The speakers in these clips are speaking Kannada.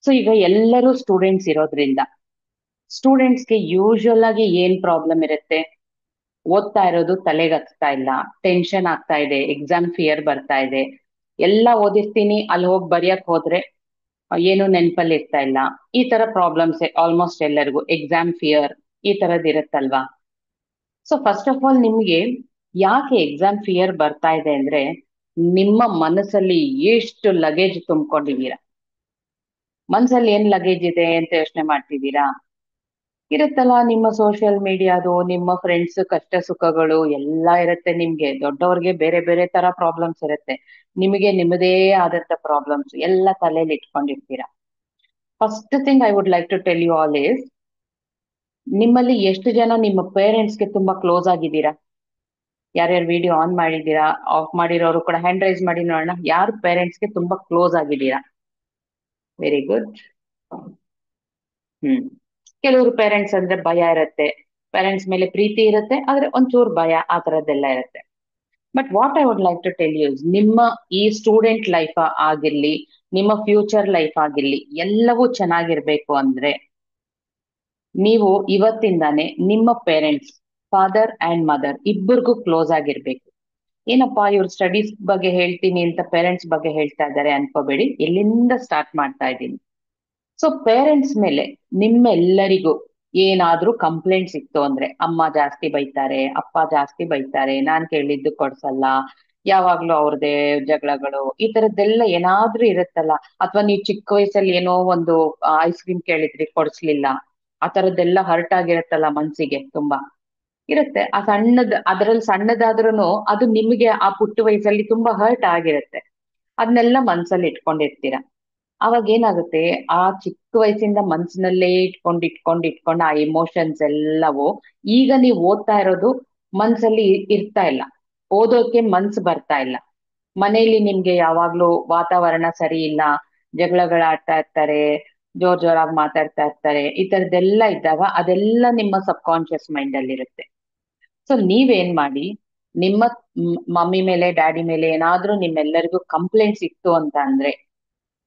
ಸೊ ಈಗ ಎಲ್ಲರೂ ಸ್ಟೂಡೆಂಟ್ಸ್ ಇರೋದ್ರಿಂದ ಸ್ಟೂಡೆಂಟ್ಸ್ಗೆ ಯೂಶುವಲ್ ಆಗಿ ಏನ್ ಪ್ರಾಬ್ಲಮ್ ಇರುತ್ತೆ? ಓದ್ತಾ ಇರೋದು ತಲೆಗೆ ಹತ್ತಾ ಇಲ್ಲ, ಟೆನ್ಷನ್ ಆಗ್ತಾ ಇದೆ, ಎಕ್ಸಾಮ್ ಫಿಯರ್ ಬರ್ತಾ ಇದೆ. ಎಲ್ಲ ಓದಿರ್ತೀನಿ, ಅಲ್ಲಿ ಹೋಗಿ ಬರೆಯಕ್ ಹೋದ್ರೆ ಏನು ನೆನ್ಪಲ್ಲಿ ಇರ್ತಾ ಇಲ್ಲ. ಈ ತರ ಪ್ರಾಬ್ಲಮ್ಸ್ ಆಲ್ಮೋಸ್ಟ್ ಎಲ್ಲರಿಗೂ ಎಕ್ಸಾಮ್ ಫಿಯರ್ ಈ ತರದ್ ಇರುತ್ತಲ್ವಾ? ಸೊ ಫಸ್ಟ್ ಆಫ್ ಆಲ್ ನಿಮ್ಗೆ ಯಾಕೆ ಎಕ್ಸಾಮ್ ಫಿಯರ್ ಬರ್ತಾ ಇದೆ ಅಂದ್ರೆ, ನಿಮ್ಮ ಮನಸ್ಸಲ್ಲಿ ಎಷ್ಟು ಲಗೇಜ್ ತುಂಬಿಕೊಂಡಿದ್ದೀರಾ? ಮನ್ಸಲ್ಲಿ ಏನ್ ಲಗೇಜ್ ಇದೆ ಅಂತ ಯೋಚನೆ ಮಾಡ್ತಿದ್ದೀರಾ? ಇರುತ್ತಲ್ಲ, ನಿಮ್ಮ ಸೋಷಿಯಲ್ ಮೀಡಿಯಾದು, ನಿಮ್ಮ ಫ್ರೆಂಡ್ಸ್ ಕಷ್ಟ ಸುಖಗಳು ಎಲ್ಲ ಇರುತ್ತೆ. ನಿಮ್ಗೆ ದೊಡ್ಡವ್ರಿಗೆ ಬೇರೆ ಬೇರೆ ತರ ಪ್ರಾಬ್ಲಮ್ಸ್ ಇರುತ್ತೆ, ನಿಮಗೆ ನಿಮ್ಮದೇ ಆದಂತ ಪ್ರಾಬ್ಲಮ್ಸ್ ಎಲ್ಲ ತಲೆಯಲ್ಲಿ ಇಟ್ಕೊಂಡಿರ್ತೀರಾ. First thing I would like to tell you all is, ನಿಮ್ಮಲ್ಲಿ ಎಷ್ಟು ಜನ ನಿಮ್ಮ ಪೇರೆಂಟ್ಸ್ಗೆ ತುಂಬಾ ಕ್ಲೋಸ್ ಆಗಿದ್ದೀರಾ? ಯಾರ್ಯಾರು ವಿಡಿಯೋ ಆನ್ ಮಾಡಿದ್ದೀರಾ, ಆಫ್ ಮಾಡಿರೋರು ಕೂಡ ಹ್ಯಾಂಡ್ ರೈಸ್ ಮಾಡಿ ನೋಡೋಣ. ಯಾರು ಪೇರೆಂಟ್ಸ್ಗೆ ತುಂಬಾ ಕ್ಲೋಸ್ ಆಗಿದ್ದೀರಾ? Very good. ಹ್ಮ್. ಕೆಲವರು ಪೇರೆಂಟ್ಸ್ ಅಂದ್ರೆ ಭಯ ಇರುತ್ತೆ, ಪೇರೆಂಟ್ಸ್ ಮೇಲೆ ಪ್ರೀತಿ ಇರುತ್ತೆ, ಆದ್ರೆ ಒಂಚೂರು ಭಯ, ಆ ತರದ್ದೆಲ್ಲ ಇರುತ್ತೆ. But what I would like to tell you, ನಿಮ್ಮ ಈ ಸ್ಟೂಡೆಂಟ್ ಲೈಫ್ ಆಗಿರ್ಲಿ, ನಿಮ್ಮ ಫ್ಯೂಚರ್ ಲೈಫ್ ಆಗಿರ್ಲಿ, ಎಲ್ಲವೂ ಚೆನ್ನಾಗಿರ್ಬೇಕು ಅಂದ್ರೆ ನೀವು ಇವತ್ತಿಂದಾನೇ ನಿಮ್ಮ ಪೇರೆಂಟ್ಸ್, ಫಾದರ್ ಅಂಡ್ ಮದರ್ ಇಬ್ಬರಿಗೂ ಕ್ಲೋಸ್ ಆಗಿರ್ಬೇಕು. ಏನಪ್ಪಾ ಇವ್ರ ಸ್ಟಡೀಸ್ ಬಗ್ಗೆ ಹೇಳ್ತೀನಿ ಅಂತ ಪೇರೆಂಟ್ಸ್ ಬಗ್ಗೆ ಹೇಳ್ತಾ ಇದ್ದಾರೆ ಅನ್ಕೋಬೇಡಿ, ಎಲ್ಲಿಂದ ಸ್ಟಾರ್ಟ್ ಮಾಡ್ತಾ ಇದ್ದೀನಿ. ಸೊ ಪೇರೆಂಟ್ಸ್ ಮೇಲೆ ನಿಮ್ಮೆಲ್ಲರಿಗೂ ಏನಾದ್ರೂ ಕಂಪ್ಲೇಂಟ್ಸ್ ಇತ್ತು ಅಂದ್ರೆ, ಅಮ್ಮ ಜಾಸ್ತಿ ಬೈತಾರೆ, ಅಪ್ಪ ಜಾಸ್ತಿ ಬೈತಾರೆ, ನಾನ್ ಕೇಳಿದ್ದು ಕೊಡ್ಸಲ್ಲ, ಯಾವಾಗ್ಲೂ ಅವ್ರದೇ ಜಗಳಗಳು, ಈ ತರದ್ದೆಲ್ಲ ಏನಾದ್ರೂ ಇರುತ್ತಲ್ಲ. ಅಥವಾ ನೀವು ಚಿಕ್ಕ ವಯಸ್ಸಲ್ಲಿ ಏನೋ ಒಂದು ಐಸ್ ಕ್ರೀಮ್ ಕೇಳಿದ್ರಿ ಕೊಡ್ಸ್ಲಿಲ್ಲ, ಆ ತರದ್ದೆಲ್ಲ ಹರ್ಟ್ ಆಗಿರತ್ತಲ್ಲ, ಮನ್ಸಿಗೆ ತುಂಬಾ ಇರುತ್ತೆ. ಆ ಅದರಲ್ಲಿ ಸಣ್ಣದಾದ್ರೂ ಅದು ನಿಮಗೆ ಆ ಪುಟ್ಟ ವಯಸ್ಸಲ್ಲಿ ತುಂಬಾ ಹರ್ಟ್ ಆಗಿರುತ್ತೆ. ಅದನ್ನೆಲ್ಲ ಮನ್ಸಲ್ಲಿ ಇಟ್ಕೊಂಡಿರ್ತೀರ. ಅವಾಗ ಏನಾಗುತ್ತೆ, ಆ ಚಿಕ್ಕ ವಯಸ್ಸಿಂದ ಮನ್ಸಿನಲ್ಲೇ ಇಟ್ಕೊಂಡು ಆ ಎಮೋಷನ್ಸ್ ಎಲ್ಲವೂ ಈಗ ನೀವು ಓದ್ತಾ ಇರೋದು ಮನ್ಸಲ್ಲಿ ಇರ್ತಾ ಇಲ್ಲ, ಓದೋಕೆ ಮನ್ಸು ಬರ್ತಾ ಇಲ್ಲ. ಮನೆಯಲ್ಲಿ ನಿಮ್ಗೆ ಯಾವಾಗ್ಲೂ ವಾತಾವರಣ ಸರಿ ಇಲ್ಲ, ಜಗಳಗಳಾಡ್ತಾ ಇರ್ತಾರೆ, ಜೋರಾಗಿ ಮಾತಾಡ್ತಾ ಇರ್ತಾರೆ, ಈ ತರದ್ದೆಲ್ಲ ಇದ್ದಾಗ ಅದೆಲ್ಲ ನಿಮ್ಮ ಸಬ್ ಕಾನ್ಶಿಯಸ್ ಮೈಂಡ್ ಅಲ್ಲಿ ಇರುತ್ತೆ. ಸೊ ನೀವೇನ್ ಮಾಡಿ, ನಿಮ್ಮ ಮಮ್ಮಿ ಮೇಲೆ ಡ್ಯಾಡಿ ಮೇಲೆ ಏನಾದ್ರೂ ನಿಮ್ಮೆಲ್ಲರಿಗೂ ಕಂಪ್ಲೇಂಟ್ಸ್ ಇತ್ತು ಅಂತ ಅಂದ್ರೆ,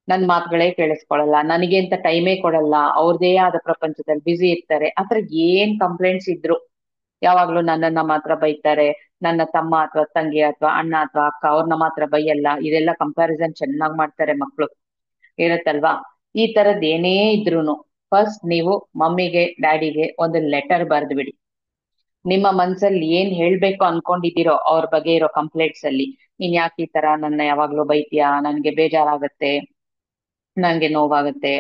ನನ್ ಮಾತುಗಳೇ ಕೇಳಿಸ್ಕೊಳಲ್ಲ, ನನಗೆ ಅಂತ ಟೈಮೇ ಕೊಡಲ್ಲ, ಅವ್ರದೇ ಆದ ಪ್ರಪಂಚದಲ್ಲಿ ಬ್ಯುಸಿ ಇರ್ತಾರೆ, ಆತರ ಏನ್ ಕಂಪ್ಲೇಂಟ್ಸ್ ಇದ್ರು ಯಾವಾಗ್ಲೂ ನನ್ನನ್ನ ಮಾತ್ರ ಬೈತಾರೆ, ನನ್ನ ತಮ್ಮ ಅಥವಾ ತಂಗಿ ಅಥವಾ ಅಣ್ಣ ಅಥವಾ ಅಕ್ಕ ಅವ್ರನ್ನ ಮಾತ್ರ ಬೈಯಲ್ಲ, ಇದೆಲ್ಲ ಕಂಪ್ಯಾರಿಸನ್ ಚೆನ್ನಾಗ್ ಮಾಡ್ತಾರೆ ಮಕ್ಳು, ಇರತ್ತಲ್ವಾ? ಈ ತರದ್ ಏನೇ ಇದ್ರೂನು ಫಸ್ಟ್ ನೀವು ಮಮ್ಮಿಗೆ ಡ್ಯಾಡಿಗೆ ಒಂದು ಲೆಟರ್ ಬರ್ದು ಬಿಡಿ. ನಿಮ್ಮ ಮನ್ಸಲ್ಲಿ ಏನ್ ಹೇಳ್ಬೇಕು ಅನ್ಕೊಂಡಿದ್ದೀರೋ ಅವ್ರ ಬಗ್ಗೆ ಇರೋ ಕಂಪ್ಲೇಂಟ್ಸ್ ಅಲ್ಲಿ, ನೀನ್ ಯಾಕೆ ಈ ತರ ನನ್ನ ಯಾವಾಗ್ಲೂ ಬೈತೀಯಾ, ನನ್ಗೆ ಬೇಜಾರಾಗತ್ತೆ, ನಂಗೆ ನೋವಾಗುತ್ತೆ,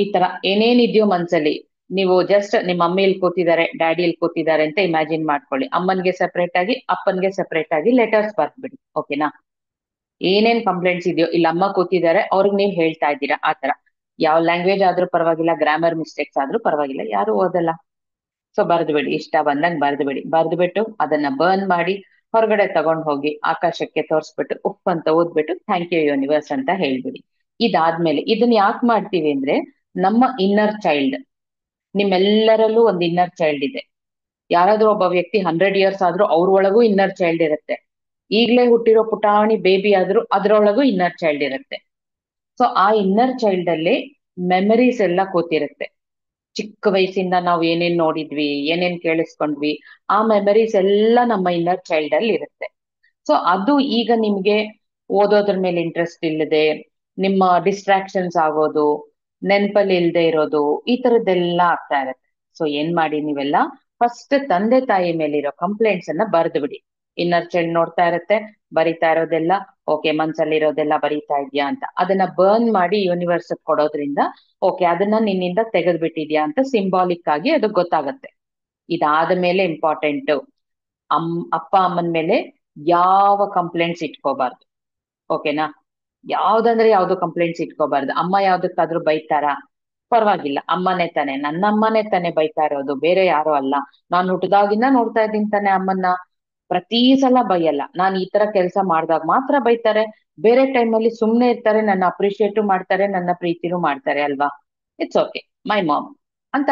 ಈ ತರ ಏನೇನಿದ್ಯೋ ಮನ್ಸಲ್ಲಿ, ನೀವು ಜಸ್ಟ್ ನಿಮ್ಮ ಮಮ್ಮಿ ಇಲ್ಲಿ ಕೂತಿದ್ದಾರೆ, ಡ್ಯಾಡಿ ಇಲ್ಲಿ ಕೂತಿದ್ದಾರೆ ಅಂತ ಇಮ್ಯಾಜಿನ್ ಮಾಡ್ಕೊಳ್ಳಿ. ಅಮ್ಮನ್ಗೆ ಸೆಪರೇಟ್ ಆಗಿ, ಅಪ್ಪನ್ಗೆ ಸೆಪರೇಟ್ ಆಗಿ ಲೆಟರ್ಸ್ ಬರ್ದ್ಬಿಡಿ. ಓಕೆನಾ? ಏನೇನ್ ಕಂಪ್ಲೇಂಟ್ಸ್ ಇದೆಯೋ, ಇಲ್ಲಿ ಅಮ್ಮ ಕೂತಿದ್ದಾರೆ ಅವ್ರಿಗೆ ನೀವ್ ಹೇಳ್ತಾ ಇದ್ದೀರಾ, ಆತರ ಯಾವ ಲ್ಯಾಂಗ್ವೇಜ್ ಆದ್ರೂ ಪರವಾಗಿಲ್ಲ, ಗ್ರಾಮರ್ ಮಿಸ್ಟೇಕ್ಸ್ ಆದ್ರೂ ಪರವಾಗಿಲ್ಲ, ಯಾರು ಓದಲ್ಲ. ಸೊ ಬರ್ದು ಬಿಡಿ, ಇಷ್ಟ ಬಂದಂಗ್ ಬರ್ದು ಬಿಡಿ. ಬರ್ದು ಬಿಟ್ಟು ಅದನ್ನ ಬರ್ನ್ ಮಾಡಿ ಹೊರಗಡೆ ತಗೊಂಡ್ ಹೋಗಿ ಆಕಾಶಕ್ಕೆ ತೋರ್ಸ್ಬಿಟ್ಟು ಉಫ್ ಅಂತ ಓದ್ಬಿಟ್ಟು ಥ್ಯಾಂಕ್ ಯು ಯೂನಿವರ್ಸ್ ಅಂತ ಹೇಳ್ಬಿಡಿ. ಇದಾದ್ಮೇಲೆ ಇದನ್ನ ಯಾಕೆ ಮಾಡ್ತೀವಿ ಅಂದ್ರೆ, ನಮ್ಮ ಇನ್ನರ್ ಚೈಲ್ಡ್, ನಿಮ್ಮೆಲ್ಲರಲ್ಲೂ ಒಂದು ಇನ್ನರ್ ಚೈಲ್ಡ್ ಇದೆ. ಯಾರಾದ್ರೂ ಒಬ್ಬ ವ್ಯಕ್ತಿ 100 years ಆದ್ರೂ ಅವ್ರ ಒಳಗೂ ಇನ್ನರ್ ಚೈಲ್ಡ್ ಇರುತ್ತೆ. ಈಗ್ಲೇ ಹುಟ್ಟಿರೋ ಪುಟಾಣಿ ಬೇಬಿ ಆದ್ರೂ ಅದ್ರೊಳಗೂ ಇನ್ನರ್ ಚೈಲ್ಡ್ ಇರುತ್ತೆ. ಸೊ ಆ ಇನ್ನರ್ ಚೈಲ್ಡ್ ಅಲ್ಲಿ ಮೆಮರೀಸ್ ಎಲ್ಲ ಕೂತಿರುತ್ತೆ. ಚಿಕ್ಕ ವಯಸ್ಸಿಂದ ನಾವು ಏನೇನ್ ನೋಡಿದ್ವಿ, ಏನೇನ್ ಕೇಳಿಸ್ಕೊಂಡ್ವಿ, ಆ ಮೆಮರೀಸ್ ಎಲ್ಲ ನಮ್ಮ ಇನ್ನರ್ ಚೈಲ್ಡ್ ಅಲ್ಲಿ ಇರುತ್ತೆ. ಸೊ ಅದು ಈಗ ನಿಮ್ಗೆ ಓದೋದ್ರ ಮೇಲೆ ಇಂಟ್ರೆಸ್ಟ್ ಇಲ್ಲದೆ, ನಿಮ್ಮ ಡಿಸ್ಟ್ರಾಕ್ಷನ್ಸ್ ಆಗೋದು, ನೆನ್ಪಲ್ಲಿ ಇಲ್ದೆ ಇರೋದು, ಈ ತರದ್ದೆಲ್ಲ ಆಗ್ತಾ ಇರತ್ತೆ. ಸೊ ಏನ್ ಮಾಡಿ ನೀವೆಲ್ಲ ಫಸ್ಟ್ ತಂದೆ ತಾಯಿ ಮೇಲಿರೋ ಕಂಪ್ಲೇಂಟ್ಸ್ ಅನ್ನ ಬರ್ದು ಬಿಡಿ. ಇನ್ನರ್ ಚೈಲ್ಡ್ ನೋಡ್ತಾ ಇರತ್ತೆ, ಬರಿತಾ ಇರೋದೆಲ್ಲ ಓಕೆ, ಮನ್ಸಲ್ಲಿರೋದೆಲ್ಲ ಬರಿತಾ ಇದ್ಯಾ ಅಂತ ಅದನ್ನ ಬರ್ನ್ ಮಾಡಿ ಯೂನಿವರ್ಸ್ ಕೊಡೋದ್ರಿಂದ ಓಕೆ, ಅದನ್ನ ನಿನ್ನಿಂದ ತೆಗೆದ್ಬಿಟ್ಟಿದ್ಯಾ ಅಂತ ಸಿಂಬಾಲಿಕ್ ಆಗಿ ಅದು ಗೊತ್ತಾಗತ್ತೆ. ಇದಾದ ಮೇಲೆ ಇಂಪಾರ್ಟೆಂಟ್, ಅಪ್ಪ ಅಮ್ಮನ ಮೇಲೆ ಯಾವ ಕಂಪ್ಲೇಂಟ್ಸ್ ಇಟ್ಕೋಬಾರ್ದು. ಓಕೆನಾ? ಯಾವ್ದಂದ್ರೆ ಯಾವ್ದು ಕಂಪ್ಲೇಂಟ್ಸ್ ಇಟ್ಕೋಬಾರ್ದು. ಅಮ್ಮ ಯಾವ್ದಕ್ಕಾದ್ರೂ ಬೈತಾರಾ? ಪರವಾಗಿಲ್ಲ, ಅಮ್ಮನೇ ತಾನೆ, ನನ್ನ ಅಮ್ಮನೇ ತಾನೆ ಬೈತಾ ಇರೋದು, ಬೇರೆ ಯಾರು ಅಲ್ಲ. ನಾನು ಹುಟ್ಟದಾಗಿಂದ ನೋಡ್ತಾ ಇದ್ದೀನಿ ತಾನೆ ಅಮ್ಮನ್ನ, ಪ್ರತಿ ಸಲ ಬೈಯಲ್ಲ, ನಾನು ಈ ತರ ಕೆಲಸ ಮಾಡ್ದಾಗ ಮಾತ್ರ ಬೈತಾರೆ, ಬೇರೆ ಟೈಮಲ್ಲಿ ಸುಮ್ನೆ ಇರ್ತಾರೆ, ನನ್ನ ಅಪ್ರಿಶಿಯೇಟು ಮಾಡ್ತಾರೆ, ನನ್ನ ಪ್ರೀತಿನೂ ಮಾಡ್ತಾರೆ ಅಲ್ವಾ? ಇಟ್ಸ್ ಓಕೆ, ಮೈ ಮಾಮ್ ಅಂತ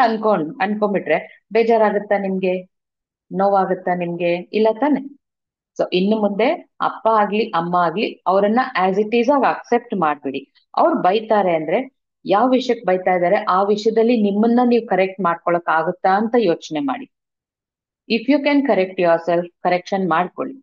ಅನ್ಕೊಂಡ್ಬಿಟ್ರೆ ಬೇಜಾರಾಗುತ್ತಾ ನಿಮ್ಗೆ? ನೋವಾಗುತ್ತಾ ನಿಮ್ಗೆ? ಇಲ್ಲ ತಾನೆ? ಸೊ ಇನ್ನು ಮುಂದೆ ಅಪ್ಪ ಆಗ್ಲಿ ಅಮ್ಮ ಆಗ್ಲಿ ಅವರನ್ನ ಆಸ್ ಇಟ್ ಈಸ್ ಆಗಿ ಅಕ್ಸೆಪ್ಟ್ ಮಾಡ್ಬಿಡಿ. ಅವ್ರು ಬೈತಾರೆ ಅಂದ್ರೆ ಯಾವ ವಿಷಯಕ್ಕೆ ಬೈತಾ ಇದ್ದಾರೆ ಆ ವಿಷಯದಲ್ಲಿ ನಿಮ್ಮನ್ನ ನೀವು ಕರೆಕ್ಟ್ ಮಾಡ್ಕೊಳಕ್ ಆಗುತ್ತಾ ಅಂತ ಯೋಚನೆ ಮಾಡಿ. If you can correct yourself, correction ಮಾಡ್ಕೊಳ್ಳಿ.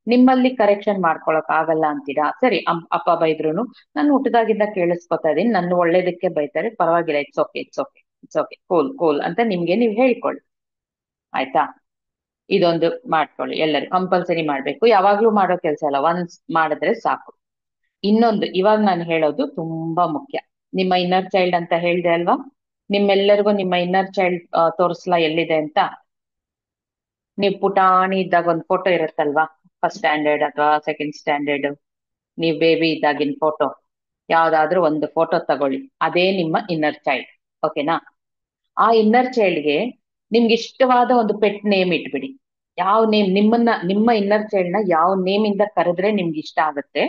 ನಿಮ್ಮಲ್ಲಿ ಕರೆಕ್ಷನ್ ಮಾಡ್ಕೊಳಕ್ ಆಗಲ್ಲ ಅಂತೀರಾ, ಸರಿ ಅಪ್ಪ ಬೈದ್ರುನು ನಾನು ಹುಟ್ಟದಾಗಿಂದ ಕೇಳಿಸ್ಕೊತಾ ಇದೀನಿ, ನನ್ನ ಒಳ್ಳೇದಕ್ಕೆ ಬೈತಾರೆ, ಪರವಾಗಿಲ್ಲ, it's okay it's okay it's okay, cool cool ಅಂತ ನಿಮ್ಗೆ ನೀವು ಹೇಳ್ಕೊಳ್ಳಿ. ಆಯ್ತಾ? ಇದೊಂದು ಮಾಡ್ಕೊಳ್ಳಿ. ಎಲ್ಲರೂ ಕಂಪಲ್ಸರಿ ಮಾಡ್ಬೇಕು, ಯಾವಾಗ್ಲೂ ಮಾಡೋ ಕೆಲಸ ಅಲ್ಲ, ಒನ್ಸ್ ಮಾಡಿದ್ರೆ ಸಾಕು. ಇನ್ನೊಂದು ಇವಾಗ ನಾನು ಹೇಳೋದು ತುಂಬಾ ಮುಖ್ಯ. ನಿಮ್ಮ ಇನ್ನರ್ ಚೈಲ್ಡ್ ಅಂತ ಹೇಳ್ದೆ ಅಲ್ವಾ, ನಿಮ್ಮೆಲ್ಲರಿಗೂ ನಿಮ್ಮ ಇನ್ನರ್ ಚೈಲ್ಡ್ ತೋರಿಸ್ಲಾ ಎಲ್ಲಿದೆ ಅಂತ. ನೀವು ಪುಟಾಣಿ ಇದ್ದಾಗ ಒಂದು ಫೋಟೋ ಇರುತ್ತಲ್ವಾ, ಫಸ್ಟ್ ಸ್ಟ್ಯಾಂಡರ್ಡ್ ಅಥವಾ ಸೆಕೆಂಡ್ ಸ್ಟ್ಯಾಂಡರ್ಡ್, ನೀವು ಬೇಬಿ ಇದ್ದಾಗಿನ ಫೋಟೋ, ಯಾವ್ದಾದ್ರೂ ಒಂದು ಫೋಟೋ ತಗೊಳ್ಳಿ, ಅದೇ ನಿಮ್ಮ ಇನ್ನರ್ ಚೈಲ್ಡ್. ಓಕೆನಾ? ಆ ಇನ್ನರ್ ಚೈಲ್ಡ್ಗೆ ನಿಮ್ಗೆ ಇಷ್ಟವಾದ ಒಂದು ಪೆಟ್ ನೇಮ್ ಇಟ್ಬಿಡಿ. ಯಾವ ನೇಮ್ ನಿಮ್ಮ ಇನ್ನರ್ ಚೈಲ್ಡ್ ನ ಯಾವ ನೇಮ್ ಇಂದ ಕರೆದ್ರೆ ನಿಮ್ಗೆ ಇಷ್ಟ ಆಗುತ್ತೆ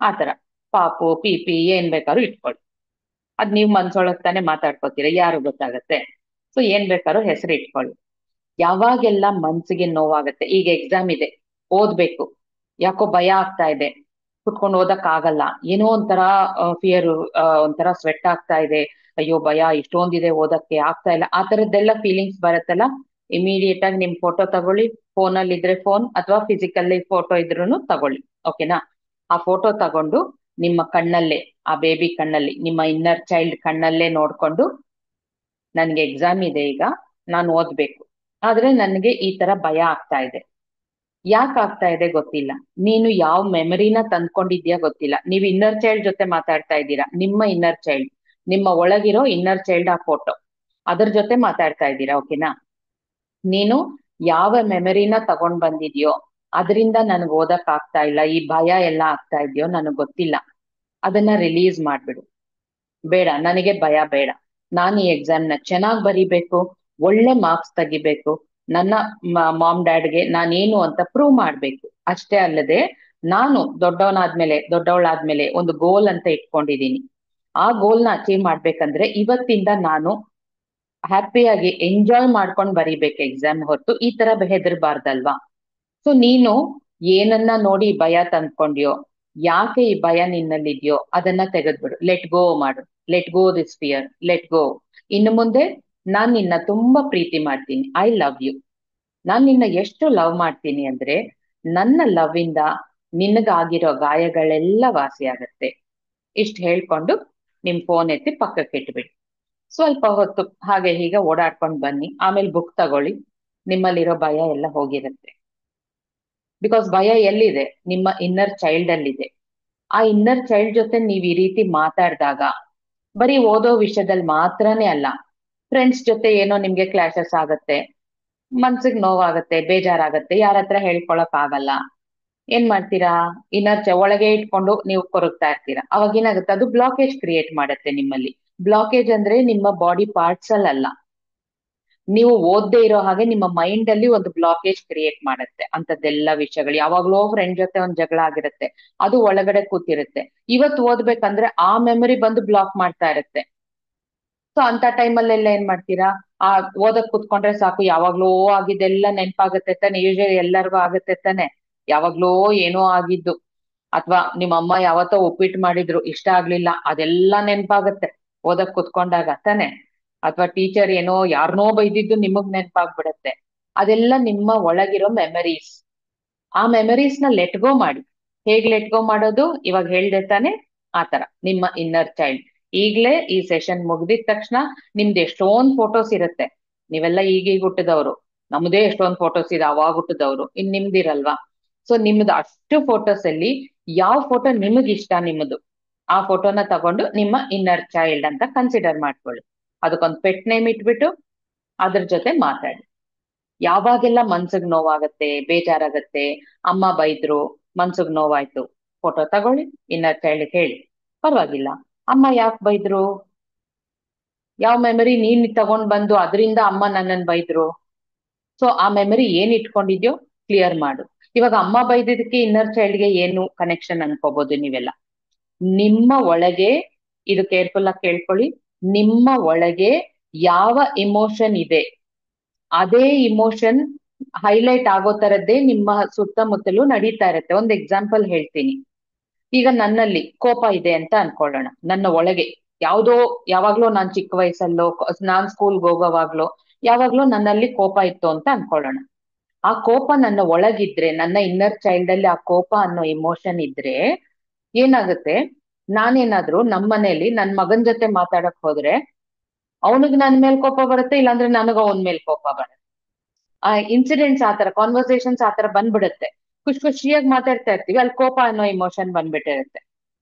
ಆತರ, ಪಾಪು ಪಿಪಿ ಏನ್ ಬೇಕಾದ್ರೂ ಇಟ್ಕೊಳ್ಳಿ. ಅದ್ ನೀವ್ ಮನ್ಸೊಳಗ್ ತಾನೇ ಮಾತಾಡ್ಕೋತೀರ, ಯಾರು ಗೊತ್ತಾಗತ್ತೆ. ಸೊ ಏನ್ ಬೇಕಾದ್ರೂ ಹೆಸರು ಇಟ್ಕೊಳ್ಳಿ. ಯಾವಾಗೆಲ್ಲ ಮನ್ಸಿಗೆ ನೋವಾಗತ್ತೆ, ಈಗ ಎಕ್ಸಾಮ್ ಇದೆ, ಓದ್ಬೇಕು, ಯಾಕೋ ಭಯ ಆಗ್ತಾ ಇದೆ, ಕುತ್ಕೊಂಡು ಓದಕ್ ಆಗಲ್ಲ, ಏನೋ ಒಂಥರ ಫಿಯರ್, ಒಂಥರ ಸ್ವೆಟ್ ಆಗ್ತಾ ಇದೆ, ಅಯ್ಯೋ ಭಯ ಇಷ್ಟೊಂದಿದೆ ಓದಕ್ಕೆ ಆಗ್ತಾ ಇಲ್ಲ, ಆ ತರದ್ದೆಲ್ಲ ಫೀಲಿಂಗ್ಸ್ ಬರುತ್ತಲ್ಲ, ಇಮಿಡಿಯೇಟ್ ಆಗಿ ನಿಮ್ ಫೋಟೋ ತಗೊಳ್ಳಿ. ಫೋನಲ್ಲಿ ಇದ್ರೆ ಫೋನ್ ಅಥವಾ ಫಿಸಿಕಲ್ಲಿ ಫೋಟೋ ಇದ್ರೂನು ತಗೊಳ್ಳಿ. ಓಕೆನಾ? ಆ ಫೋಟೋ ತಗೊಂಡು ನಿಮ್ಮ ಕಣ್ಣಲ್ಲೇ, ಆ ಬೇಬಿ ಕಣ್ಣಲ್ಲಿ, ನಿಮ್ಮ ಇನ್ನರ್ ಚೈಲ್ಡ್ ಕಣ್ಣಲ್ಲೇ ನೋಡ್ಕೊಂಡು, ನನ್ಗೆ ಎಕ್ಸಾಮ್ ಇದೆ ಈಗ, ನಾನು ಓದ್ಬೇಕು, ಆದ್ರೆ ನನ್ಗೆ ಈ ತರ ಭಯ ಆಗ್ತಾ ಇದೆ. ಯಾಕೆ ಆಗ್ತಾ ಇದೆ ಗೊತ್ತಿಲ್ಲ, ನೀನು ಯಾವ ಮೆಮರಿನ ತಂದ್ಕೊಂಡಿದ್ಯಾ ಗೊತ್ತಿಲ್ಲ. ನೀವು ಇನ್ನರ್ ಚೈಲ್ಡ್ ಜೊತೆ ಮಾತಾಡ್ತಾ ಇದ್ದೀರಾ, ನಿಮ್ಮ ಇನ್ನರ್ ಚೈಲ್ಡ್, ನಿಮ್ಮ ಒಳಗಿರೋ ಇನ್ನರ್ ಚೈಲ್ಡ್ ಆ ಫೋಟೋ, ಅದ್ರ ಜೊತೆ ಮಾತಾಡ್ತಾ ಇದ್ದೀರಾ. ಓಕೆನಾ? ನೀನು ಯಾವ ಮೆಮರಿನ ತಗೊಂಡ್ ಬಂದಿದ್ಯೋ ಅದರಿಂದ ನನಗೆ ಓದಕ್ ಆಗ್ತಾ ಇಲ್ಲ, ಈ ಭಯ ಎಲ್ಲ ಆಗ್ತಾ ಇದೆಯೋ ನನಗ್ ಗೊತ್ತಿಲ್ಲ, ಅದನ್ನ ರಿಲೀಸ್ ಮಾಡ್ಬಿಡು. ಬೇಡ, ನನಗೆ ಭಯ ಬೇಡ, ನಾನು ಈ ಎಕ್ಸಾಮ್ನ ಚೆನ್ನಾಗಿ ಬರೀಬೇಕು, ಒಳ್ಳೆ ಮಾರ್ಕ್ಸ್ ತೆಗಿಬೇಕು, ನನ್ನ ಮಾಮ್ ಡ್ಯಾಡ್ಗೆ ನಾನೇನು ಅಂತ ಪ್ರೂವ್ ಮಾಡ್ಬೇಕು. ಅಷ್ಟೇ ಅಲ್ಲದೆ ನಾನು ದೊಡ್ಡವಳಾದ್ಮೇಲೆ ಒಂದು ಗೋಲ್ ಅಂತ ಇಟ್ಕೊಂಡಿದೀನಿ. ಆ ಗೋಲ್ನ ಅಚೀವ್ ಮಾಡ್ಬೇಕಂದ್ರೆ ಇವತ್ತಿಂದ ನಾನು ಹ್ಯಾಪಿಯಾಗಿ ಎಂಜಾಯ್ ಮಾಡ್ಕೊಂಡು ಬರೀಬೇಕು ಎಕ್ಸಾಮ್, ಹೊತ್ತು ಈ ತರ ಹೆದರ್ಬಾರ್ದಲ್ವಾ. ಸೊ ನೀನು ಏನನ್ನ ನೋಡಿ ಭಯ ತಂದ್ಕೊಂಡ್ಯೋ, ಯಾಕೆ ಈ ಭಯ ನಿನ್ನಲ್ಲಿದ್ಯೋ ಅದನ್ನ ತೆಗೆದ್ಬಿಡು, ಲೆಟ್ ಗೋ ಮಾಡು. Let go this fear, let go. ಇನ್ನು ಮುಂದೆ ನಾನ್ ನಿನ್ನ ತುಂಬಾ ಪ್ರೀತಿ ಮಾಡ್ತೀನಿ, ಐ ಲವ್ ಯು. ನಾನ್ ನಿನ್ನ ಎಷ್ಟು ಲವ್ ಮಾಡ್ತೀನಿ ಅಂದ್ರೆ ನನ್ನ ಲವ್ ಇಂದ ನಿನಗಾಗಿರೋ ಗಾಯಗಳೆಲ್ಲ ವಾಸಿ ಆಗತ್ತೆ. ಇಷ್ಟ ಹೇಳ್ಕೊಂಡು ನಿಮ್ ಫೋನ್ ಎತ್ತಿ ಪಕ್ಕಕ್ಕೆ ಇಟ್ಬಿಡಿ. ಸ್ವಲ್ಪ ಹೊತ್ತು ಹಾಗೆ ಹೀಗೆ ಓಡಾಡ್ಕೊಂಡು ಬನ್ನಿ, ಆಮೇಲೆ ಬುಕ್ ತಗೊಳ್ಳಿ, ನಿಮ್ಮಲ್ಲಿರೋ ಭಯ ಎಲ್ಲ ಹೋಗಿರುತ್ತೆ. ಬಿಕಾಸ್ ಭಯ ಎಲ್ಲಿದೆ? ನಿಮ್ಮ ಇನ್ನರ್ ಚೈಲ್ಡ್ ಅಲ್ಲಿದೆ. ಆ ಇನ್ನರ್ ಚೈಲ್ಡ್ ಜೊತೆ ನೀವ್ ಈ ರೀತಿ ಮಾತಾಡಿದಾಗ ಬರೀ ಓದೋ ವಿಷಯದಲ್ಲಿ ಮಾತ್ರನೇ ಅಲ್ಲ, ಫ್ರೆಂಡ್ಸ್ ಜೊತೆ ಏನೋ ನಿಮ್ಗೆ ಕ್ಲಾಶಸ್ ಆಗತ್ತೆ, ಮನ್ಸಿಗೆ ನೋವಾಗತ್ತೆ, ಬೇಜಾರಾಗತ್ತೆ, ಯಾರ ಹತ್ರ ಹೇಳ್ಕೊಳಕ್ ಆಗಲ್ಲ, ಏನ್ ಮಾಡ್ತೀರಾ? ಒಳಗೆ ಇಟ್ಕೊಂಡು ನೀವು ಕೊರಗ್ತಾ ಇರ್ತೀರಾ. ಅವಾಗ ಏನಾಗುತ್ತೆ? ಅದು ಬ್ಲಾಕೇಜ್ ಕ್ರಿಯೇಟ್ ಮಾಡತ್ತೆ ನಿಮ್ಮಲ್ಲಿ. ಬ್ಲಾಕೇಜ್ ಅಂದ್ರೆ ನಿಮ್ಮ ಬಾಡಿ ಪಾರ್ಟ್ಸ್ ಅಲ್ಲ, ನೀವು ಓದದೇ ಇರೋ ಹಾಗೆ ನಿಮ್ಮ ಮೈಂಡ್ ಅಲ್ಲಿ ಒಂದು ಬ್ಲಾಕೇಜ್ ಕ್ರಿಯೇಟ್ ಮಾಡತ್ತೆ. ಅಂತದ್ದೆಲ್ಲ ವಿಷಯಗಳು, ಯಾವಾಗ್ಲೋ ಫ್ರೆಂಡ್ ಜೊತೆ ಒಂದ್ ಜಗಳ ಆಗಿರುತ್ತೆ, ಅದು ಒಳಗಡೆ ಕೂತಿರುತ್ತೆ, ಇವತ್ತು ಓದ್ಬೇಕಂದ್ರೆ ಆ ಮೆಮರಿ ಬಂದು ಬ್ಲಾಕ್ ಮಾಡ್ತಾ ಇರುತ್ತೆ. ಸೊ ಅಂತ ಟೈಮಲ್ಲೆಲ್ಲ ಏನ್ ಮಾಡ್ತೀರಾ? ಆ ಓದಕ್ ಕುತ್ಕೊಂಡ್ರೆ ಸಾಕು, ಯಾವಾಗ್ಲೋ ಆಗಿದ್ದೆಲ್ಲ ನೆನ್ಪಾಗತ್ತೆ ತಾನೆ, ಯೂಶಲಿ ಎಲ್ಲರಿಗೂ ಆಗತ್ತೆ ತಾನೆ, ಯಾವಾಗ್ಲೋ ಏನೋ ಆಗಿದ್ದು, ಅಥವಾ ನಿಮ್ಮ ಅಮ್ಮ ಯಾವತ್ತೋ ಉಪ್ಪಿಟ್ಟು ಮಾಡಿದ್ರು ಇಷ್ಟ ಆಗ್ಲಿಲ್ಲ, ಅದೆಲ್ಲ ನೆನ್ಪಾಗತ್ತೆ ಓದಕ್ ಕುತ್ಕೊಂಡಾಗ ತಾನೆ, ಅಥವಾ ಟೀಚರ್ ಏನೋ ಯಾರನೋ ಬೈದಿದ್ದು ನಿಮಗ್ ನೆನ್ಪಾಗ್ಬಿಡತ್ತೆ. ಅದೆಲ್ಲ ನಿಮ್ಮ ಒಳಗಿರೋ ಮೆಮರೀಸ್. ಆ ಮೆಮರೀಸ್ ನ ಲೆಟ್ ಗೋ ಮಾಡಿ. ಹೇಗ್ ಲೆಟ್ ಗೋ ಮಾಡೋದು? ಇವಾಗ ಹೇಳ್ದೆ ತಾನೆ, ಆತರ ನಿಮ್ಮ ಇನ್ನರ್ ಚೈಲ್ಡ್. ಈಗ್ಲೇ ಈ ಸೆಷನ್ ಮುಗ್ದಿದ ತಕ್ಷಣ ನಿಮ್ದು ಎಷ್ಟೊಂದ್ ಫೋಟೋಸ್ ಇರುತ್ತೆ, ನೀವೆಲ್ಲ ಈಗೀಗ ಹುಟ್ಟಿದವ್ರು, ನಮ್ದೇ ಎಷ್ಟೊಂದ್ ಫೋಟೋಸ್ ಇದೆ ಅವಾಗ ಹುಟ್ಟಿದವ್ರು, ಇನ್ ನಿಮ್ದಿರಲ್ವಾ. ಸೊ ನಿಮ್ದು ಅಷ್ಟು ಫೋಟೋಸ್ ಅಲ್ಲಿ ಯಾವ ಫೋಟೋ ನಿಮಗ್ ಇಷ್ಟ ನಿಮ್ಮದು, ಆ ಫೋಟೋನ ತಗೊಂಡು ನಿಮ್ಮ ಇನ್ನರ್ ಚೈಲ್ಡ್ ಅಂತ ಕನ್ಸಿಡರ್ ಮಾಡ್ಕೊಳ್ಳಿ. ಅದಕ್ಕೊಂದು ಪೆಟ್ ನೇಮ್ ಇಟ್ಬಿಟ್ಟು ಅದ್ರ ಜೊತೆ ಮಾತಾಡಿ. ಯಾವಾಗೆಲ್ಲ ಮನ್ಸಿಗೆ ನೋವಾಗತ್ತೆ, ಬೇಜಾರಾಗತ್ತೆ, ಅಮ್ಮ ಬೈದ್ರು, ಮನ್ಸಿಗೆ ನೋವಾಯ್ತು, ಫೋಟೋ ತಗೊಳ್ಳಿ, ಇನ್ನರ್ ಚೈಲ್ಡ್ ಹೇಳಿ, ಪರವಾಗಿಲ್ಲ, ಅಮ್ಮ ಯಾಕೆ ಬೈದ್ರು, ಯಾವ ಮೆಮರಿ ನೀನ್ ತಗೊಂಡ್ ಬಂದು ಅದರಿಂದ ಅಮ್ಮ ನನ್ನನ್ ಬೈದ್ರು. ಸೊ ಆ ಮೆಮರಿ ಏನ್ ಇಟ್ಕೊಂಡಿದ್ಯೋ ಕ್ಲಿಯರ್ ಮಾಡು. ಇವಾಗ ಅಮ್ಮ ಬೈದಿದ್ದಕ್ಕೆ ಇನ್ನರ್ ಚೈಲ್ಡ್ಗೆ ಏನು ಕನೆಕ್ಷನ್ ಅನ್ಕೋಬಹುದು ನೀವೆಲ್ಲ. ನಿಮ್ಮ ಒಳಗೆ, ಇದು ಕೇರ್ಫುಲ್ ಆಗಿ ಕೇಳ್ಕೊಳ್ಳಿ, ನಿಮ್ಮ ಒಳಗೆ ಯಾವ ಇಮೋಷನ್ ಇದೆ ಅದೇ ಇಮೋಷನ್ ಹೈಲೈಟ್ ಆಗೋ ತರದ್ದೇ ನಿಮ್ಮ ಸುತ್ತಮುತ್ತಲೂ ನಡೀತಾ ಇರತ್ತೆ. ಒಂದು ಎಕ್ಸಾಂಪಲ್ ಹೇಳ್ತೀನಿ. ಈಗ ನನ್ನಲ್ಲಿ ಕೋಪ ಇದೆ ಅಂತ ಅನ್ಕೊಳ್ಳೋಣ, ನನ್ನ ಒಳಗೆ ಯಾವ್ದೋ ಯಾವಾಗ್ಲೋ ನಾನ್ ಚಿಕ್ಕ ವಯಸ್ಸಲ್ಲೋ ನಾನ್ ಸ್ಕೂಲ್ಗೆ ಹೋಗೋವಾಗ್ಲೋ ಯಾವಾಗ್ಲೋ ನನ್ನಲ್ಲಿ ಕೋಪ ಇತ್ತು ಅಂತ ಅನ್ಕೊಳ್ಳೋಣ. ಆ ಕೋಪ ನನ್ನ ಒಳಗಿದ್ರೆ, ನನ್ನ ಇನ್ನರ್ ಚೈಲ್ಡ್ ಅಲ್ಲಿ ಆ ಕೋಪ ಅನ್ನೋ ಇಮೋಷನ್ ಇದ್ರೆ ಏನಾಗುತ್ತೆ, ನಾನೇನಾದ್ರೂ ನಮ್ಮನೇಲಿ ನನ್ ಮಗನ್ ಜೊತೆ ಮಾತಾಡಕ್ ಹೋದ್ರೆ ಅವನಿಗೆ ನನ್ ಮೇಲ್ ಕೋಪ ಬರುತ್ತೆ, ಇಲ್ಲಾಂದ್ರೆ ನನಗ ಅವನ್ ಮೇಲ್ ಕೋಪ ಬರುತ್ತೆ. ಆ ಇನ್ಸಿಡೆಂಟ್ಸ್ ಆತರ, ಕಾನ್ವರ್ಸೇಷನ್ಸ್ ಆತರ ಬಂದ್ಬಿಡುತ್ತೆ. ಖುಷಿಯಾಗಿ ಮಾತಾಡ್ತಾ ಇರ್ತೀವಿ, ಅಲ್ಲಿ ಕೋಪ ಅನ್ನೋ ಇಮೋಷನ್ ಬಂದ್ಬಿಟ್ಟಿರುತ್ತೆ.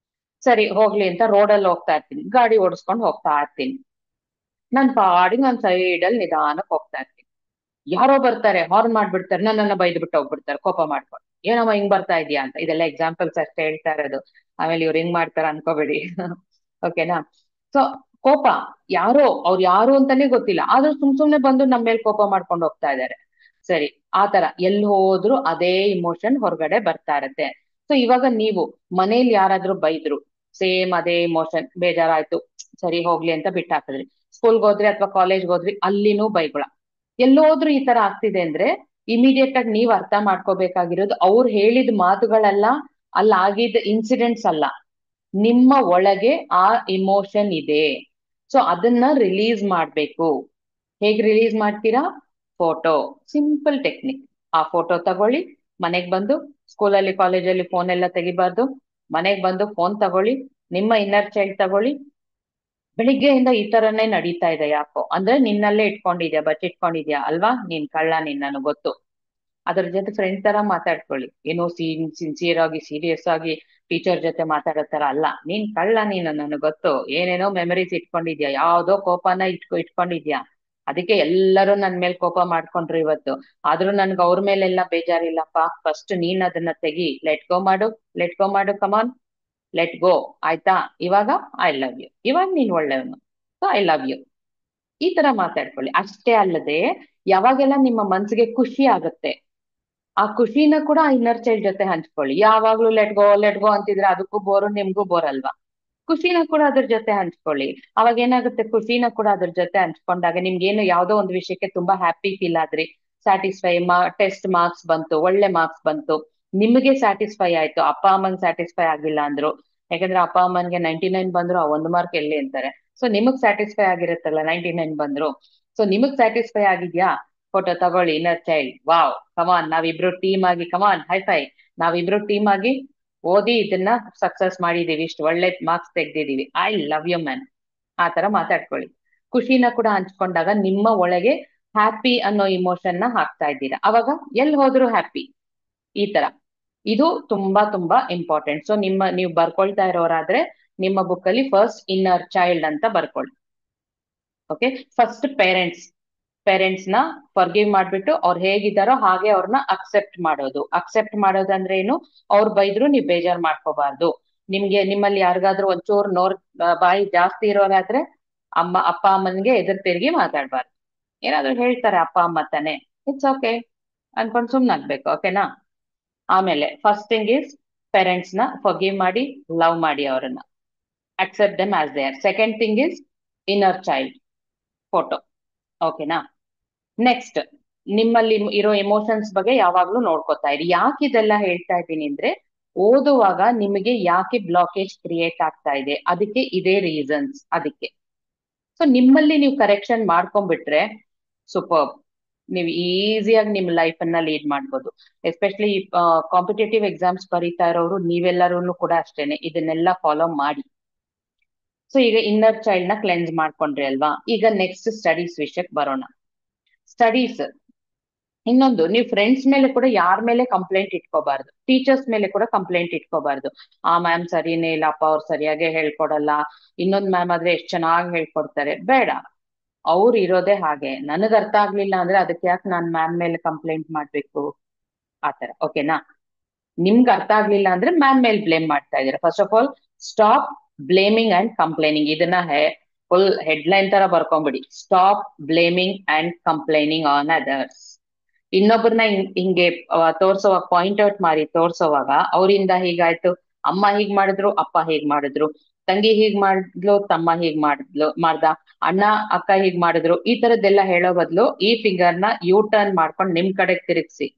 ಸರಿ ಹೋಗ್ಲಿ ಅಂತ ರೋಡಲ್ಲಿ ಹೋಗ್ತಾ ಇರ್ತೀನಿ, ಗಾಡಿ ಓಡಿಸ್ಕೊಂಡು ಹೋಗ್ತಾ ಇರ್ತೀನಿ. ನನ್ ಪಾಡಿಗೆ ನಾನ್ ಸೈಡ್ ಅಲ್ಲಿ ನಿಧಾನಕ್ಕೆ ಹೋಗ್ತಾ ಇರ್ತೀನಿ. ಯಾರೋ ಬರ್ತಾರೆ, ಹಾರ್ನ್ ಮಾಡ್ಬಿಡ್ತಾರೆ, ನನ್ನನ್ನ ಬೈದು ಬಿಟ್ಟು ಹೋಗ್ಬಿಡ್ತಾರೆ ಕೋಪ ಮಾಡ್ಕೊಂಡು. ಏನಮ್ಮ ಹಿಂಗ್ ಬರ್ತಾ ಇದೀಯಾ ಅಂತ. ಇದೆಲ್ಲ ಎಕ್ಸಾಂಪಲ್ಸ್ ಅಷ್ಟೇ ಹೇಳ್ತಾ ಇರೋದು, ಆಮೇಲೆ ಇವ್ರು ಹಿಂಗ್ ಮಾಡ್ತಾರ ಅನ್ಕೋಬೇಡಿ. ಓಕೆನಾ. ಸೊ ಕೋಪ, ಅವ್ರು ಯಾರು ಅಂತಾನೆ ಗೊತ್ತಿಲ್ಲ, ಆದ್ರೂ ಸುಮ್ನೆ ಬಂದು ನಮ್ಮ ಮೇಲೆ ಕೋಪ ಮಾಡ್ಕೊಂಡು ಹೋಗ್ತಾ ಇದ್ದಾರೆ. ಸರಿ, ಆತರ ಎಲ್ಲಿ ಹೋದ್ರು ಅದೇ ಇಮೋಷನ್ ಹೊರಗಡೆ ಬರ್ತಾ ಇರತ್ತೆ. ಸೊ ಇವಾಗ ನೀವು ಮನೇಲಿ ಯಾರಾದ್ರೂ ಬೈದ್ರು, ಸೇಮ್ ಅದೇ ಇಮೋಷನ್, ಬೇಜಾರಾಯ್ತು, ಸರಿ ಹೋಗ್ಲಿ ಅಂತ ಬಿಟ್ಟು ಹಾಕಿದ್ರಿ. ಸ್ಕೂಲ್ಗೆ ಹೋದ್ರಿ ಅಥವಾ ಕಾಲೇಜ್ಗೆ ಹೋದ್ರಿ, ಅಲ್ಲಿನೂ ಬೈಗುಳ. ಎಲ್ಲೋದ್ರು ಈ ತರ ಆಗ್ತಿದೆ ಅಂದ್ರೆ ಇಮಿಡಿಯೇಟ್ ಆಗಿ ನೀವ್ ಅರ್ಥ ಮಾಡ್ಕೋಬೇಕಾಗಿರೋದು, ಅವ್ರು ಹೇಳಿದ ಮಾತುಗಳಲ್ಲ, ಆಗಿದ್ದ ಇನ್ಸಿಡೆಂಟ್ಸ್ ಅಲ್ಲ, ನಿಮ್ಮ ಒಳಗೆ ಆ ಇಮೋಷನ್ ಇದೆ. ಸೊ ಅದನ್ನ ರಿಲೀಸ್ ಮಾಡ್ಬೇಕು. ಹೇಗ್ ರಿಲೀಸ್ ಮಾಡ್ತೀರಾ? Photo, simple technique. ಆ ಫೋಟೋ ತಗೊಳ್ಳಿ, ಮನೆಗ್ ಬಂದು, ಸ್ಕೂಲಲ್ಲಿ ಕಾಲೇಜಲ್ಲಿ ಫೋನ್ ಎಲ್ಲ ತೆಗಿಬಾರ್ದು, ಮನೆಗ್ ಬಂದು ಫೋನ್ ತಗೊಳ್ಳಿ, ನಿಮ್ಮ ಇನ್ನರ್ ಚೈಲ್ಡ್ ತಗೊಳ್ಳಿ. ಬೆಳಿಗ್ಗೆಯಿಂದ ಈ ತರನೇ ನಡೀತಾ ಇದೆ ಯಾಕೋ ಅಂದ್ರೆ ನಿನ್ನಲ್ಲೇ ಇಟ್ಕೊಂಡಿದ್ಯಾ, ಬಚ್ಚಿಟ್ಕೊಂಡಿದ್ಯಾ ಅಲ್ವಾ, ನೀನ್ ಕಳ್ಳ, ನೀನ್ ನನಗ್ ಗೊತ್ತು. ಅದ್ರ ಜೊತೆ ಫ್ರೆಂಡ್ ತರ ಮಾತಾಡ್ಕೊಳ್ಳಿ, ಏನೋ ಸಿನ್ಸಿಯರ್ ಆಗಿ ಸೀರಿಯಸ್ ಆಗಿ ಟೀಚರ್ ಜೊತೆ ಮಾತಾಡೋ ತರ ಅಲ್ಲ. ನೀನ್ ಕಳ್ಳ, ನೀನು ನನಗ್ ಗೊತ್ತು, ಏನೇನೋ ಮೆಮರೀಸ್ ಇಟ್ಕೊಂಡಿದ್ಯಾ, ಯಾವ್ದೋ ಕೋಪನ ಇಟ್ಕೊಂಡಿದ್ಯಾ, ಅದಕ್ಕೆ ಎಲ್ಲರೂ ನನ್ ಮೇಲ್ ಕೋಪ ಮಾಡ್ಕೊಂಡ್ರು ಇವತ್ತು. ಆದ್ರೂ ನನ್ಗೆ ಅವ್ರ ಮೇಲೆಲ್ಲ ಬೇಜಾರಿಲ್ಲಪ್ಪ. ಫಸ್ಟ್ ನೀನ್ ಅದನ್ನ ತೆಗಿ, ಲೆಟ್ ಗೋ ಮಾಡು, ಕಮಾನ್, ಲೆಟ್ ಗೋ. ಆಯ್ತಾ? ಇವಾಗ ಐ ಲವ್ ಯು, ಇವಾಗ ನೀನ್ ಒಳ್ಳೆಯವನು, ಸೊ ಐ ಲವ್ ಯು. ಈ ತರ ಮಾತಾಡ್ಕೊಳ್ಳಿ. ಅಷ್ಟೇ ಅಲ್ಲದೆ ಯಾವಾಗೆಲ್ಲ ನಿಮ್ಮ ಮನ್ಸಿಗೆ ಖುಷಿ ಆಗುತ್ತೆ, ಆ ಖುಷಿನ ಕೂಡ ಇನ್ನರ್ ಚೈಲ್ಡ್ ಜೊತೆ ಹಂಚ್ಕೊಳ್ಳಿ. ಯಾವಾಗ್ಲೂ ಲೆಟ್ ಗೋ ಅಂತಿದ್ರೆ ಅದಕ್ಕೂ ಬೋರು, ನಿಮ್ಗೂ ಬೋರ್ ಅಲ್ವಾ. ಖುಷಿನ ಕೂಡ ಅದ್ರ ಜೊತೆ ಹಂಚ್ಕೊಳ್ಳಿ. ಅವಾಗ ಏನಾಗುತ್ತೆ, ಖುಷಿನ ಕೂಡ ಅದ್ರ ಜೊತೆ ಹಂಚ್ಕೊಂಡಾಗ ನಿಮ್ಗೇನು ಯಾವ್ದೋ ಒಂದು ವಿಷಯಕ್ಕೆ ತುಂಬಾ ಹ್ಯಾಪಿ ಫೀಲ್ ಆದ್ರಿ, ಸ್ಯಾಟಿಸ್ಫೈ, ಟೆಸ್ಟ್ ಮಾರ್ಕ್ಸ್ ಬಂತು, ಒಳ್ಳೆ ಮಾರ್ಕ್ಸ್ ಬಂತು, ನಿಮಗೆ ಸ್ಯಾಟಿಸ್ಫೈ ಆಯ್ತು, ಅಪ್ಪ ಅಮ್ಮನ್ ಸ್ಯಾಟಿಸ್ಫೈ ಆಗಿಲ್ಲ ಅಂದ್ರು. ಯಾಕಂದ್ರೆ ಅಪ್ಪ ಅಮ್ಮನ್ಗೆ 99 ಬಂದ್ರು, ಆ 1 ಮಾರ್ಕ್ ಎಲ್ಲಿ ಅಂತಾರೆ. ಸೊ ನಿಮಗ್ ಸ್ಯಾಟಿಸ್ಫೈ ಆಗಿರುತ್ತಲ್ಲ 99 ಬಂದ್ರು. ಸೊ ನಿಮಗ್ ಸ್ಯಾಟಿಸ್ಫೈ ಆಗಿದ್ಯಾ? ಫೋಟೋ ತಗೊಳ್ಳಿ, ಇನ್ನರ್ ಚೈಲ್ಡ್, ವಾವ್, ಕಮಾನ್, ನಾವಿಬ್ರು ಟೀಮ್ ಆಗಿ, ಕಮಾನ್ ಹೈ ನಾವಿಬ್ರು ಟೀಮ್ ಆಗಿ ಓದಿ ಇದನ್ನ ಸಕ್ಸಸ್ ಮಾಡಿದೀವಿ, ಇಷ್ಟು ಒಳ್ಳೆ ಮಾರ್ಕ್ಸ್ ತೆಗ್ದಿದೀವಿ, ಐ ಲವ್ ಯು ಮ್ಯಾನ್. ಆ ತರ ಮಾತಾಡ್ಕೊಳ್ಳಿ. ಖುಷಿನ ಕೂಡ ಹಂಚ್ಕೊಂಡಾಗ ನಿಮ್ಮ ಒಳಗೆ ಹ್ಯಾಪಿ ಅನ್ನೋ ಇಮೋಷನ್ ನ ಹಾಕ್ತಾ ಇದ್ದೀರಾ, ಅವಾಗ ಎಲ್ಲಿ ಹೋದ್ರು ಹ್ಯಾಪಿ. ಈ ತರ ಇದು ತುಂಬಾ ತುಂಬಾ ಇಂಪಾರ್ಟೆಂಟ್. ಸೊ ನೀವು ಬರ್ಕೊಳ್ತಾ ಇರೋರಾದ್ರೆ ನಿಮ್ಮ ಬುಕ್ ಅಲ್ಲಿ ಫಸ್ಟ್ ಇನ್ನರ್ ಚೈಲ್ಡ್ ಅಂತ ಬರ್ಕೊಳ್ಳಿ. ಓಕೆ, ಫಸ್ಟ್ ಪೇರೆಂಟ್ಸ್ ನ ಫರ್ಗಿವ್ ಮಾಡ್ಬಿಟ್ಟು ಅವ್ರು ಹೇಗಿದ್ದಾರೋ ಹಾಗೆ ಅವ್ರನ್ನ ಅಕ್ಸೆಪ್ಟ್ ಮಾಡೋದಂದ್ರೆ ಏನು, ಅವ್ರು ಬೈದ್ರು ನೀವ್ ಬೇಜಾರ್ ಮಾಡ್ಕೋಬಾರ್ದು. ನಿಮ್ಮಲ್ಲಿ ಯಾರಿಗಾದ್ರೂ ಒಂಚೂರು ಬಾಯಿ ಜಾಸ್ತಿ ಇರೋರಾದ್ರೆ ಅಪ್ಪ ಅಮ್ಮನ್ಗೆ ಎದುರು ತಿರುಗಿ ಮಾತಾಡ್ಬಾರ್ದು. ಏನಾದ್ರು ಹೇಳ್ತಾರೆ ಅಪ್ಪ ಅಮ್ಮ ತಾನೆ, ಇಟ್ಸ್ ಓಕೆ ಅನ್ಕೊಂಡ್ ಸುಮ್ನಾಗ್ಬೇಕು. ಓಕೆನಾ. ಆಮೇಲೆ ಫಸ್ಟ್ ಥಿಂಗ್ ಇಸ್ ಪೇರೆಂಟ್ಸ್ ನ ಫರ್ಗಿವ್ ಮಾಡಿ, ಲವ್ ಮಾಡಿ, ಅವ್ರನ್ನ accept them as they are. Second thing is inner child photo. ಓಕೆನಾ. ನೆಕ್ಸ್ಟ್, ನಿಮ್ಮಲ್ಲಿ ಇರೋ ಎಮೋಷನ್ಸ್ ಬಗ್ಗೆ ಯಾವಾಗ್ಲೂ ನೋಡ್ಕೋತಾ ಇರಿ. ಯಾಕೆ ಇದೆಲ್ಲ ಹೇಳ್ತಾ ಇದ್ದೀನಿ ಅಂದ್ರೆ, ಓದುವಾಗ ನಿಮಗೆ ಯಾಕೆ ಬ್ಲಾಕೇಜ್ ಕ್ರಿಯೇಟ್ ಆಗ್ತಾ ಇದೆ, ಅದಕ್ಕೆ ಇದೇ ರೀಸನ್ಸ್. ಅದಕ್ಕೆ ಸೊ ನಿಮ್ಮಲ್ಲಿ ನೀವು ಕರೆಕ್ಷನ್ ಮಾಡ್ಕೊಂಡ್ಬಿಟ್ರೆ ಸೂಪರ್, ನೀವು ಈಸಿಯಾಗಿ ನಿಮ್ ಲೈಫ್ ಅನ್ನ ಲೀಡ್ ಮಾಡ್ಬೋದು. ಎಸ್ಪೆಷಲಿ ಕಾಂಪಿಟೇಟಿವ್ ಎಕ್ಸಾಮ್ಸ್ ಬರೀತಾ ಇರೋರು ನೀವೆಲ್ಲರೂ ಕೂಡ ಅಷ್ಟೇನೆ, ಇದನ್ನೆಲ್ಲ ಫಾಲೋ ಮಾಡಿ. ಸೊ ಈಗ ಇನ್ನರ್ ಚೈಲ್ಡ್ ನ ಕ್ಲೆನ್ಸ್ ಮಾಡ್ಕೊಂಡ್ರಿ ಅಲ್ವಾ, ಈಗ ನೆಕ್ಸ್ಟ್ ಸ್ಟಡೀಸ್ ವಿಷಯಕ್ಕೆ ಬರೋಣ. ಸ್ಟಡೀಸ್, ಇನ್ನೊಂದು, ನೀವು ಫ್ರೆಂಡ್ಸ್ ಮೇಲೆ ಕೂಡ ಯಾರ ಮೇಲೆ ಕಂಪ್ಲೇಂಟ್ ಇಟ್ಕೋಬಾರ್ದು, ಟೀಚರ್ಸ್ ಮೇಲೆ ಕೂಡ ಕಂಪ್ಲೇಂಟ್ ಇಟ್ಕೋಬಾರ್ದು. ಆ ಮ್ಯಾಮ್ ಸರಿನೇ ಇಲ್ಲಪ್ಪ, ಅವ್ರು ಸರಿಯಾಗಿ ಹೇಳ್ಕೊಡಲ್ಲ, ಇನ್ನೊಂದ್ ಮ್ಯಾಮ್ ಆದ್ರೆ ಎಷ್ಟ್ ಚೆನ್ನಾಗಿ ಹೇಳ್ಕೊಡ್ತಾರೆ. ಬೇಡ, ಅವ್ರು ಇರೋದೇ ಹಾಗೆ, ನನಗ್ ಅರ್ಥ ಆಗ್ಲಿಲ್ಲ ಅಂದ್ರೆ ಅದಕ್ಕೆ ಯಾಕೆ ನಾನ್ ಮ್ಯಾಮ್ ಮೇಲೆ ಕಂಪ್ಲೇಂಟ್ ಮಾಡ್ಬೇಕು, ಆತರ. ಓಕೆನಾ. ನಿಮ್ಗೆ ಅರ್ಥ ಆಗ್ಲಿಲ್ಲ ಅಂದ್ರೆ ಮ್ಯಾಮ್ ಮೇಲೆ ಬ್ಲೇಮ್ ಮಾಡ್ತಾ ಇದೀರಾ. First of all stop blaming and complaining. ಇದನ್ನ ಫುಲ್ ಹೆಡ್ಲೈನ್ ತರ ಬರ್ಕೊಂಬಿಡಿ, stop blaming and complaining on others. ಇನ್ನೊಬ್ಬರನ್ನ ಹಿಂಗೆ ತೋರ್ಸೋವಾಗ, ಪಾಯಿಂಟ್ ಔಟ್ ಮಾಡಿ ತೋರ್ಸೋವಾಗ, ಅವರಿಂದ ಹೀಗಾಯ್ತು, ಅಮ್ಮ ಹೀಗ್ ಮಾಡಿದ್ರು, ಅಪ್ಪ ಹೀಗ್ ಮಾಡಿದ್ರು, ತಂಗಿ ಹೀಗ್ ಮಾಡಿದ್ಲು, ತಮ್ಮ ಹೀಗ್ ಮಾಡ್ದ, ಅಣ್ಣ ಅಕ್ಕ ಹೀಗ್ ಮಾಡಿದ್ರು, ಈ ತರದ್ದೆಲ್ಲ ಹೇಳೋ ಬದಲು ಈ ಫಿಗರ್ ನ ಯೂ ಟರ್ನ್ ಮಾಡ್ಕೊಂಡು ನಿಮ್ ಕಡೆ ತಿರುಗಿಸಿ,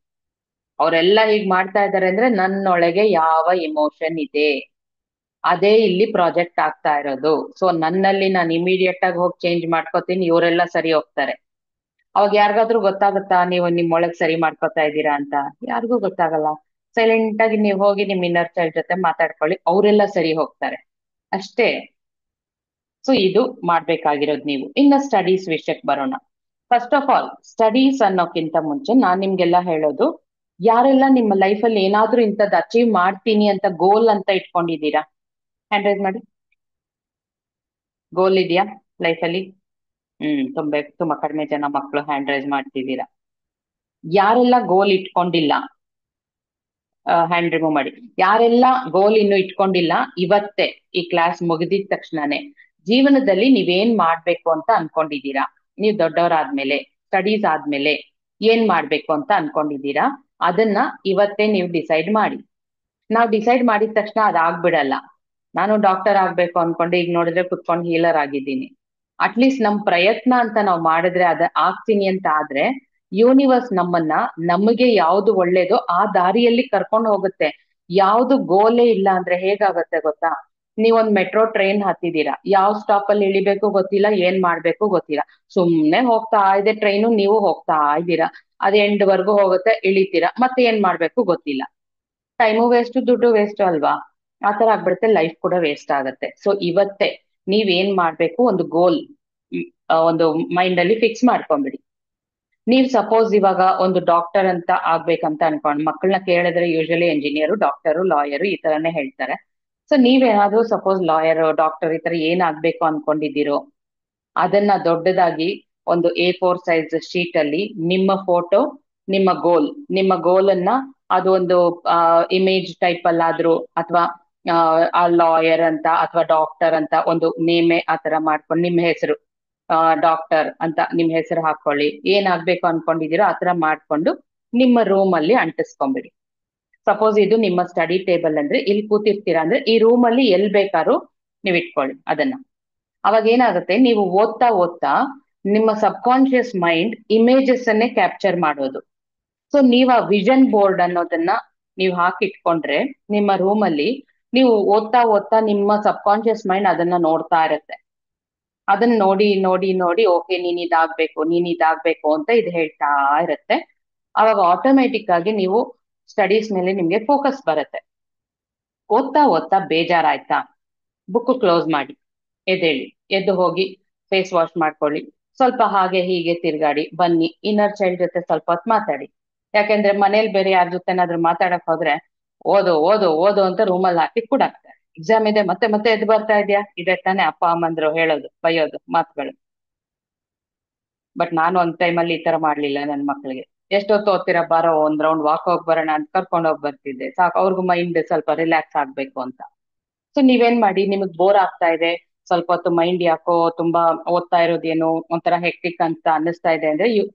ಅವರೆಲ್ಲ ಹೀಗ್ ಮಾಡ್ತಾ ಇದಾರೆ ಅಂದ್ರೆ ನನ್ನೊಳಗೆ ಯಾವ ಇಮೋಷನ್ ಇದೆ, ಅದೇ ಇಲ್ಲಿ ಪ್ರಾಜೆಕ್ಟ್ ಆಗ್ತಾ ಇರೋದು. ಸೊ ನನ್ನಲ್ಲಿ ನಾನು ಇಮಿಡಿಯೇಟ್ ಆಗಿ ಹೋಗಿ ಚೇಂಜ್ ಮಾಡ್ಕೋತೀನಿ, ಇವರೆಲ್ಲ ಸರಿ ಹೋಗ್ತಾರೆ. ಅವಾಗ ಯಾರಿಗಾದ್ರೂ ಗೊತ್ತಾಗುತ್ತಾ ನೀವು ನಿಮ್ಮೊಳಗ್ ಸರಿ ಮಾಡ್ಕೊತಾ ಇದ್ದೀರಾ ಅಂತ? ಯಾರಿಗೂ ಗೊತ್ತಾಗಲ್ಲ. ಸೈಲೆಂಟ್ ಆಗಿ ನೀವು ಹೋಗಿ ನಿಮ್ ಇನ್ನರ್ ಚೈಲ್ಡ್ ಜೊತೆ ಮಾತಾಡ್ಕೊಳ್ಳಿ, ಅವರೆಲ್ಲ ಸರಿ ಹೋಗ್ತಾರೆ ಅಷ್ಟೇ. ಸೊ ಇದು ಮಾಡ್ಬೇಕಾಗಿರೋದು ನೀವು. ಇನ್ನ ಸ್ಟಡೀಸ್ ವಿಷಯಕ್ಕೆ ಬರೋಣ. ಫಸ್ಟ್ ಆಫ್ ಆಲ್ ಸ್ಟಡೀಸ್ ಅನ್ನೋಕ್ಕಿಂತ ಮುಂಚೆ ನಾನ್ ನಿಮ್ಗೆಲ್ಲ ಹೇಳೋದು, ಯಾರೆಲ್ಲ ನಿಮ್ಮ ಲೈಫಲ್ಲಿ ಏನಾದ್ರೂ ಇಂಥದ್ದು ಅಚೀವ್ ಮಾಡ್ತೀನಿ ಅಂತ ಗೋಲ್ ಅಂತ ಇಟ್ಕೊಂಡಿದ್ದೀರಾ? ಹ್ಯಾಂಡ್ ರೈಸ್ ಮಾಡಿ. ಗೋಲ್ ಇದೆಯಾ ಲೈಫಲ್ಲಿ? ತುಂಬಾ ಕಡಿಮೆ ಜನ ಮಕ್ಕಳು ಹ್ಯಾಂಡ್ ರೈಸ್ ಮಾಡ್ತಿದ್ದೀರಾ. ಯಾರೆಲ್ಲ ಗೋಲ್ ಇಟ್ಕೊಂಡಿಲ್ಲ, ಹ್ಯಾಂಡ್ ರಿಮೂವ್ ಮಾಡಿ. ಯಾರೆಲ್ಲ ಗೋಲ್ ಇನ್ನು ಇಟ್ಕೊಂಡಿಲ್ಲ, ಇವತ್ತೇ ಈ ಕ್ಲಾಸ್ ಮುಗಿದಿದ ತಕ್ಷಣನೇ ಜೀವನದಲ್ಲಿ ನೀವೇನ್ ಮಾಡ್ಬೇಕು ಅಂತ ಅನ್ಕೊಂಡಿದ್ದೀರಾ, ನೀವು ದೊಡ್ಡವರಾದ್ಮೇಲೆ, ಸ್ಟಡೀಸ್ ಆದ್ಮೇಲೆ ಏನ್ ಮಾಡ್ಬೇಕು ಅಂತ ಅನ್ಕೊಂಡಿದ್ದೀರಾ, ಅದನ್ನ ಇವತ್ತೇ ನೀವು ಡಿಸೈಡ್ ಮಾಡಿ. ನಾವು ಡಿಸೈಡ್ ಮಾಡಿದ ತಕ್ಷಣ ಅದಾಗ್ಬಿಡಲ್ಲ. ನಾನು ಡಾಕ್ಟರ್ ಆಗ್ಬೇಕು ಅನ್ಕೊಂಡು ಈಗ ನೋಡಿದ್ರೆ ಕುತ್ಕೊಂಡು ಹೀಲರ್ ಆಗಿದ್ದೀನಿ. ಅಟ್ಲೀಸ್ಟ್ ನಮ್ ಪ್ರಯತ್ನ ಅಂತ ನಾವು ಮಾಡಿದ್ರೆ ಅದ ಆಗ್ತೀನಿ ಅಂತ ಆದ್ರೆ ಯೂನಿವರ್ಸ್ ನಮ್ಮನ್ನ ನಮಗೆ ಯಾವ್ದು ಒಳ್ಳೇದೋ ಆ ದಾರಿಯಲ್ಲಿ ಕರ್ಕೊಂಡು ಹೋಗುತ್ತೆ. ಯಾವ್ದು ಗೋಲೇ ಇಲ್ಲ ಅಂದ್ರೆ ಹೇಗಾಗತ್ತೆ ಗೊತ್ತಾ? ನೀವೊಂದ್ ಮೆಟ್ರೋ ಟ್ರೈನ್ ಹತ್ತಿದೀರಾ, ಯಾವ ಸ್ಟಾಪ್ ಅಲ್ಲಿ ಇಳಿಬೇಕು ಗೊತ್ತಿಲ್ಲ, ಏನ್ ಮಾಡ್ಬೇಕು ಗೊತ್ತಿಲ್ಲ, ಸುಮ್ನೆ ಹೋಗ್ತಾ ಇದೆ ಟ್ರೈನು, ನೀವು ಹೋಗ್ತಾ ಇದ್ದೀರಾ, ಅದ್ ಎಂಡ್ ವರ್ಗು ಹೋಗುತ್ತೆ, ಇಳಿತೀರಾ, ಮತ್ತೆ ಏನ್ ಮಾಡ್ಬೇಕು ಗೊತ್ತಿಲ್ಲ. ಟೈಮು ವೇಸ್ಟ್, ದುಡ್ಡು ವೇಸ್ಟ್ ಅಲ್ವಾ? ಆತರ ಆಗ್ಬಿಡುತ್ತೆ, ಲೈಫ್ ಕೂಡ ವೇಸ್ಟ್ ಆಗತ್ತೆ. ಸೊ ಇವತ್ತೇ ನೀವೇನ್ ಮಾಡ್ಬೇಕು, ಒಂದು ಗೋಲ್ ಒಂದು ಮೈಂಡ್ ಅಲ್ಲಿ ಫಿಕ್ಸ್ ಮಾಡ್ಕೊಂಬಿಡಿ. ನೀವ್ ಸಪೋಸ್ ಇವಾಗ ಒಂದು ಡಾಕ್ಟರ್ ಅಂತ ಆಗ್ಬೇಕಂತ ಅನ್ಕೊಂಡ್ ಮಕ್ಕಳನ್ನ ಕೇಳಿದ್ರೆ ಯೂಶಲಿ ಇಂಜಿನಿಯರು, ಡಾಕ್ಟರು, ಲಾಯರು ಈ ತರನೇ ಹೇಳ್ತಾರೆ. ಸೊ ನೀವೇನಾದ್ರೂ ಸಪೋಸ್ ಲಾಯರ್, ಡಾಕ್ಟರ್ ಈ ತರ ಏನ್ ಆಗ್ಬೇಕು ಅನ್ಕೊಂಡಿದ್ದೀರೋ ಅದನ್ನ ದೊಡ್ಡದಾಗಿ ಒಂದು A4 ಸೈಜ್ ಶೀಟ್ ಅಲ್ಲಿ ನಿಮ್ಮ ಫೋಟೋ, ನಿಮ್ಮ ಗೋಲ್ ಅನ್ನ ಅದು ಒಂದು ಇಮೇಜ್ ಟೈಪ್ ಅಲ್ಲಾದ್ರೂ ಅಥವಾ ಆ ಲಾಯರ್ ಅಂತ ಅಥವಾ ಡಾಕ್ಟರ್ ಅಂತ ಒಂದು ನೇಮೆ ಆತರ ಮಾಡ್ಕೊಂಡು ನಿಮ್ಮ ಹೆಸರು ಡಾಕ್ಟರ್ ಅಂತ ನಿಮ್ ಹೆಸರು ಹಾಕೊಳ್ಳಿ. ಏನಾಗ್ಬೇಕು ಅನ್ಕೊಂಡಿದೀರೋ ಆತರ ಮಾಡ್ಕೊಂಡು ನಿಮ್ಮ ರೂಮ್ ಅಲ್ಲಿ ಅಂಟಿಸ್ಕೊಂಬಿಡಿ. ಸಪೋಸ್ ಇದು ನಿಮ್ಮ ಸ್ಟಡಿ ಟೇಬಲ್ ಅಂದ್ರೆ ಇಲ್ಲಿ ಕೂತಿರ್ತೀರಾ ಅಂದ್ರೆ ಈ ರೂಮ್ ಅಲ್ಲಿ ಎಲ್ ಬೇಕಾದ್ರೂ ನೀವ್ ಇಟ್ಕೊಳ್ಳಿ ಅದನ್ನ. ಅವಾಗ ಏನಾಗುತ್ತೆ, ನೀವು ಓದ್ತಾ ಓದ್ತಾ ನಿಮ್ಮ ಸಬ್ ಕಾನ್ಶಿಯಸ್ ಮೈಂಡ್ ಇಮೇಜಸ್ ಅನ್ನೇ ಕ್ಯಾಪ್ಚರ್ ಮಾಡೋದು. ಸೊ ನೀವ್ ಆ ವಿಷನ್ ಬೋರ್ಡ್ ಅನ್ನೋದನ್ನ ನೀವು ಹಾಕಿಟ್ಕೊಂಡ್ರೆ ನಿಮ್ಮ ರೂಮ್ ಅಲ್ಲಿ ನೀವು ಓದ್ತಾ ಓದ್ತಾ ನಿಮ್ಮ ಸಬ್ ಕಾನ್ಶಿಯಸ್ ಮೈಂಡ್ ಅದನ್ನ ನೋಡ್ತಾ ಇರುತ್ತೆ. ಅದನ್ನ ನೋಡಿ ನೋಡಿ ನೋಡಿ ಓಕೆ ನೀನ್ ಇದಾಗ್ಬೇಕು ಅಂತ ಇದು ಹೇಳ್ತಾ ಇರುತ್ತೆ. ಅವಾಗ ಆಟೋಮೆಟಿಕ್ ಆಗಿ ನೀವು ಸ್ಟಡೀಸ್ ಮೇಲೆ ನಿಮ್ಗೆ ಫೋಕಸ್ ಬರುತ್ತೆ. ಓದ್ತಾ ಓದ್ತಾ ಬೇಜಾರಾಯ್ತಾ, ಬುಕ್ ಕ್ಲೋಸ್ ಮಾಡಿ, ಎದ್ದೇಳಿ, ಎದ್ದು ಹೋಗಿ ಫೇಸ್ ವಾಶ್ ಮಾಡ್ಕೊಳ್ಳಿ, ಸ್ವಲ್ಪ ಹಾಗೆ ಹೀಗೆ ತಿರ್ಗಾಡಿ ಬನ್ನಿ, ಇನ್ನರ್ ಚೈಲ್ಡ್ ಜೊತೆ ಸ್ವಲ್ಪ ಹೊತ್ತು ಮಾತಾಡಿ. ಯಾಕೆಂದ್ರೆ ಮನೇಲಿ ಬೇರೆ ಯಾರ ಜೊತೆನಾದ್ರೂ ಮಾತಾಡಕ್ ಹೋದ್ರೆ ಓದು ಓದು ಓದು ಅಂತ ರೂಮಲ್ಲಿ ಹಾಕಿ ಕೂಡಾಕ್ತಾರೆ. ಎಕ್ಸಾಮ್ ಇದೆ ಮತ್ತೆ ಮತ್ತೆ ಎದ್ದು ಬರ್ತಾ ಇದೆಯಾ, ಇದೇ ತಾನೇ ಅಪ್ಪ ಅಮ್ಮಂದ್ರು ಹೇಳೋದು, ಬೈಯೋದು ಮಾತುಗಳು. ಬಟ್ ನಾನು ಒಂದ್ ಟೈಮಲ್ಲಿ ಈ ತರ ಮಾಡ್ಲಿಲ್ಲ ನನ್ ಮಕ್ಳಿಗೆ. ಎಷ್ಟೊತ್ತು ಓದ್ತೀರಾ, ಬಾರೋ ಒಂದ್ ರೌಂಡ್ ವಾಕ್ ಹೋಗ್ ಬರೋಣ ಅಂತ ಕರ್ಕೊಂಡ್ ಹೋಗ್ ಬರ್ತಿದ್ದೆ. ಸಾಕು, ಅವ್ರಿಗೂ ಮೈಂಡ್ ಸ್ವಲ್ಪ ರಿಲ್ಯಾಕ್ಸ್ ಆಗ್ಬೇಕು ಅಂತ. ಸೊ ನೀವೇನ್ ಮಾಡಿ, ನಿಮಗ್ ಬೋರ್ ಆಗ್ತಾ ಇದೆ, ಸ್ವಲ್ಪ ಹೊತ್ತು ಮೈಂಡ್ ಯಾಕೋ ತುಂಬಾ ಓದ್ತಾ ಇರೋದೇನೋ ಒಂಥರ ಹೆಕ್ಟಿಕ್ ಅಂತ ಅನ್ನಿಸ್ತಾ ಇದೆ ಅಂದ್ರೆ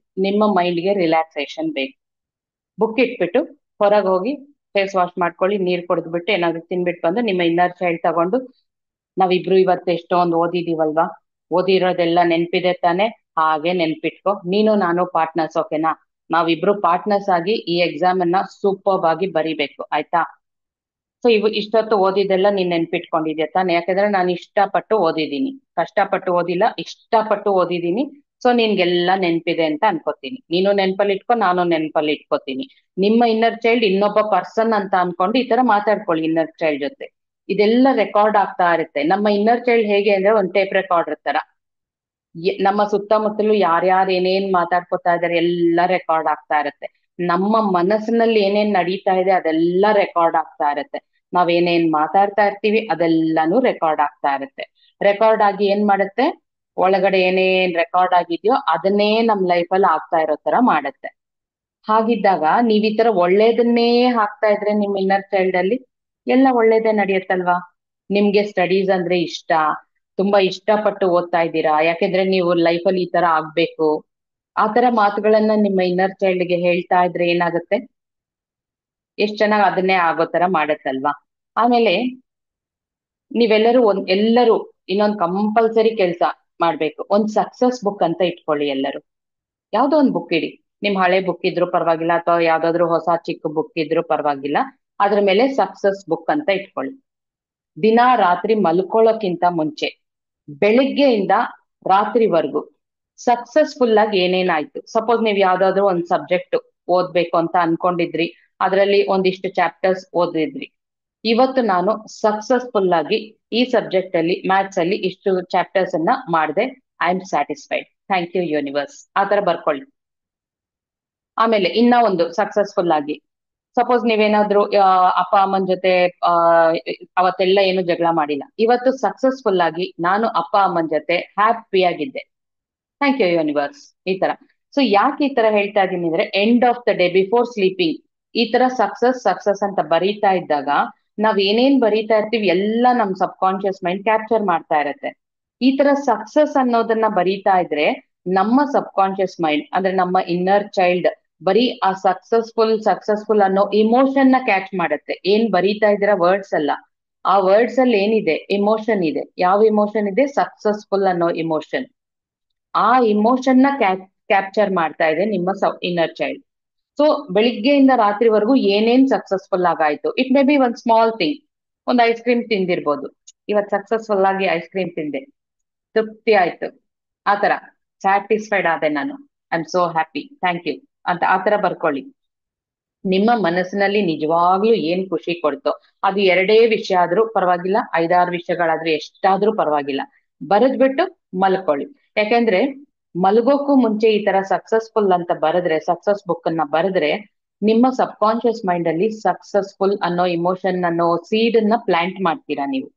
ನಿಮ್ಮ ಮೈಂಡ್ಗೆ ರಿಲ್ಯಾಕ್ಸೇಷನ್ ಬೇಕು. ಬುಕ್ ಇಟ್ಬಿಟ್ಟು ಹೊರಗೆ ಹೋಗಿ ಫೇಸ್ ವಾಶ್ ಮಾಡ್ಕೊಳ್ಳಿ, ನೀರ್ ಕುಡಿದ್ಬಿಟ್ಟು ಏನಾದ್ರು ತಿನ್ಬಿಟ್ಟು ಬಂದು ನಿಮ್ಮ ಇನ್ನರ್ ಚೈಲ್ಡ್ ತಗೊಂಡು, ನಾವಿಬ್ರು ಇವತ್ತು ಎಷ್ಟೊಂದು ಓದಿದೀವಲ್ವಾ, ಓದಿರೋದೆಲ್ಲ ನೆನ್ಪಿದೆ ತಾನೆ, ಹಾಗೆ ನೆನ್ಪಿಟ್ಕೊ, ನೀನು ನಾನು ಪಾರ್ಟ್ನರ್ಸ್, ಓಕೆನಾ? ನಾವಿಬ್ರು ಪಾರ್ಟ್ನರ್ಸ್ ಆಗಿ ಈ ಎಕ್ಸಾಮ್ ಅನ್ನ ಸೂಪರ್ ಆಗಿ ಬರಿಬೇಕು, ಆಯ್ತಾ? ಸೊ ಇಷ್ಟೊತ್ತು ಓದಿದ್ದೆಲ್ಲ ನೀನ್ ನೆನ್ಪಿಟ್ಕೊಂಡಿದ್ಯಾ ತಾನೆ? ಯಾಕಂದ್ರೆ ನಾನು ಇಷ್ಟಪಟ್ಟು ಓದಿದ್ದೀನಿ, ಕಷ್ಟಪಟ್ಟು ಓದಿಲ್ಲ, ಇಷ್ಟಪಟ್ಟು ಓದಿದ್ದೀನಿ. ಸೊ ನಿನ್ಗೆಲ್ಲ ನೆನ್ಪಿದೆ ಅಂತ ಅನ್ಕೋತೀನಿ. ನೀನು ನೆನ್ಪಲ್ಲಿ ಇಟ್ಕೊ, ನಾನು ನೆನ್ಪಲ್ಲಿ ಇಟ್ಕೋತೀನಿ. ನಿಮ್ಮ ಇನ್ನರ್ ಚೈಲ್ಡ್ ಇನ್ನೊಬ್ಬ ಪರ್ಸನ್ ಅಂತ ಅನ್ಕೊಂಡು ಈ ತರ ಮಾತಾಡ್ಕೊಳ್ಳಿ ಇನ್ನರ್ ಚೈಲ್ಡ್ ಜೊತೆ. ಇದೆಲ್ಲ ರೆಕಾರ್ಡ್ ಆಗ್ತಾ ಇರುತ್ತೆ. ನಮ್ಮ ಇನ್ನರ್ ಚೈಲ್ಡ್ ಹೇಗೆ ಅಂದ್ರೆ ಒಂದ್ ಟೇಪ್ ರೆಕಾರ್ಡರ್ ತರ. ನಮ್ಮ ಸುತ್ತಮುತ್ತಲು ಯಾರ್ಯಾರು ಏನೇನ್ ಮಾತಾಡ್ಕೊತಾ ಇದಾರೆ ಎಲ್ಲ ರೆಕಾರ್ಡ್ ಆಗ್ತಾ ಇರುತ್ತೆ. ನಮ್ಮ ಮನಸ್ಸಿನಲ್ಲಿ ಏನೇನ್ ನಡೀತಾ ಇದೆ ಅದೆಲ್ಲ ರೆಕಾರ್ಡ್ ಆಗ್ತಾ ಇರುತ್ತೆ. ನಾವೇನೇನ್ ಮಾತಾಡ್ತಾ ಇರ್ತೀವಿ ಅದೆಲ್ಲಾನು ರೆಕಾರ್ಡ್ ಆಗ್ತಾ ಇರುತ್ತೆ. ರೆಕಾರ್ಡ್ ಆಗಿ ಏನ್ ಮಾಡುತ್ತೆ, ಒಳಗಡೆ ಏನೇನ್ ರೆಕಾರ್ಡ್ ಆಗಿದ್ಯೋ ಅದನ್ನೇ ನಮ್ ಲೈಫಲ್ಲಿ ಆಗ್ತಾ ಇರೋ ತರ ಮಾಡುತ್ತೆ. ಹಾಗಿದ್ದಾಗ ನೀವ್ ಈ ತರ ಒಳ್ಳೇದನ್ನೇ ಹಾಕ್ತಾ ಇದ್ರೆ ನಿಮ್ ಇನ್ನರ್ ಚೈಲ್ಡ್ ಅಲ್ಲಿ ಎಲ್ಲ ಒಳ್ಳೇದೇ ನಡೆಯುತ್ತಲ್ವಾ? ನಿಮ್ಗೆ ಸ್ಟಡೀಸ್ ಅಂದ್ರೆ ಇಷ್ಟ, ತುಂಬಾ ಇಷ್ಟಪಟ್ಟು ಓದ್ತಾ ಇದ್ದೀರಾ, ಯಾಕೆಂದ್ರೆ ನೀವು ಲೈಫಲ್ಲಿ ಈ ತರ ಆಗ್ಬೇಕು, ಆ ತರ ಮಾತುಗಳನ್ನ ನಿಮ್ಮ ಇನ್ನರ್ ಚೈಲ್ಡ್ಗೆ ಹೇಳ್ತಾ ಇದ್ರೆ ಏನಾಗುತ್ತೆ, ಎಷ್ಟ್ ಚೆನ್ನಾಗ್ ಅದನ್ನೇ ಆಗೋ ತರ ಮಾಡತ್ತಲ್ವಾ? ಆಮೇಲೆ ನೀವೆಲ್ಲರೂ ಎಲ್ಲರೂ ಇನ್ನೊಂದ್ ಕಂಪಲ್ಸರಿ ಕೆಲ್ಸ ಮಾಡ್ಬೇಕು, ಒಂದ್ ಸಕ್ಸಸ್ ಬುಕ್ ಅಂತ ಇಟ್ಕೊಳ್ಳಿ ಎಲ್ಲರೂ. ಯಾವ್ದೋ ಒಂದ್ ಬುಕ್ ಇಡಿ, ನಿಮ್ ಹಳೆ ಬುಕ್ ಇದ್ರು ಪರವಾಗಿಲ್ಲ ಅಥವಾ ಯಾವ್ದಾದ್ರು ಹೊಸ ಚಿಕ್ಕ ಬುಕ್ ಇದ್ರು ಪರವಾಗಿಲ್ಲ, ಅದ್ರ ಮೇಲೆ ಸಕ್ಸಸ್ ಬುಕ್ ಅಂತ ಇಟ್ಕೊಳ್ಳಿ. ದಿನ ರಾತ್ರಿ ಮಲ್ಕೊಳ್ಳೋಕ್ಕಿಂತ ಮುಂಚೆ ಬೆಳಿಗ್ಗೆಯಿಂದ ರಾತ್ರಿವರೆಗೂ ಸಕ್ಸಸ್ಫುಲ್ ಆಗಿ ಏನೇನಾಯ್ತು. ಸಪೋಸ್ ನೀವ್ ಯಾವ್ದಾದ್ರು ಒಂದ್ ಸಬ್ಜೆಕ್ಟ್ ಓದ್ಬೇಕು ಅಂತ ಅನ್ಕೊಂಡಿದ್ರಿ, ಅದರಲ್ಲಿ ಒಂದಿಷ್ಟು ಚಾಪ್ಟರ್ಸ್ ಓದಿದ್ರಿ. ಇವತ್ತು ನಾನು ಸಕ್ಸಸ್ಫುಲ್ ಆಗಿ ಈ ಸಬ್ಜೆಕ್ಟ್ ಅಲ್ಲಿ ಮ್ಯಾಥ್ಸ್ ಅಲ್ಲಿ ಇಷ್ಟು ಚಾಪ್ಟರ್ಸ್ ಅನ್ನ ಮಾಡಿದೆ, I am satisfied, thank you universe, ಆತರ ಬರ್ಕೊಳ್ಳಿ. ಆಮೇಲೆ ಇನ್ನ ಒಂದು ಸಕ್ಸಸ್ಫುಲ್ ಆಗಿ, ಸಪೋಸ್ ನೀವೇನಾದ್ರೂ ಅಪ್ಪ ಅಮ್ಮನ ಜೊತೆ ಆ ಅವತ್ತೆಲ್ಲ ಏನು ಜಗಳ ಮಾಡಿಲ್ಲ, ಇವತ್ತು ಸಕ್ಸಸ್ಫುಲ್ ಆಗಿ ನಾನು ಅಪ್ಪ ಅಮ್ಮನ ಜೊತೆ ಹ್ಯಾಪಿ ಆಗಿದ್ದೆ, ಥ್ಯಾಂಕ್ ಯು ಯೂನಿವರ್ಸ್, ಈ ತರ. ಸೊ ಯಾಕೆ ಈ ತರ ಹೇಳ್ತಾ ಇದೀನಿ ಅಂದ್ರೆ, end of the day before sleeping ಈ ತರ ಸಕ್ಸಸ್ ಸಕ್ಸಸ್ ಅಂತ ಬರೀತಾ ಇದ್ದಾಗ ನಾವ್ ಏನೇನ್ ಬರೀತಾ ಇರ್ತೀವಿ ಎಲ್ಲ ನಮ್ ಸಬ್ ಕಾನ್ಶಿಯಸ್ ಮೈಂಡ್ ಕ್ಯಾಪ್ಚರ್ ಮಾಡ್ತಾ ಇರತ್ತೆ. ಈ ತರ ಸಕ್ಸಸ್ ಅನ್ನೋದನ್ನ ಬರೀತಾ ಇದ್ರೆ ನಮ್ಮ ಸಬ್ ಕಾನ್ಶಿಯಸ್ ಮೈಂಡ್ ಅಂದ್ರೆ ನಮ್ಮ ಇನ್ನರ್ ಚೈಲ್ಡ್ ಬರೀ ಆ ಸಕ್ಸಸ್ಫುಲ್ ಅನ್ನೋ ಇಮೋಷನ್ ನ ಕ್ಯಾಚ್ ಮಾಡುತ್ತೆ. ಏನ್ ಬರೀತಾ ಇದ್ದೀರಾ ವರ್ಡ್ಸ್ ಅಲ್ಲ, ಆ ವರ್ಡ್ಸ್ ಅಲ್ಲಿ ಏನಿದೆ ಇಮೋಷನ್ ಇದೆ. ಯಾವ ಇಮೋಷನ್ ಇದೆ? ಸಕ್ಸಸ್ಫುಲ್ ಅನ್ನೋ ಇಮೋಷನ್. ಆ ಇಮೋಷನ್ ನ ಕ್ಯಾಪ್ಚರ್ ಮಾಡ್ತಾ ಇದೆ ನಿಮ್ಮ ಇನ್ನರ್ ಚೈಲ್ಡ್. ಸೊ ಬೆಳಿಗ್ಗೆಯಿಂದ ರಾತ್ರಿವರೆಗೂ ಏನೇನ್ ಸಕ್ಸಸ್ಫುಲ್ ಆಗಾಯ್ತು, ಇಟ್ ಮೇ ಬಿ ಒಂದ್ ಸ್ಮಾಲ್ ಥಿಂಗ್, ಒಂದ್ ಐಸ್ ಕ್ರೀಮ್ ತಿಂದಿರ್ಬೋದು, ಇವತ್ ಸಕ್ಸಸ್ಫುಲ್ ಆಗಿ ಐಸ್ ಕ್ರೀಮ್ ತಿಂದೆ, ತೃಪ್ತಿ ಆಯ್ತು, ಆತರ ಸ್ಯಾಟಿಸ್ಫೈಡ್ ಆದೆ ನಾನು, I am so happy, thank you ಅಂತ ಆತರ ಬರ್ಕೊಳ್ಳಿ. ನಿಮ್ಮ ಮನಸ್ಸಿನಲ್ಲಿ ನಿಜವಾಗ್ಲೂ ಏನ್ ಖುಷಿ ಕೊಡ್ತೋ, ಅದು ಎರಡೇ ವಿಷಯ ಆದ್ರೂ ಪರವಾಗಿಲ್ಲ, 5-6 ವಿಷಯಗಳಾದ್ರೂ ಎಷ್ಟಾದ್ರೂ ಪರವಾಗಿಲ್ಲ, ಬರೆದ್ಬಿಟ್ಟು ಮಲ್ಕೊಳ್ಳಿ. ಯಾಕೆಂದ್ರೆ ಮಲ್ಗೋಕ್ಕೂ ಮುಂಚೆ ಈ ತರ ಸಕ್ಸಸ್ಫುಲ್ ಅಂತ ಬರೆದ್ರೆ, ಸಕ್ಸಸ್ ಬುಕ್ ಅನ್ನ ಬರೆದ್ರೆ ನಿಮ್ಮ ಸಬ್ ಕಾನ್ಶಿಯಸ್ ಮೈಂಡ್ ಅಲ್ಲಿ ಸಕ್ಸಸ್ಫುಲ್ ಅನ್ನೋ ಇಮೋಷನ್ ಅನ್ನೋ ಸೀಡ್ ಅನ್ನ ಪ್ಲಾಂಟ್ ಮಾಡ್ತೀರಾ ನೀವು.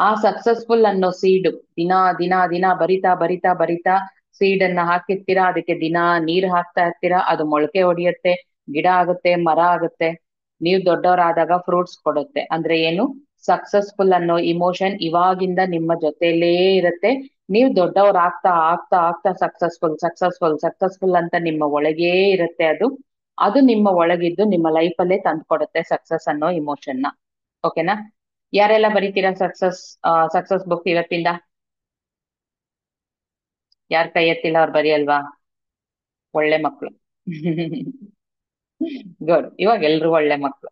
ಆ ಸಕ್ಸಸ್ಫುಲ್ ಅನ್ನೋ ಸೀಡ್ ದಿನ ದಿನ ದಿನ ಬರಿತಾ ಬರಿತಾ ಬರಿತಾ ಸೀಡ್ ಅನ್ನ ಹಾಕಿರ್ತೀರಾ, ಅದಕ್ಕೆ ದಿನ ನೀರ್ ಹಾಕ್ತಾ ಇರ್ತೀರಾ, ಅದು ಮೊಳಕೆ ಹೊಡಿಯುತ್ತೆ, ಗಿಡ ಆಗುತ್ತೆ, ಮರ ಆಗುತ್ತೆ, ನೀವು ದೊಡ್ಡವರಾದಾಗ ಫ್ರೂಟ್ಸ್ ಕೊಡುತ್ತೆ. ಅಂದ್ರೆ ಏನು? ಸಕ್ಸಸ್ಫುಲ್ ಅನ್ನೋ ಇಮೋಷನ್ ಇವಾಗಿಂದ ನಿಮ್ಮ ಜೊತೆಲೇ ಇರುತ್ತೆ. ನೀವು ದೊಡ್ಡವ್ರ ಆಗ್ತಾ ಆಗ್ತಾ ಆಗ್ತಾ ಸಕ್ಸಸ್ಫುಲ್ ಸಕ್ಸಸ್ಫುಲ್ ಸಕ್ಸಸ್ಫುಲ್ ಅಂತ ನಿಮ್ಮ ಒಳಗೇ ಇರುತ್ತೆ. ಅದು ಅದು ನಿಮ್ಮ ಒಳಗಿದ್ದು ನಿಮ್ಮ ಲೈಫಲ್ಲೇ ತಂದ್ಕೊಡುತ್ತೆ ಸಕ್ಸಸ್ ಅನ್ನೋ ಇಮೋಷನ್ ನ. ಓಕೆನಾ? ಯಾರೆಲ್ಲ ಬರೀತೀರಾ ಸಕ್ಸಸ್ ಬುಕ್ ಇವತ್ತಿಂದ? ಯಾರ್ ಕೈ ಎತ್ತಿಲ್ಲ ಅವ್ರು ಬರೆಯಲ್ವಾ? ಒಳ್ಳೆ ಮಕ್ಳು. ಗುಡ್, ಇವಾಗ ಎಲ್ರು ಒಳ್ಳೆ ಮಕ್ಳು,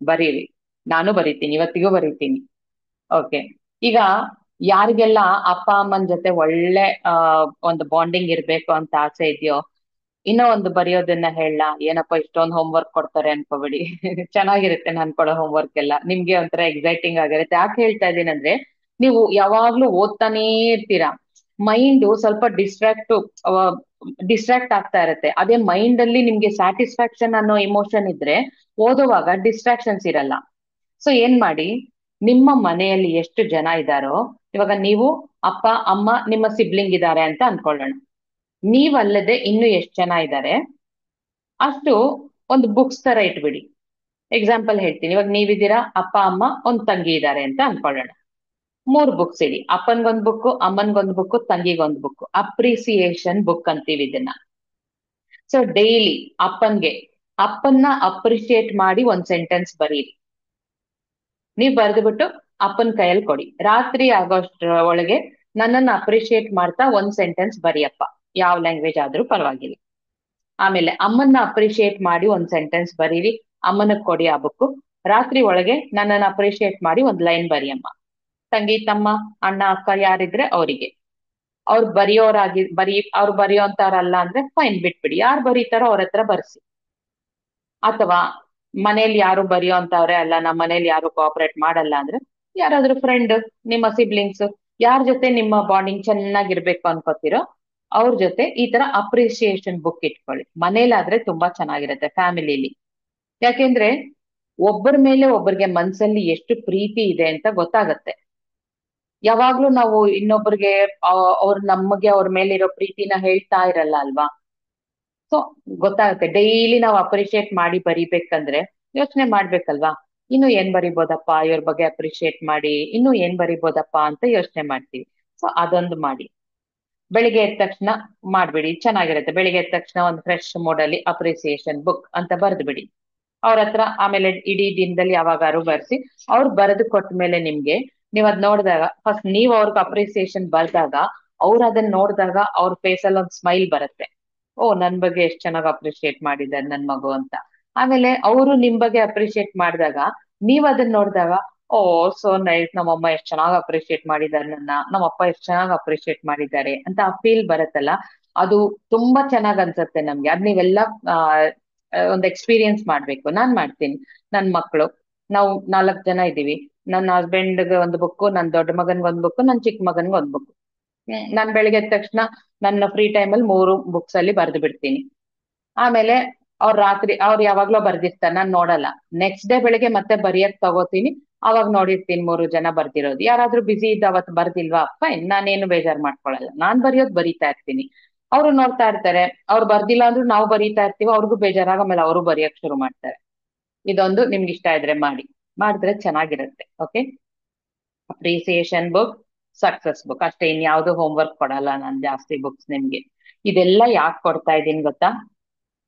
ಬರೀರಿ. ನಾನು ಬರೀತೀನಿ, ಇವತ್ತಿಗೂ ಬರೀತೀನಿ. ಓಕೆ. ಈಗ ಯಾರಿಗೆಲ್ಲ ಅಪ್ಪ ಅಮ್ಮನ ಜೊತೆ ಒಳ್ಳೆ ಒಂದು ಬಾಂಡಿಂಗ್ ಇರ್ಬೇಕು ಅಂತ ಆಸೆ ಇದೆಯೋ, ಇನ್ನೂ ಒಂದು ಬರೆಯೋದನ್ನ ಹೇಳ. ಏನಪ್ಪಾ ಇಷ್ಟೊಂದು ಹೋಮ್ವರ್ಕ್ ಕೊಡ್ತಾರೆ ಅನ್ಕೋಬೇಡಿ. ಚೆನ್ನಾಗಿರುತ್ತೆ ನಾನ್ ಕೊಡೋ ಹೋಮ್ವರ್ಕ್ ಎಲ್ಲ, ನಿಮ್ಗೆ ಒಂಥರ ಎಕ್ಸೈಟಿಂಗ್ ಆಗಿರುತ್ತೆ. ಯಾಕೆ ಹೇಳ್ತಾ ಇದ್ದೀನಂದ್ರೆ, ನೀವು ಯಾವಾಗ್ಲೂ ಓದ್ತಾನೇ ಇರ್ತೀರಾ, ಮೈಂಡ್ ಸ್ವಲ್ಪ ಡಿಸ್ಟ್ರಾಕ್ಟ್ ಆಗ್ತಾ ಇರುತ್ತೆ. ಅದೇ ಮೈಂಡ್ ಅಲ್ಲಿ ನಿಮ್ಗೆ ಸ್ಯಾಟಿಸ್ಫ್ಯಾಕ್ಷನ್ ಅನ್ನೋ ಇಮೋಷನ್ ಇದ್ರೆ ಓದುವಾಗ ಡಿಸ್ಟ್ರಾಕ್ಷನ್ಸ್ ಇರಲ್ಲ. ಸೊ ಏನ್ ಮಾಡಿ, ನಿಮ್ಮ ಮನೆಯಲ್ಲಿ ಎಷ್ಟು ಜನ ಇದ್ದಾರೋ, ಇವಾಗ ನೀವು ಅಪ್ಪ ಅಮ್ಮ ನಿಮ್ಮ ಸಿಬ್ಲಿಂಗ್ ಇದ್ದಾರೆ ಅಂತ ಅನ್ಕೊಳ್ಳೋಣ, ನೀವಲ್ಲದೆ ಇನ್ನು ಎಷ್ಟು ಜನ ಇದ್ದಾರೆ ಅಷ್ಟು ಒಂದು ಬುಕ್ಸ್ ತರ ಇಟ್ಬಿಡಿ. ಎಕ್ಸಾಂಪಲ್ ಹೇಳ್ತೀನಿ, ಇವಾಗ ನೀವಿದ್ದೀರಾ, ಅಪ್ಪ ಅಮ್ಮ ಒಂದ್ ತಂಗಿ ಇದ್ದಾರೆ ಅಂತ ಅನ್ಕೊಳ್ಳೋಣ. 3 ಬುಕ್ಸ್ ಇಡಿ, ಅಪ್ಪನ್ಗೊಂದ್ ಬುಕ್, ಅಮ್ಮನ್ಗೊಂದ್ ಬುಕ್, ತಂಗಿಗೊಂದ್ ಬುಕ್. ಅಪ್ರಿಸಿಯೇಷನ್ ಬುಕ್ ಅಂತೀವಿ ಇದನ್ನ. ಸೊ ಡೈಲಿ ಅಪ್ಪನ್ನ ಅಪ್ರಿಶಿಯೇಟ್ ಮಾಡಿ ಒಂದ್ ಸೆಂಟೆನ್ಸ್ ಬರೀರಿ. ನೀವ್ ಬರೆದ್ಬಿಟ್ಟು ಅಪ್ಪನ ಕೈಯಲ್ಲಿ ಕೊಡಿ. ರಾತ್ರಿ ಆಗೋಷ್ಟ್ರ ಒಳಗೆ ನನ್ನನ್ನ ಅಪ್ರಿಶಿಯೇಟ್ ಮಾಡ್ತಾ ಒಂದ್ ಸೆಂಟೆನ್ಸ್ ಬರಿಯಪ್ಪ, ಯಾವ ಲ್ಯಾಂಗ್ವೇಜ್ ಆದ್ರೂ ಪರವಾಗಿಲ್ಲ. ಆಮೇಲೆ ಅಮ್ಮನ್ನ ಅಪ್ರಿಶಿಯೇಟ್ ಮಾಡಿ ಒಂದ್ ಸೆಂಟೆನ್ಸ್ ಬರೀರಿ, ಅಮ್ಮನಗ್ ಕೊಡಿ ಆ ಬುಕ್. ರಾತ್ರಿ ಒಳಗೆ ನನ್ನನ್ನ ಅಪ್ರಿಶಿಯೇಟ್ ಮಾಡಿ ಒಂದ್ ಲೈನ್ ಬರಿಯಮ್ಮ. ತಂಗಿ ತಮ್ಮ ಅಣ್ಣ ಅಕ್ಕ ಯಾರಿದ್ರೆ ಅವರಿಗೆ, ಅವ್ರು ಬರೆಯೋಂತಾರಲ್ಲ ಅಂದ್ರೆ ಫೈನ್, ಬಿಟ್ಬಿಡಿ. ಯಾರು ಬರೀತಾರೋ ಅವ್ರ ಹತ್ರ ಬರ್ಸಿ. ಅಥವಾ ಮನೇಲಿ ಯಾರು ಬರೆಯೋ ಅಂತವ್ರೆ ಅಲ್ಲ, ನಮ್ಮ ಮನೇಲಿ ಯಾರು ಕೋಆಪರೇಟ್ ಮಾಡಲ್ಲ ಅಂದ್ರೆ ಯಾರಾದ್ರೂ ಫ್ರೆಂಡ್, ನಿಮ್ಮ ಸಿಬ್ಲಿಂಗ್ಸ್, ಯಾರ ಜೊತೆ ನಿಮ್ಮ ಬಾಂಡಿಂಗ್ ಚೆನ್ನಾಗಿರ್ಬೇಕು ಅನ್ಕೋತಿರೋ ಅವ್ರ ಜೊತೆ ಈ ತರ ಅಪ್ರಿಸಿಯೇಷನ್ ಬುಕ್ ಇಟ್ಕೊಳ್ಳಿ. ಮನೇಲಾದ್ರೆ ತುಂಬಾ ಚೆನ್ನಾಗಿರುತ್ತೆ ಫ್ಯಾಮಿಲಿಲಿ. ಯಾಕೆಂದ್ರೆ ಒಬ್ಬರ ಮೇಲೆ ಒಬ್ಬರಿಗೆ ಮನ್ಸಲ್ಲಿ ಎಷ್ಟು ಪ್ರೀತಿ ಇದೆ ಅಂತ ಗೊತ್ತಾಗತ್ತೆ. ಯಾವಾಗ್ಲೂ ನಾವು ಇನ್ನೊಬ್ಬರಿಗೆ ಅವ್ರು ನಮಗೆ ಅವ್ರ ಮೇಲೆ ಇರೋ ಪ್ರೀತಿನ ಹೇಳ್ತಾ ಇರಲ್ಲ ಅಲ್ವಾ. ಸೊ ಗೊತ್ತಾಗುತ್ತೆ. ಡೈಲಿ ನಾವು ಅಪ್ರಿಶಿಯೇಟ್ ಮಾಡಿ ಬರಿಬೇಕಂದ್ರೆ ಯೋಚನೆ ಮಾಡ್ಬೇಕಲ್ವಾ, ಇನ್ನು ಏನ್ ಬರಿಬೋದಪ್ಪ ಇವ್ರ ಬಗ್ಗೆ ಅಪ್ರಿಶಿಯೇಟ್ ಮಾಡಿ, ಇನ್ನು ಏನ್ ಬರಿಬೋದಪ್ಪ ಅಂತ ಯೋಚನೆ ಮಾಡ್ತೀವಿ. ಸೊ ಅದೊಂದು ಮಾಡಿ. ಬೆಳಿಗ್ಗೆ ಎದ್ದ ತಕ್ಷಣ ಮಾಡ್ಬಿಡಿ, ಚೆನ್ನಾಗಿರುತ್ತೆ. ಬೆಳಿಗ್ಗೆ ಎದ್ದ ತಕ್ಷಣ ಒಂದು ಫ್ರೆಶ್ ಮೂಡ್ ಅಲ್ಲಿ ಅಪ್ರಿಸಿಯೇಷನ್ ಬುಕ್ ಅಂತ ಬರೆದು ಬಿಡಿ ಅವ್ರ ಹತ್ರ. ಆಮೇಲೆ ಇಡೀ ದಿನದಲ್ಲಿ ಯಾವಾಗಾರು ಬರ್ಸಿ, ಅವ್ರು ಬರೆದು ಕೊಟ್ಟ ಮೇಲೆ ನಿಮ್ಗೆ, ನೀವ್ ಅದ್ ನೋಡಿದಾಗ, ಫಸ್ಟ್ ನೀವ್ ಅವ್ರಿಗೆ ಅಪ್ರಿಸಿಯೇಷನ್ ಬರ್ದಾಗ ಅವ್ರು ಅದನ್ನ ನೋಡಿದಾಗ ಅವ್ರ ಫೇಸಲ್ಲಿ ಒಂದು ಸ್ಮೈಲ್ ಬರುತ್ತೆ. ಓ, ನನ್ ಬಗ್ಗೆ ಎಷ್ಟ್ ಚೆನ್ನಾಗಿ ಅಪ್ರಿಶಿಯೇಟ್ ಮಾಡಿದ್ದಾರೆ ನನ್ ಮಗು ಅಂತ. ಆಮೇಲೆ ಅವರು ನಿಮ್ ಬಗ್ಗೆ ಅಪ್ರಿಶಿಯೇಟ್ ಮಾಡಿದಾಗ ನೀವ್ ಅದನ್ನ ನೋಡಿದಾಗ, ಓ, ಸೋ ನೈಸ್. ನಮ್ಮಮ್ಮ ಎಷ್ಟ್ ಚೆನ್ನಾಗಿ ಅಪ್ರಿಶಿಯೇಟ್ ಮಾಡಿದ್ದಾರೆ ನನ್ನ, ನಮ್ಮಪ್ಪ ಎಷ್ಟ್ ಚೆನ್ನಾಗಿ ಅಪ್ರಿಶಿಯೇಟ್ ಮಾಡಿದ್ದಾರೆ ಅಂತ ಆ ಫೀಲ್ ಬರುತ್ತಲ್ಲ, ಅದು ತುಂಬಾ ಚೆನ್ನಾಗ್ ಅನ್ಸುತ್ತೆ ನಮ್ಗೆ. ಅದ್ ನೀವೆಲ್ಲ ಆ, ಒಂದ್ ಎಕ್ಸ್ಪೀರಿಯನ್ಸ್ ಮಾಡ್ಬೇಕು. ನಾನ್ ಮಾಡ್ತೀನಿ. ನನ್ ಮಕ್ಳು, ನಾವು 4 ಜನ ಇದ್ದೀವಿ. ನನ್ನ ಹಸ್ಬೆಂಡ್ಗೆ ಒಂದು ಬುಕ್, ನನ್ ದೊಡ್ಡ ಮಗನ್ಗೆ ಒಂದ್ ಬುಕ್, ನನ್ ಚಿಕ್ಕ ಮಗನ್ಗೆ ಒಂದ್ ಬುಕ್. ನಾನ್ ಬೆಳಿಗ್ಗೆ ಎದ್ದ ತಕ್ಷಣ ನನ್ನ ಫ್ರೀ ಟೈಮಲ್ಲಿ 3 ಬುಕ್ಸ್ ಅಲ್ಲಿ ಬರ್ದು ಬಿಡ್ತೀನಿ. ಆಮೇಲೆ ಅವ್ರು ಯಾವಾಗ್ಲೋ ಬರ್ದಿರ್ತಾರೆ, ನಾನ್ ನೋಡಲ್ಲ. ನೆಕ್ಸ್ಟ್ ಡೇ ಬೆಳಿಗ್ಗೆ ಮತ್ತೆ ಬರಿಯಕ್ ತಗೋತೀನಿ. ಅವಾಗ ನೋಡಿರ್ತೀನಿ 3 ಜನ ಬರ್ದಿರೋದು. ಯಾರಾದ್ರೂ ಬಿಸಿ ಇದ್ದ ಅವತ್ತು ಬರ್ದಿಲ್ವಾ, ಫೈನ್, ನಾನೇನು ಬೇಜಾರ್ ಮಾಡ್ಕೊಳಲ್ಲ. ನಾನ್ ಬರೆಯೋದ್ ಬರೀತಾ ಇರ್ತೀನಿ. ಅವ್ರು ನೋಡ್ತಾ ಇರ್ತಾರೆ. ಅವ್ರು ಬರ್ದಿಲ್ಲ ಅಂದ್ರೂ ನಾವು ಬರೀತಾ ಇರ್ತೀವಿ. ಅವ್ರಿಗೂ ಬೇಜಾರಾಗ ಆಮೇಲೆ ಅವರು ಬರೆಯಕ್ ಶುರು ಮಾಡ್ತಾರೆ. ಇದೊಂದು ನಿಮ್ಗೆ ಇಷ್ಟ ಇದ್ರೆ ಮಾಡಿ, ಮಾಡಿದ್ರೆ ಚೆನ್ನಾಗಿರುತ್ತೆ. Okay. Appreciation book, success book ಅಷ್ಟೇ, ಇನ್ಯಾವುದು ಹೋಮ್ವರ್ಕ್ ಕೊಡಲ್ಲ ನಾನು ಜಾಸ್ತಿ ಬುಕ್ಸ್ ನಿಮ್ಗೆ. ಇದೆಲ್ಲ ಯಾಕೆ ಕೊಡ್ತಾ ಇದ್ದೀನಿ ಗೊತ್ತಾ?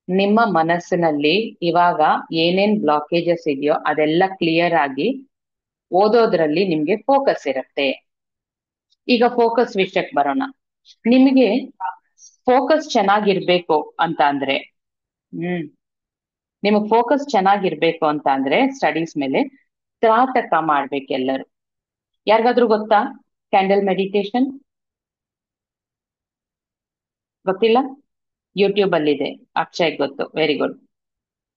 ನಿಮ್ಮ ಮನಸ್ಸಿನಲ್ಲಿ ಇವಾಗ ಏನೇನ್ ಬ್ಲಾಕೇಜಸ್ ಇದೆಯೋ ಅದೆಲ್ಲ ಕ್ಲಿಯರ್ ಆಗಿ ಓದೋದ್ರಲ್ಲಿ ನಿಮ್ಗೆ ಫೋಕಸ್ ಇರುತ್ತೆ. ಈಗ ಫೋಕಸ್ ವಿಷಯಕ್ಕೆ ಬರೋಣ. ನಿಮಗೆ ಫೋಕಸ್ ಚೆನ್ನಾಗಿರ್ಬೇಕು ಅಂತ ಅಂದ್ರೆ, ಹ್ಮ್ ನಿಮಗ್ ಫೋಕಸ್ ಚೆನ್ನಾಗಿರ್ಬೇಕು ಅಂತ ಅಂದ್ರೆ ಸ್ಟಡೀಸ್ ಮೇಲೆ ತ್ರಾಟಕ ಮಾಡ್ಬೇಕೆಲ್ಲರೂ. ಯಾರಿಗಾದ್ರೂ ಗೊತ್ತಾ ಕ್ಯಾಂಡಲ್ ಮೆಡಿಟೇಷನ್? ಗೊತ್ತಿಲ್ಲ? ಯೂಟ್ಯೂಬ್ ಅಲ್ಲಿ ಇದೆ. ಅಕ್ಷಯ್ ಗೊತ್ತು, ವೆರಿ ಗುಡ್.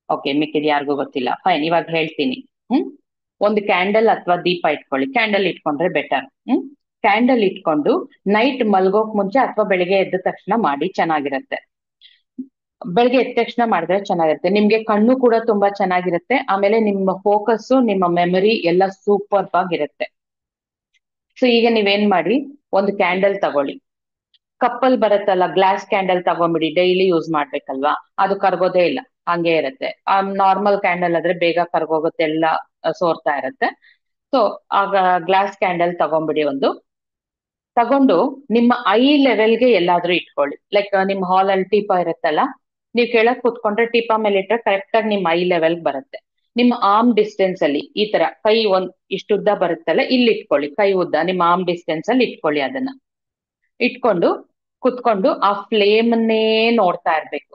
ಓಕೆ, ಮಿಕ್ಕಿದ್ ಯಾರಿಗೂ ಗೊತ್ತಿಲ್ಲ. ಫೈನ್, ಇವಾಗ ಹೇಳ್ತೀನಿ. ಹ್ಮ್ ಒಂದು ಕ್ಯಾಂಡಲ್ ಅಥವಾ ದೀಪ ಇಟ್ಕೊಳ್ಳಿ. ಕ್ಯಾಂಡಲ್ ಇಟ್ಕೊಂಡ್ರೆ ಬೆಟರ್. ಕ್ಯಾಂಡಲ್ ಇಟ್ಕೊಂಡು ನೈಟ್ ಮಲ್ಗೋಕ್ ಮುಂಚೆ ಅಥವಾ ಬೆಳಿಗ್ಗೆ ಎದ್ದ ತಕ್ಷಣ ಮಾಡಿ, ಚೆನ್ನಾಗಿರುತ್ತೆ. ಬೆಳಿಗ್ಗೆ ಎದ್ದ ತಕ್ಷಣ ಮಾಡಿದ್ರೆ ಚೆನ್ನಾಗಿರುತ್ತೆ. ನಿಮ್ಗೆ ಕಣ್ಣು ಕೂಡ ತುಂಬಾ ಚೆನ್ನಾಗಿರುತ್ತೆ. ಆಮೇಲೆ ನಿಮ್ಮ ಫೋಕಸ್, ನಿಮ್ಮ ಮೆಮರಿ ಎಲ್ಲ ಸೂಪರ್ ಆಗಿರುತ್ತೆ. ಸೊ ಈಗ ನೀವೇನ್ ಮಾಡಿ, ಒಂದು ಕ್ಯಾಂಡಲ್ ತಗೊಳ್ಳಿ. ಕಪ್ಪಲ್ ಬರುತ್ತಲ್ಲ, ಗ್ಲಾಸ್ ಕ್ಯಾಂಡಲ್ ತಗೊಂಬಿಡಿ. ಡೈಲಿ ಯೂಸ್ ಮಾಡ್ಬೇಕಲ್ವಾ, ಅದು ಕರ್ಗೋದೇ ಇಲ್ಲ, ಹಂಗೆ ಇರುತ್ತೆ. ನಾರ್ಮಲ್ ಕ್ಯಾಂಡಲ್ ಆದ್ರೆ ಬೇಗ ಕರ್ಗೋಗುತ್ತೆ, ಎಲ್ಲ ಸೋರ್ತಾ ಇರುತ್ತೆ. ಸೊ ಆಗ ಗ್ಲಾಸ್ ಕ್ಯಾಂಡಲ್ ತಗೊಂಬಿಡಿ ಒಂದು. ತಗೊಂಡು ನಿಮ್ಮ ಐ ಲೆವೆಲ್ಗೆ ಎಲ್ಲಾದ್ರೂ ಇಟ್ಕೊಳ್ಳಿ. ಲೈಕ್ ನಿಮ್ ಹಾಲ್ ಅಲ್ಲಿ ಟೀಪ ಇರುತ್ತಲ್ಲ, ನೀವ್ ಕೆಳಗ್ ಕುತ್ಕೊಂಡ್ರೆ ಟೀಪ ಮೇಲೆ ಇಟ್ರೆ ಕರೆಕ್ಟ್ ಆಗಿ ನಿಮ್ಮ ಐ ಲೆವೆಲ್ ಬರುತ್ತೆ. ನಿಮ್ಮ ಆರ್ಮ್ ಡಿಸ್ಟೆನ್ಸ್ ಅಲ್ಲಿ ಈ ತರ ಕೈ ಇಷ್ಟುದ್ದ ಬರುತ್ತಲ್ಲ, ಇಲ್ಲಿ ಇಟ್ಕೊಳ್ಳಿ. ಕೈ ಉದ್ದ ನಿಮ್ಮ ಆರ್ಮ್ ಡಿಸ್ಟೆನ್ಸ್ ಅಲ್ಲಿ ಇಟ್ಕೊಳ್ಳಿ. ಅದನ್ನ ಇಟ್ಕೊಂಡು ಕುತ್ಕೊಂಡು ಆ ಫ್ಲೇಮ್ನೇ ನೋಡ್ತಾ ಇರ್ಬೇಕು.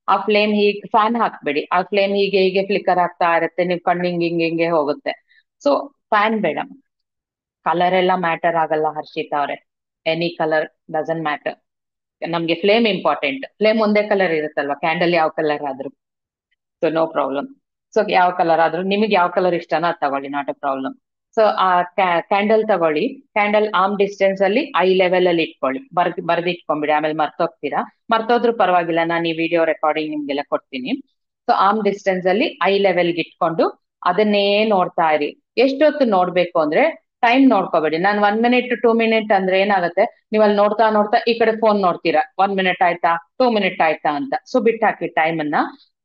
ಆ ಫ್ಲೇಮ್ ಹೀಗೆ, ಫ್ಯಾನ್ ಹಾಕ್ಬೇಡಿ. ಆ ಫ್ಲೇಮ್ ಹೀಗೆ ಹೀಗೆ ಫ್ಲಿಕರ್ ಆಗ್ತಾ ಇರುತ್ತೆ, ನೀವು ಕಣ್ಣು ಹಿಂಗೆ ಹಿಂಗೆ ಹೋಗುತ್ತೆ. ಸೊ ಫ್ಯಾನ್ ಬೇಡ. ಕಲರ್ ಎಲ್ಲ ಮ್ಯಾಟರ್ ಆಗಲ್ಲ ಹರ್ಷಿತಾ ಅವ್ರೆ. Any colour doesn't matter. ನಮ್ಗೆ ಫ್ಲೇಮ್ ಇಂಪಾರ್ಟೆಂಟ್. ಫ್ಲೇಮ್ ಒಂದೇ ಕಲರ್ ಇರುತ್ತಲ್ವಾ, ಕ್ಯಾಂಡಲ್ ಯಾವ ಕಲರ್ ಆದ್ರೂ. So no problem. ಸೊ ಯಾವ ಕಲರ್ ಆದ್ರೂ ನಿಮಗೆ ಯಾವ ಕಲರ್ ಇಷ್ಟನೋ ಅದು ತಗೊಳ್ಳಿ, ನಾಟ್ ಎ ಪ್ರಾಬ್ಲಮ್. ಸೊ ಆ ಕ್ಯಾಂಡಲ್ ತಗೊಳ್ಳಿ. ಕ್ಯಾಂಡಲ್ ಆರ್ಮ್ ಡಿಸ್ಟೆನ್ಸ್ ಅಲ್ಲಿ ಐ ಲೆವೆಲ್ ಅಲ್ಲಿ ಇಟ್ಕೊಳ್ಳಿ. ಬರ್ದಿಟ್ಕೊಂಡ್ಬಿಡಿ, ಆಮೇಲೆ ಮರ್ತೋಗ್ತೀರಾ. ಮರ್ತೋದ್ರೂ ಪರವಾಗಿಲ್ಲ, ನಾನು ಈ ವಿಡಿಯೋ ರೆಕಾರ್ಡಿಂಗ್ ನಿಮ್ಗೆಲ್ಲ ಕೊಡ್ತೀನಿ. ಸೊ ಆರ್ಮ್ ಡಿಸ್ಟೆನ್ಸ್ ಅಲ್ಲಿ ಐ ಲೆವೆಲ್ಗೆ ಇಟ್ಕೊಂಡು ಅದನ್ನೇ ನೋಡ್ತಾ ಇರಿ. ಎಷ್ಟೊತ್ತು ನೋಡ್ಬೇಕು ಅಂದ್ರೆ, ಟೈಮ್ ನೋಡ್ಕೋಬೇಡಿ. ನಾನು 1 ಮಿನಿಟ್ 2 ಮಿನಿಟ್ ಅಂದ್ರೆ ಏನಾಗುತ್ತೆ, ನೀವು ಅಲ್ಲಿ ನೋಡ್ತಾ ನೋಡ್ತಾ ಈ ಕಡೆ ಫೋನ್ ನೋಡ್ತೀರಾ. 1 ಮಿನಿಟ್ ಆಯ್ತಾ, 2 ಮಿನಿಟ್ ಆಯ್ತಾ ಅಂತ. ಸೊ ಬಿಟ್ಟಾಕಿ ಟೈಮ್ ಅನ್ನ.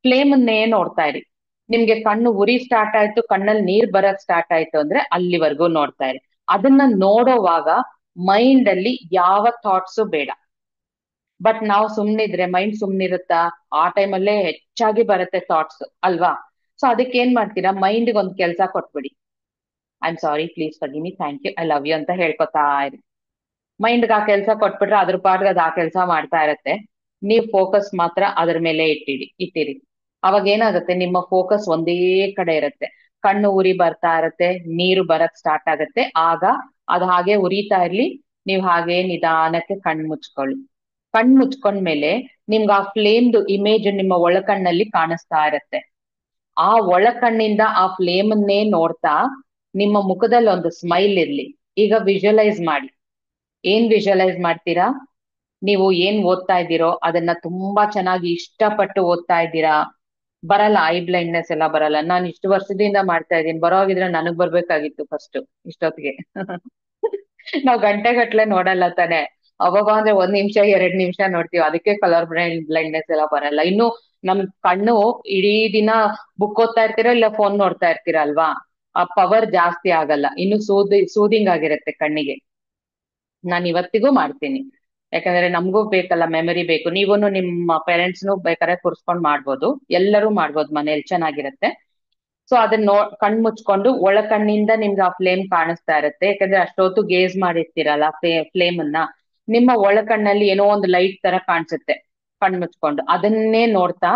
ಫ್ಲೇಮ್ ಅನ್ನೇ ನೋಡ್ತಾ ಇರಿ. ನಿಮ್ಗೆ ಕಣ್ಣು ಉರಿ ಸ್ಟಾರ್ಟ್ ಆಯ್ತು, ಕಣ್ಣಲ್ಲಿ ನೀರ್ ಬರಕ್ ಸ್ಟಾರ್ಟ್ ಆಯ್ತು ಅಂದ್ರೆ ಅಲ್ಲಿವರೆಗೂ ನೋಡ್ತಾ ಇರಿ. ಅದನ್ನ ನೋಡೋವಾಗ ಮೈಂಡ್ ಅಲ್ಲಿ ಯಾವ ಥಾಟ್ಸು ಬೇಡ. ಬಟ್ ನಾವು ಸುಮ್ನಿದ್ರೆ ಮೈಂಡ್ ಸುಮ್ನಿರುತ್ತಾ? ಆ ಟೈಮಲ್ಲೇ ಹೆಚ್ಚಾಗಿ ಬರುತ್ತೆ ಥಾಟ್ಸ್ ಅಲ್ವಾ? ಸೊ ಅದಕ್ಕೆ ಏನ್ ಮಾಡ್ತೀರಾ, ಮೈಂಡ್ಗೆ ಒಂದು ಕೆಲಸ ಕೊಟ್ಬಿಡಿ. I am sorry, please forgive me, thank you, I love you ಅಂತ ಹೇಳ್ಕೊತಾ ಇರಿ. ಮೈಂಡ್ಗೆ ಆ ಕೆಲಸ ಕೊಟ್ಬಿಟ್ರೆ ಅದ್ರ ಪಾಡ್ಗೆ ಅದು ಆ ಕೆಲಸ ಮಾಡ್ತಾ ಇರತ್ತೆ. ನೀವು ಫೋಕಸ್ ಮಾತ್ರ ಅದ್ರ ಮೇಲೆ ಇಟ್ಟಿರಿ. ಅವಾಗ ಏನಾಗುತ್ತೆ, ನಿಮ್ಮ ಫೋಕಸ್ ಒಂದೇ ಕಡೆ ಇರುತ್ತೆ. ಕಣ್ಣು ಉರಿ ಬರ್ತಾ ಇರತ್ತೆ, ನೀರು ಬರಕ್ ಸ್ಟಾರ್ಟ್ ಆಗತ್ತೆ. ಆಗ ಅದು ಹಾಗೆ ಉರಿತಾ ಇರ್ಲಿ, ನೀವು ಹಾಗೆ ನಿಧಾನಕ್ಕೆ ಕಣ್ ಮುಚ್ಕೊಳ್ಳಿ. ಕಣ್ ಮುಚ್ಕೊಂಡ್ಮೇಲೆ ನಿಮ್ಗೆ ಆ ಫ್ಲೇಮ್ದು ಇಮೇಜ್ ನಿಮ್ಮ ಒಳಕಣ್ಣಲ್ಲಿ ಕಾಣಿಸ್ತಾ ಇರತ್ತೆ. ಆ ಒಳಕಣ್ಣಿಂದ ಆ ಫ್ಲೇಮನ್ನೇ ನೋಡ್ತಾ ನಿಮ್ಮ ಮುಖದಲ್ಲಿ ಒಂದು ಸ್ಮೈಲ್ ಇರ್ಲಿ. ಈಗ ವಿಜುವಲೈಸ್ ಮಾಡಿ. ಏನ್ ವಿಜುವಲೈಸ್ ಮಾಡ್ತೀರಾ? ನೀವು ಏನ್ ಓದ್ತಾ ಇದ್ದೀರೋ ಅದನ್ನ ತುಂಬಾ ಚೆನ್ನಾಗಿ ಇಷ್ಟಪಟ್ಟು ಓದ್ತಾ ಇದ್ದೀರಾ. ಬರಲ್ಲ, ಐ ಬ್ಲೈಂಡ್ನೆಸ್ ಎಲ್ಲ ಬರಲ್ಲ. ನಾನು ಇಷ್ಟು ವರ್ಷದಿಂದ ಮಾಡ್ತಾ ಇದ್ದೀನಿ. ಬರೋಗಿದ್ರೆ ನನಗ್ ಬರ್ಬೇಕಾಗಿತ್ತು ಫಸ್ಟ್ ಇಷ್ಟೊತ್ತಿಗೆ. ನಾವ್ ಗಂಟೆಗಟ್ಲೆ ನೋಡಲ್ಲ ತಾನೆ. ಅವಾಗ ಅಂದ್ರೆ 1 ನಿಮಿಷ 2 ನಿಮಿಷ ನೋಡ್ತೀವಿ, ಅದಕ್ಕೆ ಕಲರ್ ಬ್ಲೈಂಡ್ನೆಸ್ ಎಲ್ಲ ಬರಲ್ಲ. ಇನ್ನು ನಮ್ ಕಣ್ಣು ಇಡೀ ದಿನ ಬುಕ್ ಓದ್ತಾ ಇರ್ತೀರಾ ಇಲ್ಲ ಫೋನ್ ನೋಡ್ತಾ ಇರ್ತೀರಾ ಅಲ್ವಾ, ಆ ಪವರ್ ಜಾಸ್ತಿ ಆಗಲ್ಲ. ಇನ್ನು ಸೂದಿಂಗ್ ಆಗಿರುತ್ತೆ ಕಣ್ಣಿಗೆ. ನಾನು ಇವತ್ತಿಗೂ ಮಾಡ್ತೀನಿ. ಯಾಕಂದ್ರೆ ನಮಗೂ ಬೇಕಲ್ಲ, ಮೆಮರಿ ಬೇಕು. ನೀವೂನು ನಿಮ್ಮ ಪೇರೆಂಟ್ಸ್ನು ಬೇಕಾದ್ರೆ ಕೂರ್ಸ್ಕೊಂಡ್ ಮಾಡ್ಬೋದು, ಎಲ್ಲರೂ ಮಾಡ್ಬೋದು ಮನೇಲಿ, ಚೆನ್ನಾಗಿರುತ್ತೆ. ಸೊ ಅದನ್ನ ಕಣ್ ಮುಚ್ಕೊಂಡು ಒಳ ಕಣ್ಣಿಂದ ನಿಮ್ಗೆ ಆ ಫ್ಲೇಮ್ ಕಾಣಿಸ್ತಾ ಇರುತ್ತೆ. ಯಾಕಂದ್ರೆ ಅಷ್ಟೊತ್ತು ಗೇಜ್ ಮಾಡಿರ್ತೀರಲ್ಲ ಫ್ಲೇಮ್ ಅನ್ನ, ನಿಮ್ಮ ಒಳ ಕಣ್ಣಲ್ಲಿ ಏನೋ ಒಂದು ಲೈಟ್ ತರ ಕಾಣಿಸುತ್ತೆ. ಕಣ್ ಮುಚ್ಕೊಂಡು ಅದನ್ನೇ ನೋಡ್ತಾ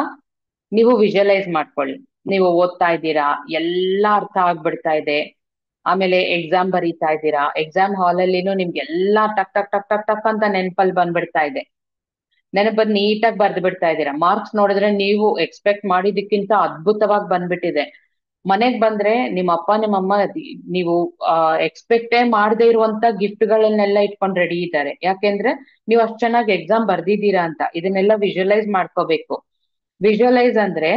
ನೀವು ವಿಜುವಲೈಸ್ ಮಾಡ್ಕೊಳ್ಳಿ. ನೀವು ಓದ್ತಾ ಇದ್ದೀರಾ, ಎಲ್ಲಾ ಅರ್ಥ ಆಗ್ಬಿಡ್ತಾ ಇದೆ. ಆಮೇಲೆ ಎಕ್ಸಾಮ್ ಬರೀತಾ ಇದ್ದೀರಾ, ಎಕ್ಸಾಮ್ ಹಾಲಲ್ಲಿನೂ ನಿಮ್ಗೆ ಎಲ್ಲಾ ಟಕ್ ಟಕ್ ಟಕ್ ಟಕ್ ಟಕ್ ಅಂತ ನೆನಪಲ್ಲಿ ಬಂದ್ಬಿಡ್ತಾ ಇದೆ. ನೆನಪದ್ ನೀಟಾಗಿ ಬರ್ದು ಬಿಡ್ತಾ ಇದ್ದೀರಾ. ಮಾರ್ಕ್ಸ್ ನೋಡಿದ್ರೆ ನೀವು ಎಕ್ಸ್ಪೆಕ್ಟ್ ಮಾಡಿದಕ್ಕಿಂತ ಅದ್ಭುತವಾಗಿ ಬಂದ್ಬಿಟ್ಟಿದೆ. ಮನೆಗ್ ಬಂದ್ರೆ ನಿಮ್ಮ ಅಪ್ಪ ನಿಮ್ಮಮ್ಮ ನೀವು ಎಕ್ಸ್ಪೆಕ್ಟೇ ಮಾಡದೇ ಇರುವಂತ ಗಿಫ್ಟ್ಗಳನ್ನೆಲ್ಲ ಇಟ್ಕೊಂಡು ರೆಡಿ ಇದ್ದಾರೆ. ಯಾಕೆಂದ್ರೆ ನೀವು ಅಷ್ಟ್ ಚೆನ್ನಾಗಿ ಎಕ್ಸಾಮ್ ಬರ್ದಿದ್ದೀರಾ ಅಂತ. ಇದನ್ನೆಲ್ಲ ವಿಜುವಲೈಸ್ ಮಾಡ್ಕೋಬೇಕು. ವಿಜುವಲೈಸ್ ಅಂದ್ರೆ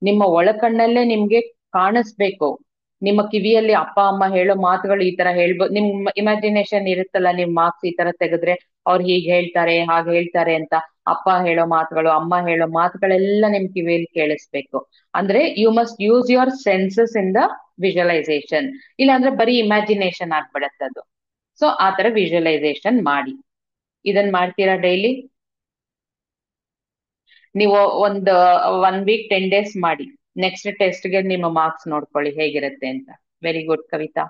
ನಿಮ್ಮ ಒಳಕಣ್ಣಲ್ಲೇ ನಿಮ್ಗೆ ಕಾಣಿಸ್ಬೇಕು. ನಿಮ್ಮ ಕಿವಿಯಲ್ಲಿ ಅಪ್ಪ ಅಮ್ಮ ಹೇಳೋ ಮಾತುಗಳು ಈ ತರ ಹೇಳ್ಬೋದು. ನಿಮ್ ಇಮ್ಯಾಜಿನೇಷನ್ ಇರುತ್ತಲ್ಲ, ನಿಮ್ ಮಾರ್ಕ್ಸ್ ಈ ತರ ತೆಗೆದ್ರೆ ಅವ್ರು ಹೀಗ್ ಹೇಳ್ತಾರೆ ಹಾಗೆ ಹೇಳ್ತಾರೆ ಅಂತ. ಅಪ್ಪ ಹೇಳೋ ಮಾತುಗಳು, ಅಮ್ಮ ಹೇಳೋ ಮಾತುಗಳೆಲ್ಲ ನಿಮ್ ಕಿವಿಯಲ್ಲಿ ಕೇಳಿಸ್ಬೇಕು. ಅಂದ್ರೆ you must use your senses in the visualisation. ಇಲ್ಲಾಂದ್ರೆ ಬರೀ ಇಮ್ಯಾಜಿನೇಷನ್ ಆಗ್ಬಿಡತ್ತೆ ಅದು. ಸೊ ಆ ತರ ವಿಜುವಲೈಸೇಷನ್ ಮಾಡಿ. ಇದನ್ ಮಾಡ್ತೀರಾ ಡೈಲಿ? ನೀವು ಒಂದು 1 ವೀಕ್ 10 ಡೇಸ್ ಮಾಡಿ. ನೆಕ್ಸ್ಟ್ ಟೆಸ್ಟ್ಗೆ ನಿಮ್ಮ ಮಾರ್ಕ್ಸ್ ನೋಡ್ಕೊಳ್ಳಿ ಹೇಗಿರುತ್ತೆ ಅಂತ. Very good Kavita.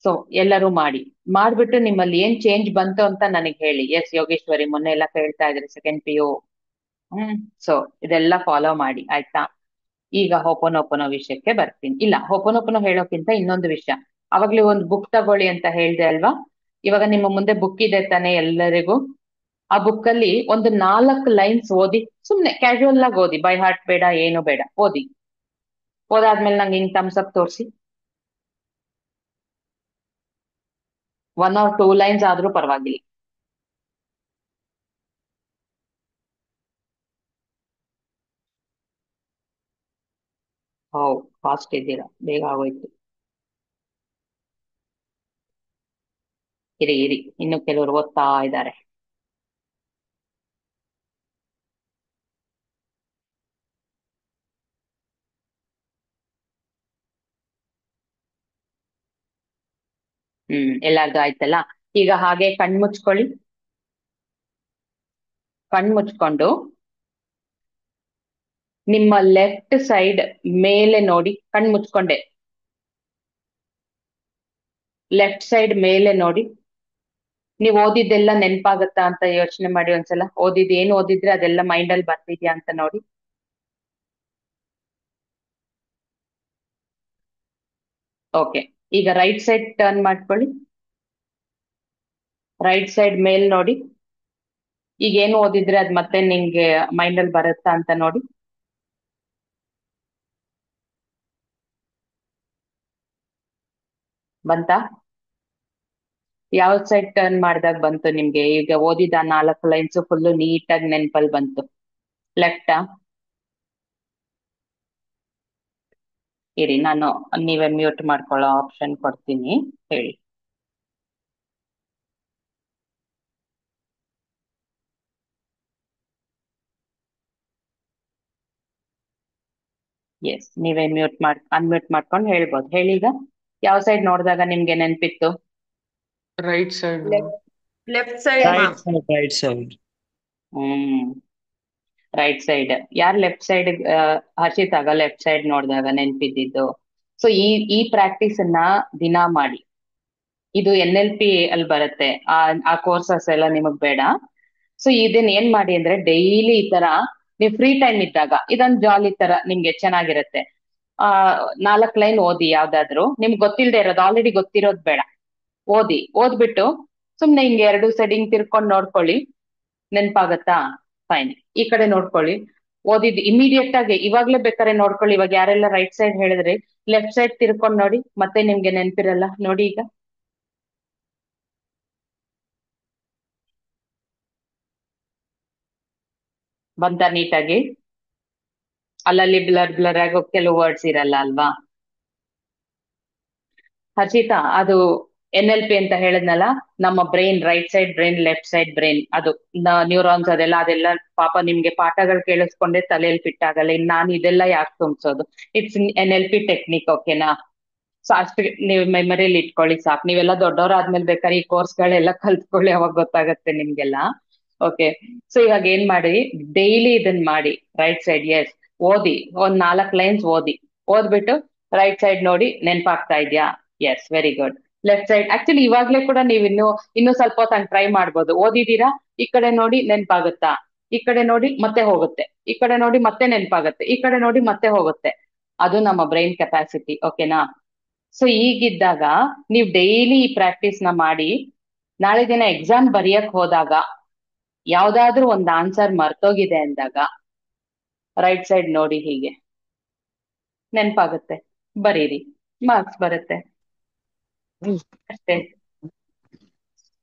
ಸೊ ಎಲ್ಲರೂ ಮಾಡಿ. ಮಾಡ್ಬಿಟ್ಟು ನಿಮ್ಮಲ್ಲಿ ಏನ್ ಚೇಂಜ್ ಬಂತು ಅಂತ ನನಗೆ ಹೇಳಿ. ಎಸ್ ಯೋಗೇಶ್ವರಿ, ಮೊನ್ನೆ ಎಲ್ಲ ಕೇಳ್ತಾ ಇದ್ರಿ ಸೆಕೆಂಡ್ PU. ಸೊ ಇದೆಲ್ಲ ಫಾಲೋ ಮಾಡಿ ಆಯ್ತಾ. ಈಗ ಹೋಪನೋಪನೋ ವಿಷಯಕ್ಕೆ ಬರ್ತೀನಿ. ಇಲ್ಲ, ಹೋಪನೋಪನೋ ಹೇಳೋಕ್ಕಿಂತ ಇನ್ನೊಂದು ವಿಷಯ. ಅವಾಗ್ಲೇ ಒಂದು ಬುಕ್ ತಗೊಳ್ಳಿ ಅಂತ ಹೇಳ್ದೆ ಅಲ್ವಾ. ಇವಾಗ ನಿಮ್ಮ ಮುಂದೆ ಬುಕ್ ಇದೆ ತಾನೆ ಎಲ್ಲರಿಗೂ. ಆ ಬುಕ್ ಅಲ್ಲಿ ಒಂದು 4 ಲೈನ್ಸ್ ಓದಿ. ಸುಮ್ನೆ ಕ್ಯಾಶುವಲ್ ಆಗಿ ಓದಿ, ಬೈ ಹಾರ್ಟ್ ಬೇಡ, ಏನು ಬೇಡ, ಓದಿ. ಓದಾದ್ಮೇಲೆ ನಂಗೆ ಹಿಂಗ್ ಥಮ್ಸ್ ಅಪ್ ತೋರಿಸಿ. 1 or 2 ಲೈನ್ಸ್ ಆದ್ರೂ ಪರವಾಗಿಲ್ಲ. ಹೌ ಫಾಸ್ಟ್ ಇದ್ದೀರಾ, ಬೇಗ ಆಗೋಯ್ತು. ಇರಿ ಇರಿ, ಇನ್ನು ಕೆಲವರು ಓದ್ತಾ ಇದ್ದಾರೆ. ಎಲ್ಲಾರ್ದು ಆಯ್ತಲ್ಲ. ಈಗ ಹಾಗೆ ಕಣ್ಮುಚ್ಕೊಳ್ಳಿ. ಕಣ್ಮುಚ್ಕೊಂಡು ನಿಮ್ಮ ಲೆಫ್ಟ್ ಸೈಡ್ ಮೇಲೆ ನೋಡಿ. ಕಣ್ಮುಚ್ಕೊಂಡೆ ಲೆಫ್ಟ್ ಸೈಡ್ ಮೇಲೆ ನೋಡಿ. ನೀವ್ ಓದಿದ್ದೆಲ್ಲ ನೆನ್ಪಾಗತ್ತಾ ಅಂತ ಯೋಚನೆ ಮಾಡಿ ಒಂದ್ಸಲ. ಏನ್ ಓದಿದ್ರೆ ಅದೆಲ್ಲ ಮೈಂಡ್ ಅಲ್ಲಿ ಬರ್ತಿದ್ಯಾ ಅಂತ ನೋಡಿ. ಓಕೆ. ಈಗ ರೈಟ್ ಸೈಡ್ ಟರ್ನ್ ಮಾಡ್ಕೊಳ್ಳಿ. ರೈಟ್ ಸೈಡ್ ಮೇಲ್ ನೋಡಿ. ಈಗ ಏನು ಓದಿದ್ರೆ ಅದ್ ಮತ್ತೆ ನಿಂಗೆ ಮೈಂಡ್ ಅಲ್ಲಿ ಬರುತ್ತಾ ಅಂತ ನೋಡಿ. ಬಂತಾ? ಯಾವ ಸೈಡ್ ಟರ್ನ್ ಮಾಡಿದಾಗ ಬಂತು ನಿಮ್ಗೆ? ಈಗ ಓದಿದ 4 ಲೈನ್ಸ್ ಫುಲ್ಲು ನೀಟಾಗಿ ನೆನ್ಪಲ್ ಬಂತು. ಲೆಫ್ಟಾ? ಇರಿ, ನಾನು ನೀವೇ ಮ್ಯೂಟ್ ಮಾಡ್ಕೊಳ್ಳೋ ಆಪ್ಷನ್ ಕೊಡ್ತೀನಿ. ಹೇಳಿ. ಎಸ್, ನೀವೇ ಅನ್ಮ್ಯೂಟ್ ಮಾಡ್ಕೊಂಡು ಹೇಳ್ಬೋದು. ಹೇಳಿ ಈಗ. ಯಾವ ಸೈಡ್ ನೋಡಿದಾಗ ನಿಮ್ಗೆ ನೆನ್ಪಿತ್ತು? Right side, ma'am. Left left side Right ma'am. side, right side. ಹ್ಮ್ ರೈಟ್ ಸೈಡ್. ಯಾರ್ ಲೆಫ್ಟ್ ಸೈಡ್? ಹರ್ಷಿತ್ ಆಗ ಲೆಫ್ಟ್ ಸೈಡ್ ನೋಡಿದಾಗ ನೆನ್ಪಿದ್ದಿದ್ದು. ಸೊ ಈ ಪ್ರಾಕ್ಟೀಸ್ ಅನ್ನ ದಿನ ಮಾಡಿ. ಇದು NLP ಅಲ್ಲಿ ಬರುತ್ತೆ. ಆ ಕೋರ್ಸಸ್ ಎಲ್ಲ ನಿಮಗ್ ಬೇಡ. ಸೊ ಇದನ್ನ ಏನ್ ಮಾಡಿ ಅಂದ್ರೆ ಡೈಲಿ ಈ ತರ ನೀವು ಫ್ರೀ ಟೈಮ್ ಇದ್ದಾಗ ಇದೊಂದು ಜಾಲಿ ತರ ನಿಮ್ಗೆ ಚೆನ್ನಾಗಿರುತ್ತೆ. ಆ 4 ಲೈನ್ ಓದಿ. ಯಾವ್ದಾದ್ರು ನಿಮ್ಗೆ ಗೊತ್ತಿಲ್ಲದೆ ಇರೋದು, ಆಲ್ರೆಡಿ ಗೊತ್ತಿರೋದು ಬೇಡ. ಓದ್ಬಿಟ್ಟು ಸುಮ್ನೆ ಹಿಂಗೆ 2 ಸೈಡ್ ಹಿಂಗ್ ತಿರ್ಕೊಂಡ್ ನೋಡ್ಕೊಳ್ಳಿ. ನೆನ್ಪಾಗತ್ತಾ? ಫೈನ್. ಈ ಕಡೆ ನೋಡ್ಕೊಳ್ಳಿ. ಓದಿದ್ ಇಮಿಡಿಯೇಟ್ ಆಗಿ ಇವಾಗ್ಲೇ ಬೇಕಾದ್ರೆ ನೋಡ್ಕೊಳ್ಳಿ. ಇವಾಗ ಯಾರೆಲ್ಲ ರೈಟ್ ಸೈಡ್ ಹೇಳಿದ್ರಿ, ಲೆಫ್ಟ್ ಸೈಡ್ ತಿರ್ಕೊಂಡ್ ನೋಡಿ. ಮತ್ತೆ ನಿಮ್ಗೆ ನೆನ್ಪಿರಲ್ಲ. ನೋಡಿ ಈಗ. ಬಂತ ನೀಟಾಗಿ? ಅಲ್ಲಲ್ಲಿ ಬ್ಲರ್ ಬ್ಲರ್ ಆಗೋ ಕೆಲವು ವರ್ಡ್ಸ್ ಇರಲ್ಲ ಅಲ್ವಾ? ಹರ್ಷಿತಾ, ಅದು NLP ಅಂತ ಹೇಳದ್ನಲ್ಲ. ನಮ್ಮ brain, right side brain, left side brain, ಅದು ನ್ಯೂರಾನ್ಸ್ ಅದೆಲ್ಲ ಪಾಪ ನಿಮ್ಗೆ ಪಾಠಗಳು ಕೇಳಿಸ್ಕೊಂಡೆ ತಲೆಯಲ್ಲಿ ಫಿಟ್ ಆಗಲ್ಲ. ಇನ್ ನಾನು ಇದೆಲ್ಲ ಯಾಕೆ ತುಂಬಿಸೋದು? ಇಟ್ಸ್ NLP ಟೆಕ್ನಿಕ್, ಓಕೆನಾ? ಸೊ ಅಷ್ಟು ನೀವು ಮೆಮರಿಲಿ ಇಟ್ಕೊಳ್ಳಿ ಸಾಕು. ನೀವೆಲ್ಲ ದೊಡ್ಡವರಾದ್ಮೇಲೆ ಬೇಕಾದ್ರೆ ಈ ಕೋರ್ಸ್ಗಳೆಲ್ಲ ಕಲ್ತ್ಕೊಳ್ಳಿ, ಅವಾಗ ಗೊತ್ತಾಗತ್ತೆ ನಿಮ್ಗೆಲ್ಲ. ಓಕೆ. ಸೊ ಇವಾಗ ಏನ್ ಮಾಡಿ, ಡೈಲಿ ಇದನ್ ಮಾಡಿ. ರೈಟ್ ಸೈಡ್, ಎಸ್, ಓದಿ. ಒಂದ್ 4 ಲೈನ್ಸ್ ಓದಿ. ಓದ್ಬಿಟ್ಟು ರೈಟ್ ಸೈಡ್ ನೋಡಿ. ನೆನ್ಪಾಗ್ತಾ ಇದ್ಯಾ? Yes, very good. Left side actually ಇವಾಗ್ಲೇ ಕೂಡ ನೀವು ಇನ್ನೂ ಸ್ವಲ್ಪ ಹೊತ್ತು ಹಂಗ್ ಟ್ರೈ ಮಾಡ್ಬೋದು. ಓದಿದೀರಾ, ಈ ಕಡೆ ನೋಡಿ ನೆನ್ಪಾಗುತ್ತಾ? ಈ ಕಡೆ ನೋಡಿ ಮತ್ತೆ ಹೋಗುತ್ತೆ. ಈ ಕಡೆ ನೋಡಿ ಮತ್ತೆ ನೆನ್ಪಾಗತ್ತೆ. ಈ ಕಡೆ ನೋಡಿ ಮತ್ತೆ ಹೋಗುತ್ತೆ. ಅದು ನಮ್ಮ ಬ್ರೈನ್ ಕೆಪಾಸಿಟಿ, ಓಕೆನಾ? ಸೊ ಈಗಿದ್ದಾಗ ನೀವು ಡೈಲಿ ಈ ಪ್ರಾಕ್ಟೀಸ್ ನ ಮಾಡಿ, ನಾಳೆ ದಿನ ಎಕ್ಸಾಮ್ ಬರೆಯಕ್ ಹೋದಾಗ ಯಾವ್ದಾದ್ರೂ ಒಂದು ಆನ್ಸರ್ ಮರ್ತೋಗಿದೆ ಅಂದಾಗ ರೈಟ್ ಸೈಡ್ ನೋಡಿ, ಹೀಗೆ ನೆನ್ಪಾಗುತ್ತೆ, ಬರೀರಿ, ಮಾರ್ಕ್ಸ್ ಬರುತ್ತೆ ಅಷ್ಟೇ.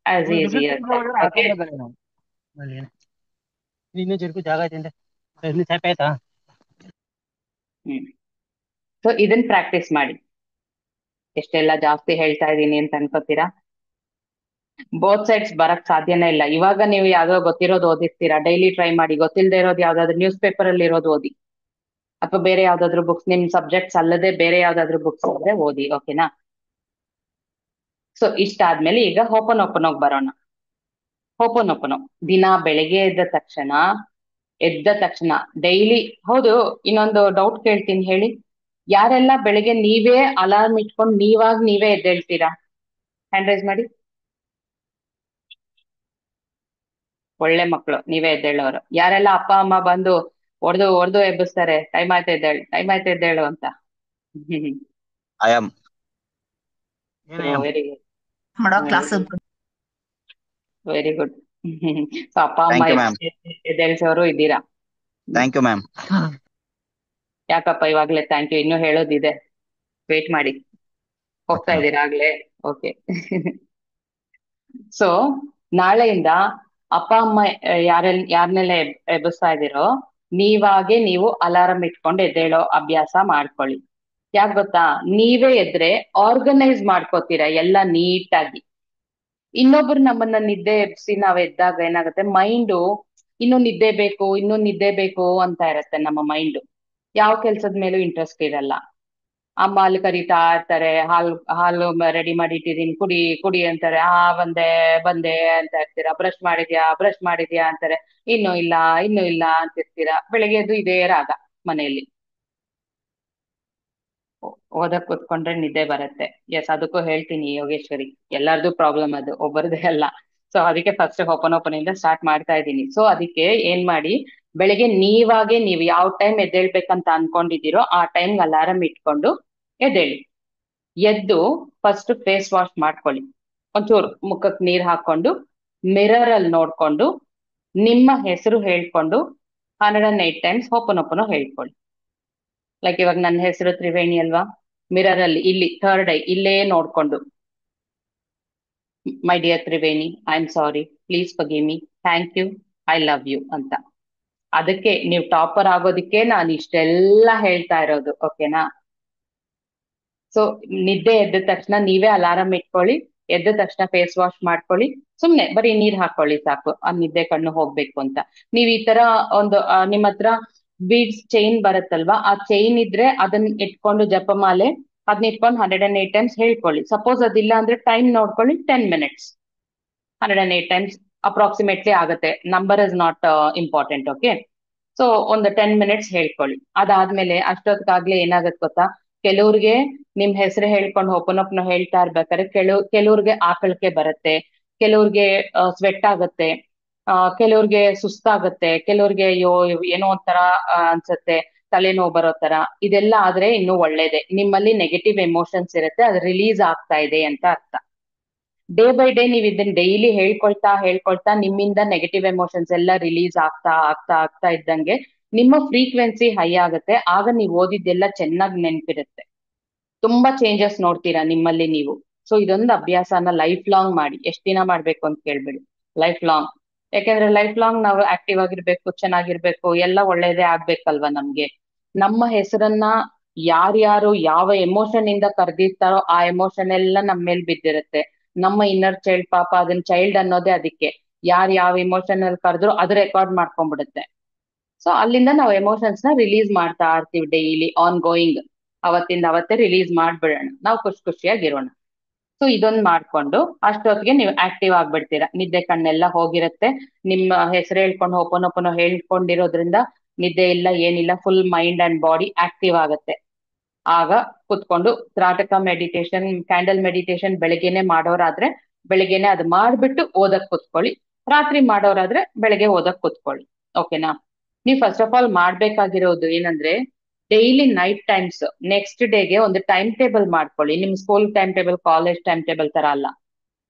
ಆಸ್ ಈಸಿ ಇರುತ್ತೆ. ಓಕೆ. ಸೊ ಇದನ್ನ ಪ್ರಾಕ್ಟೀಸ್ ಮಾಡಿ. ಎಷ್ಟೆಲ್ಲ ಜಾಸ್ತಿ ಹೇಳ್ತಾ ಇದ್ದೀನಿ ಅಂತ ಅನ್ಕೋತೀರಾ? ಬೋತ್ ಸೈಡ್ಸ್ ಬರಕ್ ಸಾಧ್ಯನೇ ಇಲ್ಲ. ಇವಾಗ ನೀವು ಯಾವ್ದೋ ಗೊತ್ತಿರೋದು ಓದಿರ್ತೀರಾ, ಡೈಲಿ ಟ್ರೈ ಮಾಡಿ. ಗೊತ್ತಿಲ್ಲದೆ ಇರೋದು ಯಾವ್ದಾದ್ರು ನ್ಯೂಸ್ ಪೇಪರ್ ಅಲ್ಲಿ ಇರೋದು ಓದಿ, ಅಥವಾ ಬೇರೆ ಯಾವ್ದಾದ್ರು ಬುಕ್ಸ್, ನಿಮ್ ಸಬ್ಜೆಕ್ಟ್ಸ್ ಅಲ್ಲದೆ ಬೇರೆ ಯಾವ್ದಾದ್ರು ಬುಕ್ಸ್ ಇದ್ರೆ ಓದಿ. ಓಕೆನಾ? ಸೊ ಇಷ್ಟ ಆದ್ಮೇಲೆ ಈಗ ಓಪನ್ ಹೋಗ್ ಬರೋಣ. ಓಪನ್ ದಿನ ಬೆಳಗ್ಗೆ ಎದ್ದ ತಕ್ಷಣ ಡೈಲಿ. ಹೌದು, ಇನ್ನೊಂದು ಡೌಟ್ ಕೇಳ್ತೀನಿ, ಹೇಳಿ. ಯಾರೆಲ್ಲ ಬೆಳಗ್ಗೆ ನೀವೇ ಅಲಾರ್ಮ್ ಇಟ್ಕೊಂಡು ನೀವೇ ಎದ್ದೇಳ್ತೀರಾ? ಹ್ಯಾಂಡ್ ರೈಸ್ ಮಾಡಿ. ಒಳ್ಳೆ ಮಕ್ಕಳು, ನೀವೇ ಎದ್ದೇಳೋರು. ಯಾರೆಲ್ಲ ಅಪ್ಪ ಅಮ್ಮ ಬಂದು ಹೊಡೆದು ಎಬ್ಬಿಸ್ತಾರೆ, ಟೈಮ್ ಆಯ್ತು ಎದ್ದೇಳು ಅಂತ? I am. ವೆರಿ ಗುಡ್, ಮಾಡೋ ಕ್ಲಾಸ್. Very good. ಸೊ ಅಪ್ಪ ಅಮ್ಮ Thank you, ma'am. ಎದ್ದೇಳ್ಸೋರು ಇದ್ದೀರಾ? Thank you, ma'am. ಯಾಕಪ್ಪ ಇವಾಗ್ಲೇ ಥ್ಯಾಂಕ್ ಯು? ಇನ್ನೂ ಹೇಳೋದಿದೆ, ವೇಟ್ ಮಾಡಿ. ಹೋಗ್ತಾ Okay. ಇದ್ದೀರಾ ಆಗ್ಲೇ? ಓಕೆ. ಸೊ ನಾಳೆಯಿಂದ ಅಪ್ಪ ಅಮ್ಮ ಯಾರನ್ನೆಲ್ಲ ಎಬ್ಬಿಸ್ತಾ ಇದ್ದೀರೋ, ನೀವು ಅಲಾರಂ ಇಟ್ಕೊಂಡು ಎದ್ದೇಳೋ ಅಭ್ಯಾಸ ಮಾಡ್ಕೊಳ್ಳಿ. ಯಾಕೆ ಗೊತ್ತಾ? ನೀವೇ ಎದ್ರೆ ಆರ್ಗನೈಸ್ ಮಾಡ್ಕೋತೀರಾ ಎಲ್ಲ ನೀಟಾಗಿ. ಇನ್ನೊಬ್ರು ನಮ್ಮನ್ನ ನಿದ್ದೆ ಎಬ್ಸಿ ನಾವ್ ಎದ್ದಾಗ ಏನಾಗುತ್ತೆ, ಮೈಂಡು ಇನ್ನೂ ನಿದ್ದೆ ಬೇಕು ಅಂತ ಇರತ್ತೆ. ನಮ್ಮ ಮೈಂಡು ಯಾವ ಕೆಲ್ಸದ ಮೇಲೂ ಇಂಟ್ರೆಸ್ಟ್ ಇರಲ್ಲ. ಅಮ್ಮ ಅಲ್ಲಿ ಕರೀತಾ ಇರ್ತಾರೆ, ಹಾಲು ರೆಡಿ ಮಾಡಿ ಇಟ್ಟಿದೀನಿ, ಕುಡಿ ಅಂತಾರೆ. ಬಂದೆ ಅಂತ ಇರ್ತೀರಾ. ಬ್ರಷ್ ಮಾಡಿದ್ಯಾ ಅಂತಾರೆ. ಇನ್ನೂ ಇಲ್ಲ ಅಂತಿರ್ತೀರಾ. ಬೆಳಗ್ಗೆ ಎದ್ದು ಇದೇ ರಾಗ ಮನೆಯಲ್ಲಿ. ಓದಕ್ ಕೂತ್ಕೊಂಡ್ರೆ ನಿದ್ದೆ ಬರುತ್ತೆ. ಎಸ್, ಅದಕ್ಕೂ ಹೇಳ್ತೀನಿ ಯೋಗೇಶ್ವರಿ, ಎಲ್ಲಾರ್ದು ಪ್ರಾಬ್ಲಮ್ ಅದು, ಒಬ್ಬರದೇ ಅಲ್ಲ. ಸೊ ಅದಕ್ಕೆ ಫಸ್ಟ್ ಓಪನ್ ಇಂದ ಸ್ಟಾರ್ಟ್ ಮಾಡ್ತಾ ಇದ್ದೀನಿ. ಸೊ ಅದಕ್ಕೆ ಏನ್ ಮಾಡಿ, ಬೆಳಗ್ಗೆ ನೀವು ಯಾವ ಟೈಮ್ ಎದ್ದೇಳ್ಬೇಕಂತ ಅನ್ಕೊಂಡಿದ್ದೀರೋ ಆ ಟೈಮ್ ಅಲಾರಂ ಇಟ್ಕೊಂಡು ಎದ್ದೇಳಿ. ಎದ್ದು ಫಸ್ಟ್ ಫೇಸ್ ವಾಶ್ ಮಾಡ್ಕೊಳ್ಳಿ. ಒಂಚೂರು ಮುಖಕ್ಕೆ ನೀರ್ ಹಾಕೊಂಡು ಮಿರರ್ ಅಲ್ಲಿ ನೋಡ್ಕೊಂಡು ನಿಮ್ಮ ಹೆಸರು ಹೇಳ್ಕೊಂಡು 108 ಟೈಮ್ಸ್ ಓಪನ್ ಹೇಳ್ಕೊಳ್ಳಿ. ಲೈಕ್ ಇವಾಗ ನನ್ನ ಹೆಸರು ತ್ರಿವೇಣಿ ಅಲ್ವಾ? ಮಿರರ್ ಅಲ್ಲಿ ಇಲ್ಲಿ ಥರ್ಡ್ ಐ ಇಲ್ಲೇ ನೋಡ್ಕೊಂಡು, my dear Triveni, I am sorry, please forgive me, thank you, I love you ಅಂತ. ಅದಕ್ಕೆ ನೀವು ಟಾಪರ್ ಆಗೋದಿಕ್ಕೆ ನಾನು ಇಷ್ಟೆಲ್ಲ ಹೇಳ್ತಾ ಇರೋದು. ಓಕೆನಾ? ಸೊ ನಿದ್ದೆ ಎದ್ದ ತಕ್ಷಣ ನೀವೇ ಅಲಾರಂ ಇಟ್ಕೊಳ್ಳಿ. ಎದ್ದ ತಕ್ಷಣ ಫೇಸ್ ವಾಶ್ ಮಾಡ್ಕೊಳ್ಳಿ. ಸುಮ್ನೆ ಬರೀ ನೀರ್ ಹಾಕೊಳ್ಳಿ ಸಾಕು, ಆ ನಿದ್ದೆ ಕಣ್ಣು ಹೋಗ್ಬೇಕು ಅಂತ. ನೀವ್ ಈ ತರ ಒಂದು ನಿಮ್ ಹತ್ರ ಬೀಡ್ಸ್ ಚೈನ್ ಬರುತ್ತಲ್ವಾ, ಆ ಚೈನ್ ಇದ್ರೆ ಅದನ್ನ ಇಟ್ಕೊಂಡು ಜಪಮಾಲೆ ಅದನ್ನ ಇಟ್ಕೊಂಡು 108 ಟೈಮ್ಸ್ ಹೇಳ್ಕೊಳ್ಳಿ. ಸಪೋಸ್ ಅದಿಲ್ಲ ಅಂದ್ರೆ ಟೈಮ್ ನೋಡ್ಕೊಳ್ಳಿ, 10 minutes 108 ಟೈಮ್ಸ್ ಅಪ್ರಾಕ್ಸಿಮೇಟ್ಲಿ ಆಗುತ್ತೆ. Number is not important. Okay? So ಒಂದು 10 minutes ಹೇಳ್ಕೊಳ್ಳಿ. ಅದಾದ್ಮೇಲೆ ಅಷ್ಟೊತ್ತಿಗಾಗ್ಲೇ ಏನಾಗತ್ ಗೊತ್ತಾ, ಕೆಲವ್ರಿಗೆ ನಿಮ್ ಹೆಸರು ಹೇಳ್ಕೊಂಡು ಓಪನ್ ಹೇಳ್ತಾ ಇರ್ಬೇಕಾದ್ರೆ ಕೆಲವ್ರಿಗೆ ಆಕಳಿಕೆ ಬರುತ್ತೆ, ಕೆಲವ್ರಿಗೆ ಸ್ವೆಟ್ ಆಗುತ್ತೆ, ಕೆಲವ್ರಿಗೆ ಸುಸ್ತಾಗತ್ತೆ, ಕೆಲವ್ರಿಗೆ ಏನೋ ಒಂಥರ ಅನ್ಸತ್ತೆ, ತಲೆನೋವು ಬರೋ ತರ. ಇದೆಲ್ಲ ಆದ್ರೆ ಇನ್ನೂ ಒಳ್ಳೇದೆ. ನಿಮ್ಮಲ್ಲಿ ನೆಗೆಟಿವ್ ಎಮೋಷನ್ಸ್ ಇರುತ್ತೆ, ಅದು ರಿಲೀಸ್ ಆಗ್ತಾ ಇದೆ ಅಂತ ಅರ್ಥ. ಡೇ ಬೈ ಡೇ ನೀವು ಇದನ್ನ ಡೈಲಿ ಹೇಳ್ಕೊಳ್ತಾ ನಿಮ್ಮಿಂದ ನೆಗೆಟಿವ್ ಎಮೋಷನ್ಸ್ ಎಲ್ಲ ರಿಲೀಸ್ ಆಗ್ತಾ ಇದ್ದಂಗೆ ನಿಮ್ಮ ಫ್ರೀಕ್ವೆನ್ಸಿ ಹೈ ಆಗುತ್ತೆ. ಆಗ ನೀವು ಓದಿದ್ದೆಲ್ಲ ಚೆನ್ನಾಗಿ ನೆನ್ಪಿರುತ್ತೆ. ತುಂಬಾ ಚೇಂಜಸ್ ನೋಡ್ತೀರಾ ನಿಮ್ಮಲ್ಲಿ ನೀವು. ಸೊ ಇದೊಂದು ಅಭ್ಯಾಸನ ಲೈಫ್ ಲಾಂಗ್ ಮಾಡಿ. ಎಷ್ಟ್ ದಿನ ಮಾಡ್ಬೇಕು ಅಂತ ಕೇಳ್ಬೇಡಿ, ಲೈಫ್ ಲಾಂಗ್. ಯಾಕೆಂದ್ರೆ ಲೈಫ್ ಲಾಂಗ್ ನಾವು ಆಕ್ಟಿವ್ ಆಗಿರ್ಬೇಕು, ಚೆನ್ನಾಗಿರ್ಬೇಕು, ಎಲ್ಲ ಒಳ್ಳೇದೇ ಆಗ್ಬೇಕಲ್ವಾ ನಮ್ಗೆ. ನಮ್ಮ ಹೆಸರನ್ನ ಯಾರ್ಯಾರು ಯಾವ ಎಮೋಷನ್ ಇಂದ ಕರೆದಿರ್ತಾರೋ ಆ ಎಮೋಷನ್ ಎಲ್ಲ ನಮ್ಮ ಮೇಲ್ ಬಿದ್ದಿರುತ್ತೆ. ನಮ್ಮ ಇನ್ನರ್ ಚೈಲ್ಡ್, ಪಾಪ ಅದನ್ನ ಚೈಲ್ಡ್ ಅನ್ನೋದೇ ಅದಕ್ಕೆ. ಯಾರು ಯಾವ ಎಮೋಷನ್ ಅಲ್ಲಿ ಕರೆದ್ರು ಅದು ರೆಕಾರ್ಡ್ ಮಾಡ್ಕೊಂಡ್ಬಿಡುತ್ತೆ. ಸೊ ಅಲ್ಲಿಂದ ನಾವು ಎಮೋಷನ್ಸ್ ನ ರಿಲೀಸ್ ಮಾಡ್ತಾ ಇರ್ತೀವಿ ಡೈಲಿ ಆನ್ ಗೋಯಿಂಗ್. ಅವತ್ತಿಂದ ಅವತ್ತೇ ರಿಲೀಸ್ ಮಾಡ್ಬಿಡೋಣ, ನಾವು ಖುಷಿಯಾಗಿರೋಣ. ಸೊ ಇದೊಂದು ಮಾಡ್ಕೊಂಡು ಅಷ್ಟೊತ್ತಿಗೆ ನೀವು ಆಕ್ಟಿವ್ ಆಗ್ಬಿಡ್ತೀರಾ. ನಿದ್ದೆ ಕಣ್ಣೆಲ್ಲ ಹೋಗಿರುತ್ತೆ. ನಿಮ್ಮ ಹೆಸರು ಹೇಳ್ಕೊಂಡು ಓಪನ್ ಹೇಳ್ಕೊಂಡಿರೋದ್ರಿಂದ ನಿದ್ದೆ ಇಲ್ಲ, ಏನಿಲ್ಲ, full mind and body active ಆಗುತ್ತೆ. ಆಗ ಕುತ್ಕೊಂಡು ತ್ರಾಟಕ ಮೆಡಿಟೇಷನ್, ಕ್ಯಾಂಡಲ್ ಮೆಡಿಟೇಷನ್ ಬೆಳಗ್ಗೆನೆ ಮಾಡೋರಾದ್ರೆ ಬೆಳಗ್ಗೆನೆ ಅದು ಮಾಡ್ಬಿಟ್ಟು ಓದಕ್ ಕುತ್ಕೊಳ್ಳಿ. ರಾತ್ರಿ ಮಾಡೋರಾದ್ರೆ ಬೆಳಗ್ಗೆ ಓದಕ್ ಕುತ್ಕೊಳ್ಳಿ. ಓಕೆನಾ? ನೀವು ಫಸ್ಟ್ ಆಫ್ ಆಲ್ ಮಾಡ್ಬೇಕಾಗಿರೋದು ಏನಂದ್ರೆ, ಡೈಲಿ ನೈಟ್ ಟೈಮ್ಸ್ ನೆಕ್ಸ್ಟ್ ಡೇಗೆ ಒಂದು ಟೈಮ್ ಟೇಬಲ್ ಮಾಡ್ಕೊಳ್ಳಿ. ನಿಮ್ school time table, college time table ತರ ಅಲ್ಲ,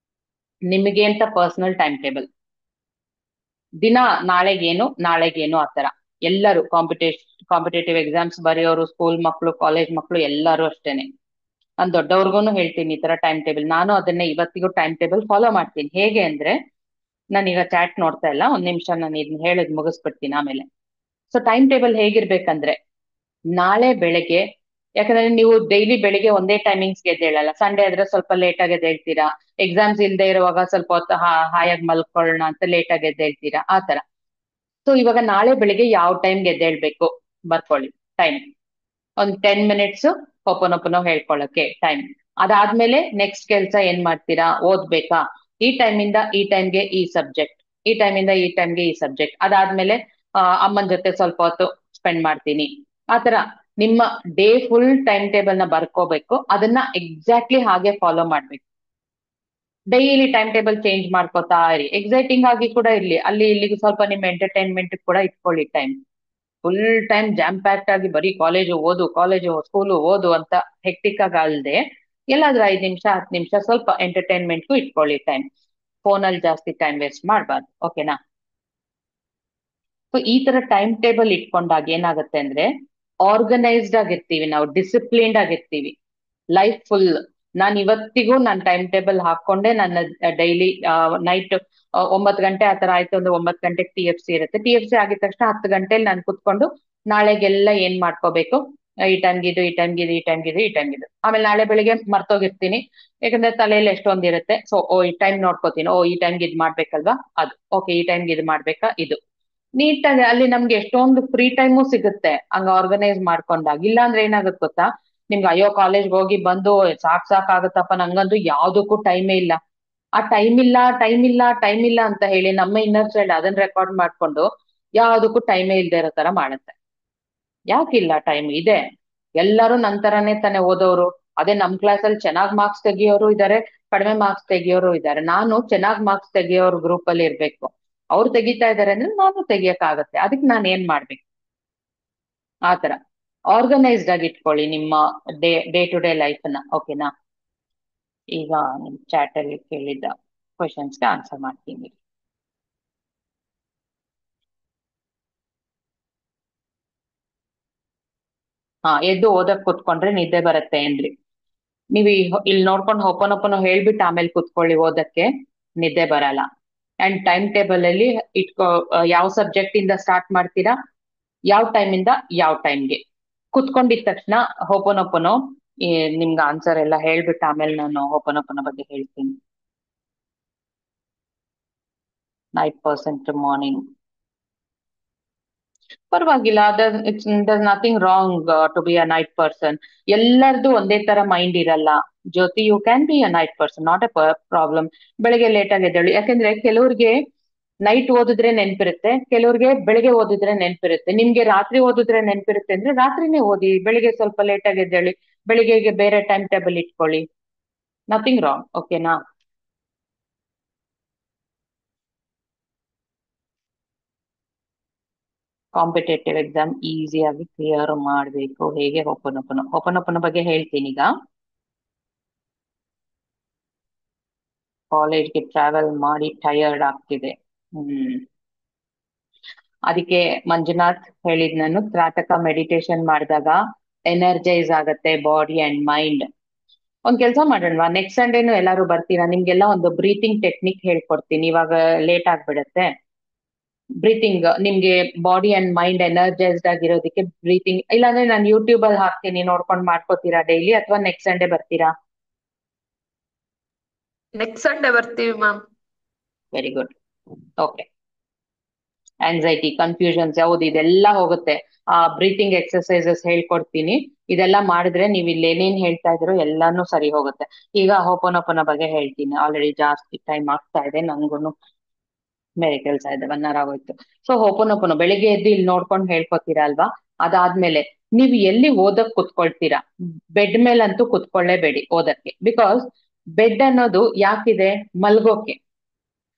ನಿಮಗೆ ಅಂತ ಪರ್ಸನಲ್ ಟೈಮ್ ಟೇಬಲ್. ದಿನ ನಾಳೆಗೇನು ಆತರ. ಎಲ್ಲರೂ ಕಾಂಪಿಟೇಟಿವ್ ಎಕ್ಸಾಮ್ಸ್ ಬರೆಯೋರು, ಸ್ಕೂಲ್ ಮಕ್ಕಳು, ಕಾಲೇಜ್ ಮಕ್ಕಳು ಎಲ್ಲರೂ ಅಷ್ಟೇನೆ. ನಾನು ದೊಡ್ಡವ್ರಿಗೂ ಹೇಳ್ತೀನಿ ಈ ತರ ಟೈಮ್ ಟೇಬಲ್. ನಾನು ಅದನ್ನೇ ಇವತ್ತಿಗೂ ಟೈಮ್ ಟೇಬಲ್ ಫಾಲೋ ಮಾಡ್ತೀನಿ. ಹೇಗೆ ಅಂದ್ರೆ, ನಾನೀಗ ಚಾಟ್ ನೋಡ್ತಾ ಇಲ್ಲ, ಒಂದ್ ನಿಮಿಷ ನಾನು ಇದನ್ನ ಹೇಳದ್ ಮುಗಿಸ್ಬಿಡ್ತೀನಿ ಆಮೇಲೆ. ಸೊ ಟೈಮ್ ಟೇಬಲ್ ಹೇಗಿರ್ಬೇಕಂದ್ರೆ, ನಾಳೆ ಬೆಳಗ್ಗೆ, ಯಾಕಂದ್ರೆ ನೀವು ಡೈಲಿ ಬೆಳಿಗ್ಗೆ ಒಂದೇ ಟೈಮಿಂಗ್ಸ್ಗೆ ಎದ್ದೇಳಲ್ಲ. ಸಂಡೇ ಆದ್ರೆ ಸ್ವಲ್ಪ ಲೇಟ್ ಆಗಿ ಎದ್ದೇಳ್ತೀರಾ, ಎಕ್ಸಾಮ್ಸ್ ಇಲ್ದೇ ಇರುವಾಗ ಸ್ವಲ್ಪ ಹೊತ್ತು ಹಾಯಾಗಿ ಮಲ್ಕೊಳ್ಳೋಣ ಅಂತ ಲೇಟ್ ಆಗಿ ಎದ್ದೇಳ್ತೀರಾ, ಆ ತರ. ಸೊ ಇವಾಗ ನಾಳೆ ಬೆಳಿಗ್ಗೆ ಯಾವ ಟೈಮ್ಗೆ ಎದ್ದೇಳ್ಬೇಕು ಬರ್ಕೊಳ್ಳಿ ಟೈಮ್. ಒಂದ್ 10 ಮಿನಿಟ್ಸ್ ಒಪನೊಪನೋ ಹೇಳ್ಕೊಳಕ್ಕೆ ಟೈಮ್. ಅದಾದ್ಮೇಲೆ ನೆಕ್ಸ್ಟ್ ಕೆಲ್ಸ ಏನ್ ಮಾಡ್ತೀರಾ, ಓದ್ಬೇಕಾ, ಈ ಟೈಮಿಂದ ಈ ಟೈಮ್ಗೆ ಈ ಸಬ್ಜೆಕ್ಟ್, ಈ ಟೈಮಿಂದ ಈ ಟೈಮ್ಗೆ ಈ ಸಬ್ಜೆಕ್ಟ್. ಅದಾದ್ಮೇಲೆ ಅಮ್ಮನ ಜೊತೆ ಸ್ವಲ್ಪ ಹೊತ್ತು ಸ್ಪೆಂಡ್ ಮಾಡ್ತೀನಿ. ಆತರ ನಿಮ್ಮ ಡೇ ಫುಲ್ ಟೈಮ್ ಟೇಬಲ್ ನ ಬರ್ಕೋಬೇಕು. ಅದನ್ನ ಎಕ್ಸಾಕ್ಟ್ಲಿ ಹಾಗೆ ಫಾಲೋ ಮಾಡ್ಬೇಕು. ಡೈಲಿ ಟೈಮ್ ಟೇಬಲ್ ಚೇಂಜ್ ಮಾಡ್ಕೋತಾ ಇರಿ. ಎಕ್ಸೈಟಿಂಗ್ ಆಗಿ ಕೂಡ ಇರ್ಲಿ, ಅಲ್ಲಿ ಇಲ್ಲಿಗೆ ಸ್ವಲ್ಪ ನಿಮ್ ಎಂಟರ್ಟೈನ್ಮೆಂಟ್ ಕೂಡ ಇಟ್ಕೊಳ್ಳಿ time. Full time jam pact ಆಗಿ ಬರೀ ಕಾಲೇಜು ಸ್ಕೂಲು ಓದು ಅಂತ ಹೆಕ್ಟಿಕ್ ಆಗಿ ಅಲ್ದೆ, ಎಲ್ಲಾದ್ರೂ 5 ನಿಮಿಷ 10 ನಿಮಿಷ ಸ್ವಲ್ಪ ಎಂಟರ್ಟೈನ್ಮೆಂಟ್ಗೂ ಇಟ್ಕೊಳ್ಳಿ ಟೈಮ್. ಫೋನಲ್ಲಿ ಜಾಸ್ತಿ ಟೈಮ್ ವೇಸ್ಟ್ ಮಾಡಬಾರ್ದು, ಓಕೆನಾ? ಸೊ ಈ ತರ ಟೈಮ್ ಟೇಬಲ್ ಇಟ್ಕೊಂಡಾಗ ಏನಾಗುತ್ತೆ ಅಂದ್ರೆ, ಆರ್ಗನೈಸ್ಡ್ ಆಗಿರ್ತೀವಿ ನಾವು, ಡಿಸಿಪ್ಲಿನ್ಡ್ ಆಗಿರ್ತೀವಿ ಲೈಫ್ ಫುಲ್. ನಾನು ಇವತ್ತಿಗೂ ನಾನು ಟೈಮ್ ಟೇಬಲ್ ಹಾಕೊಂಡೆ ನನ್ನ ಡೈಲಿ ನೈಟ್ 9 ಗಂಟೆ ಆತರ ಆಯ್ತು ಅಂದ್ರೆ 9 ಗಂಟೆಗೆ TFC ಇರುತ್ತೆ. TFC ಆಗಿದ ತಕ್ಷಣ 10 ಗಂಟೆಲಿ ನಾನು ಕುತ್ಕೊಂಡು ನಾಳೆಗೆಲ್ಲ ಏನ್ ಮಾಡ್ಕೋಬೇಕು, ಈ ಟೈಮ್ಗಿದು ಈ ಟೈಮ್ಗಿದು ಈ ಟೈಮ್ಗಿದು ಈ ಟೈಮ್ಗಿದು. ಆಮೇಲೆ ನಾಳೆ ಬೆಳಿಗ್ಗೆ ಮರ್ತೋಗಿರ್ತೀನಿ, ಯಾಕಂದ್ರೆ ತಲೆಯಲ್ಲಿ ಎಷ್ಟೊಂದಿರುತ್ತೆ. ಸೊ ಈ ಟೈಮ್ ನೋಡ್ಕೋತೀನಿ, ಈ ಟೈಮ್ಗೆ ಇದ್ ಮಾಡ್ಬೇಕಲ್ವಾ, ಅದು ಓಕೆ, ಈ ಟೈಮ್ಗೆ ಇದು ಮಾಡ್ಬೇಕಾ, ಇದು ನೀಟಾಗಿ. ಅಲ್ಲಿ ನಮ್ಗೆ ಎಷ್ಟೊಂದು ಫ್ರೀ ಟೈಮು ಸಿಗುತ್ತೆ ಹಂಗ ಆರ್ಗನೈಸ್ ಮಾಡ್ಕೊಂಡಾಗ. ಇಲ್ಲ ಅಂದ್ರೆ ಏನಾಗುತ್ತೆ ಗೊತ್ತಾ, ನಿಮ್ಗೆ ಅಯ್ಯೋ ಕಾಲೇಜ್ಗೆ ಹೋಗಿ ಬಂದು ಸಾಕಾಗತ್ತಪ್ಪ ನಂಗಂದು ಯಾವ್ದಕ್ಕೂ ಟೈಮೇ ಇಲ್ಲ. ಆ ಟೈಮ್ ಇಲ್ಲ ಅಂತ ಹೇಳಿ ನಮ್ಮ ಇನ್ನರ್ ಚೈಲ್ಡ್ ಅದನ್ನ ರೆಕಾರ್ಡ್ ಮಾಡ್ಕೊಂಡು ಯಾವ್ದಕ್ಕೂ ಟೈಮೇ ಇಲ್ದೇ ಇರೋ ತರ ಮಾಡುತ್ತೆ. ಯಾಕಿಲ್ಲ, ಟೈಮ್ ಇದೆ. ಎಲ್ಲರೂ ನಂತರನೇ ತಾನೇ ಓದೋರು. ಅದೇ ನಮ್ ಕ್ಲಾಸಲ್ಲಿ ಚೆನ್ನಾಗ್ ಮಾರ್ಕ್ಸ್ ತೆಗಿಯೋರು ಇದಾರೆ, ಕಡಿಮೆ ಮಾರ್ಕ್ಸ್ ತೆಗಿಯೋರು ಇದಾರೆ. ನಾನು ಚೆನ್ನಾಗ್ ಮಾರ್ಕ್ಸ್ ತೆಗಿಯೋರ್ ಗ್ರೂಪ್ ಅಲ್ಲಿ ಇರ್ಬೇಕು. ಅವ್ರು ತೆಗಿತಾ ಇದಾರೆ ಅಂದ್ರೆ ನಾನು ತೆಗಿಯಕ್ಕಾಗತ್ತೆ. ಅದಕ್ಕೆ ನಾನು ಏನ್ ಮಾಡ್ಬೇಕು, ಆತರ ಆರ್ಗನೈಸ್ಡ್ ಆಗಿ ಇಟ್ಕೊಳ್ಳಿ ನಿಮ್ಮ ಡೇ ಟು ಡೇ ಲೈಫ್ನ, ಓಕೆನಾ? ಈಗ ನಿಮ್ ಚಾಟ್ ಅಲ್ಲಿ ಕೇಳಿದ್ದ ಕ್ವಶನ್ಸ್ಗೆ ಆನ್ಸರ್ ಮಾಡ್ತೀನಿ. ಎದ್ದು ಓದಕ್ ಕುತ್ಕೊಂಡ್ರೆ ನಿದ್ದೆ ಬರುತ್ತೆ ಏನ್ರಿ? ನೀವು ಇಲ್ಲಿ ನೋಡ್ಕೊಂಡು ಹೊಪನೊಪನ ಹೇಳ್ಬಿಟ್ಟು ಆಮೇಲೆ ಕುತ್ಕೊಳ್ಳಿ ಓದಕ್ಕೆ, ನಿದ್ದೆ ಬರಲ್ಲ. ಅಂಡ್ ಟೈಮ್ ಟೇಬಲ್ ಅಲ್ಲಿ ಯಾವ ಸಬ್ಜೆಕ್ಟ್ ಇಂದ ಸ್ಟಾರ್ಟ್ ಮಾಡ್ತೀರಾ, ಯಾವ ಟೈಮಿಂದ ಯಾವ ಟೈಮ್ಗೆ ಕುತ್ಕೊಂಡಿದ ತಕ್ಷಣ ಹೊಪನೊಪನೋ ನಿಮ್ಗೆ ಆನ್ಸರ್ ಎಲ್ಲ ಹೇಳ್ಬಿಟ್ಟು ಆಮೇಲೆ ನಾನು ಹೊಪನೊಪನ ಬಗ್ಗೆ ಹೇಳ್ತೀನಿ. 9% ಮಾರ್ನಿಂಗ್ ಪರವಾಗಿಲ್ಲ. There nothing wrong to be a night person. ಎಲ್ಲರದು ಒಂದೇ ತರ ಮೈಂಡ್ ಇರಲ್ಲ Jyothi. You can be a night person, not a problem. ಬೆಳಿಗ್ಗೆ ಲೇಟ್ ಆಗಿ ಎದ್ದೇಳಿ. ಯಾಕಂದ್ರೆ ಕೆಲವ್ರಿಗೆ ನೈಟ್ ಓದಿದ್ರೆ ನೆನ್ಪಿರುತ್ತೆ, ಕೆಲವ್ರಿಗೆ ಬೆಳಿಗ್ಗೆ ಓದಿದ್ರೆ ನೆನ್ಪಿರುತ್ತೆ. ನಿಮ್ಗೆ ರಾತ್ರಿ ಓದಿದ್ರೆ ನೆನ್ಪಿರುತ್ತೆ ಅಂದ್ರೆ ರಾತ್ರಿನೇ ಓದಿ, ಬೆಳಿಗ್ಗೆ ಸ್ವಲ್ಪ ಲೇಟ್ ಆಗಿ ಎದ್ದೇಳಿ, ಬೆಳಿಗ್ಗೆಗೆ ಬೇರೆ ಟೈಮ್ ಟೇಬಲ್ ಇಟ್ಕೊಳ್ಳಿ, ನಥಿಂಗ್ ರಾಂಗ್, ಓಕೆನಾ? ಕಾಂಪಿಟೇಟಿವ್ ಎಕ್ಸಾಮ್ ಈಸಿಯಾಗಿ ಕ್ಲಿಯರ್ ಮಾಡಬೇಕು ಹೇಗೆ? ಹೊಪನೊಪನ ಬಗ್ಗೆ ಹೇಳ್ತೀನಿ ಈಗ. ಕಾಲೇಜ್ಗೆ ಟ್ರಾವೆಲ್ ಮಾಡಿ ಟಯರ್ಡ್ ಆಗ್ತಿದೆ. ಅದಕ್ಕೆ ಮಂಜುನಾಥ್ ಹೇಳಿದ್ ನಾನು, ತ್ರಾಟಕ ಮೆಡಿಟೇಷನ್ ಮಾಡಿದಾಗ ಎನರ್ಜೈಸ್ ಆಗತ್ತೆ ಬಾಡಿ ಅಂಡ್ ಮೈಂಡ್. ಒಂದ್ ಕೆಲ್ಸ ಮಾಡೋಣವಾ, ನೆಕ್ಸ್ಟ್ ಸಂಡೇನು ಎಲ್ಲಾರು ಬರ್ತೀರಾ? ನಿಮ್ಗೆಲ್ಲ ಒಂದು ಬ್ರೀತಿಂಗ್ ಟೆಕ್ನಿಕ್ ಹೇಳ್ಕೊಡ್ತೀನಿ. ಇವಾಗ ಲೇಟ್ ಆಗ್ಬಿಡತ್ತೆ. ಬ್ರೀತಿಂಗ್ ನಿಮ್ಗೆ ಬಾಡಿ ಅಂಡ್ ಮೈಂಡ್ ಎನರ್ಜೈಸ್ಡ್ ಆಗಿರೋದಕ್ಕೆ ಬ್ರೀತಿಂಗ್, ಇಲ್ಲಾಂದ್ರೆ ನಾನು ಯೂಟ್ಯೂಬ್ ಅಲ್ಲಿ ಹಾಕ್ತೀನಿ, ನೋಡ್ಕೊಂಡು ಮಾಡ್ಕೋತೀರಾ ಡೈಲಿ, ಅಥವಾ ನೆಕ್ಸ್ಟ್ ಸಂಡೇ ಬರ್ತೀರಾ? ನೆಕ್ಸ್ಟ್ ಸಂಡೇ ಬರ್ತೀವಿ ma'am. Very good, okay. Anxiety, confusions ಯಾವ್ದು ಇದೆಲ್ಲ ಹೋಗುತ್ತೆ. ಬ್ರೀತಿಂಗ್ ಎಕ್ಸರ್ಸೈಸಸ್ ಹೇಳ್ಕೊಡ್ತೀನಿ. ಇದೆಲ್ಲ ಮಾಡಿದ್ರೆ ನೀವು ಇಲ್ಲಿ ಏನೇನ್ ಹೇಳ್ತಾ ಇದ್ರು ಎಲ್ಲಾನು ಸರಿ ಹೋಗುತ್ತೆ. ಈಗ ಹೋಪನೋಪನ ಬಗ್ಗೆ ಹೇಳ್ತೀನಿ. ಆಲ್ರೆಡಿ ಜಾಸ್ತಿ ಟೈಮ್ ಆಗ್ತಾ ಇದೆ, ನನ್ಗೂನು ಬೇರೆ ಕೆಲಸ ಇದೆ, 1 hour ಆಗೋಯ್ತು. ಸೊ ಹೋಪನೋಪನ ಬೆಳಿಗ್ಗೆ ಎದ್ದು ಇಲ್ಲಿ ನೋಡ್ಕೊಂಡು ಹೇಳ್ಕೊತೀರಾ ಅಲ್ವಾ? ಅದಾದ್ಮೇಲೆ ನೀವು ಎಲ್ಲಿ ಓದಕ್ ಕುತ್ಕೊಳ್ತೀರಾ, ಬೆಡ್ ಮೇಲಂತೂ ಕುತ್ಕೊಳ್ಳೇಬೇಡಿ ಓದಕ್ಕೆ. ಬಿಕಾಸ್ ಬೆಡ್ ಅನ್ನೋದು ಯಾಕಿದೆ, ಮಲ್ಗೋಕೆ.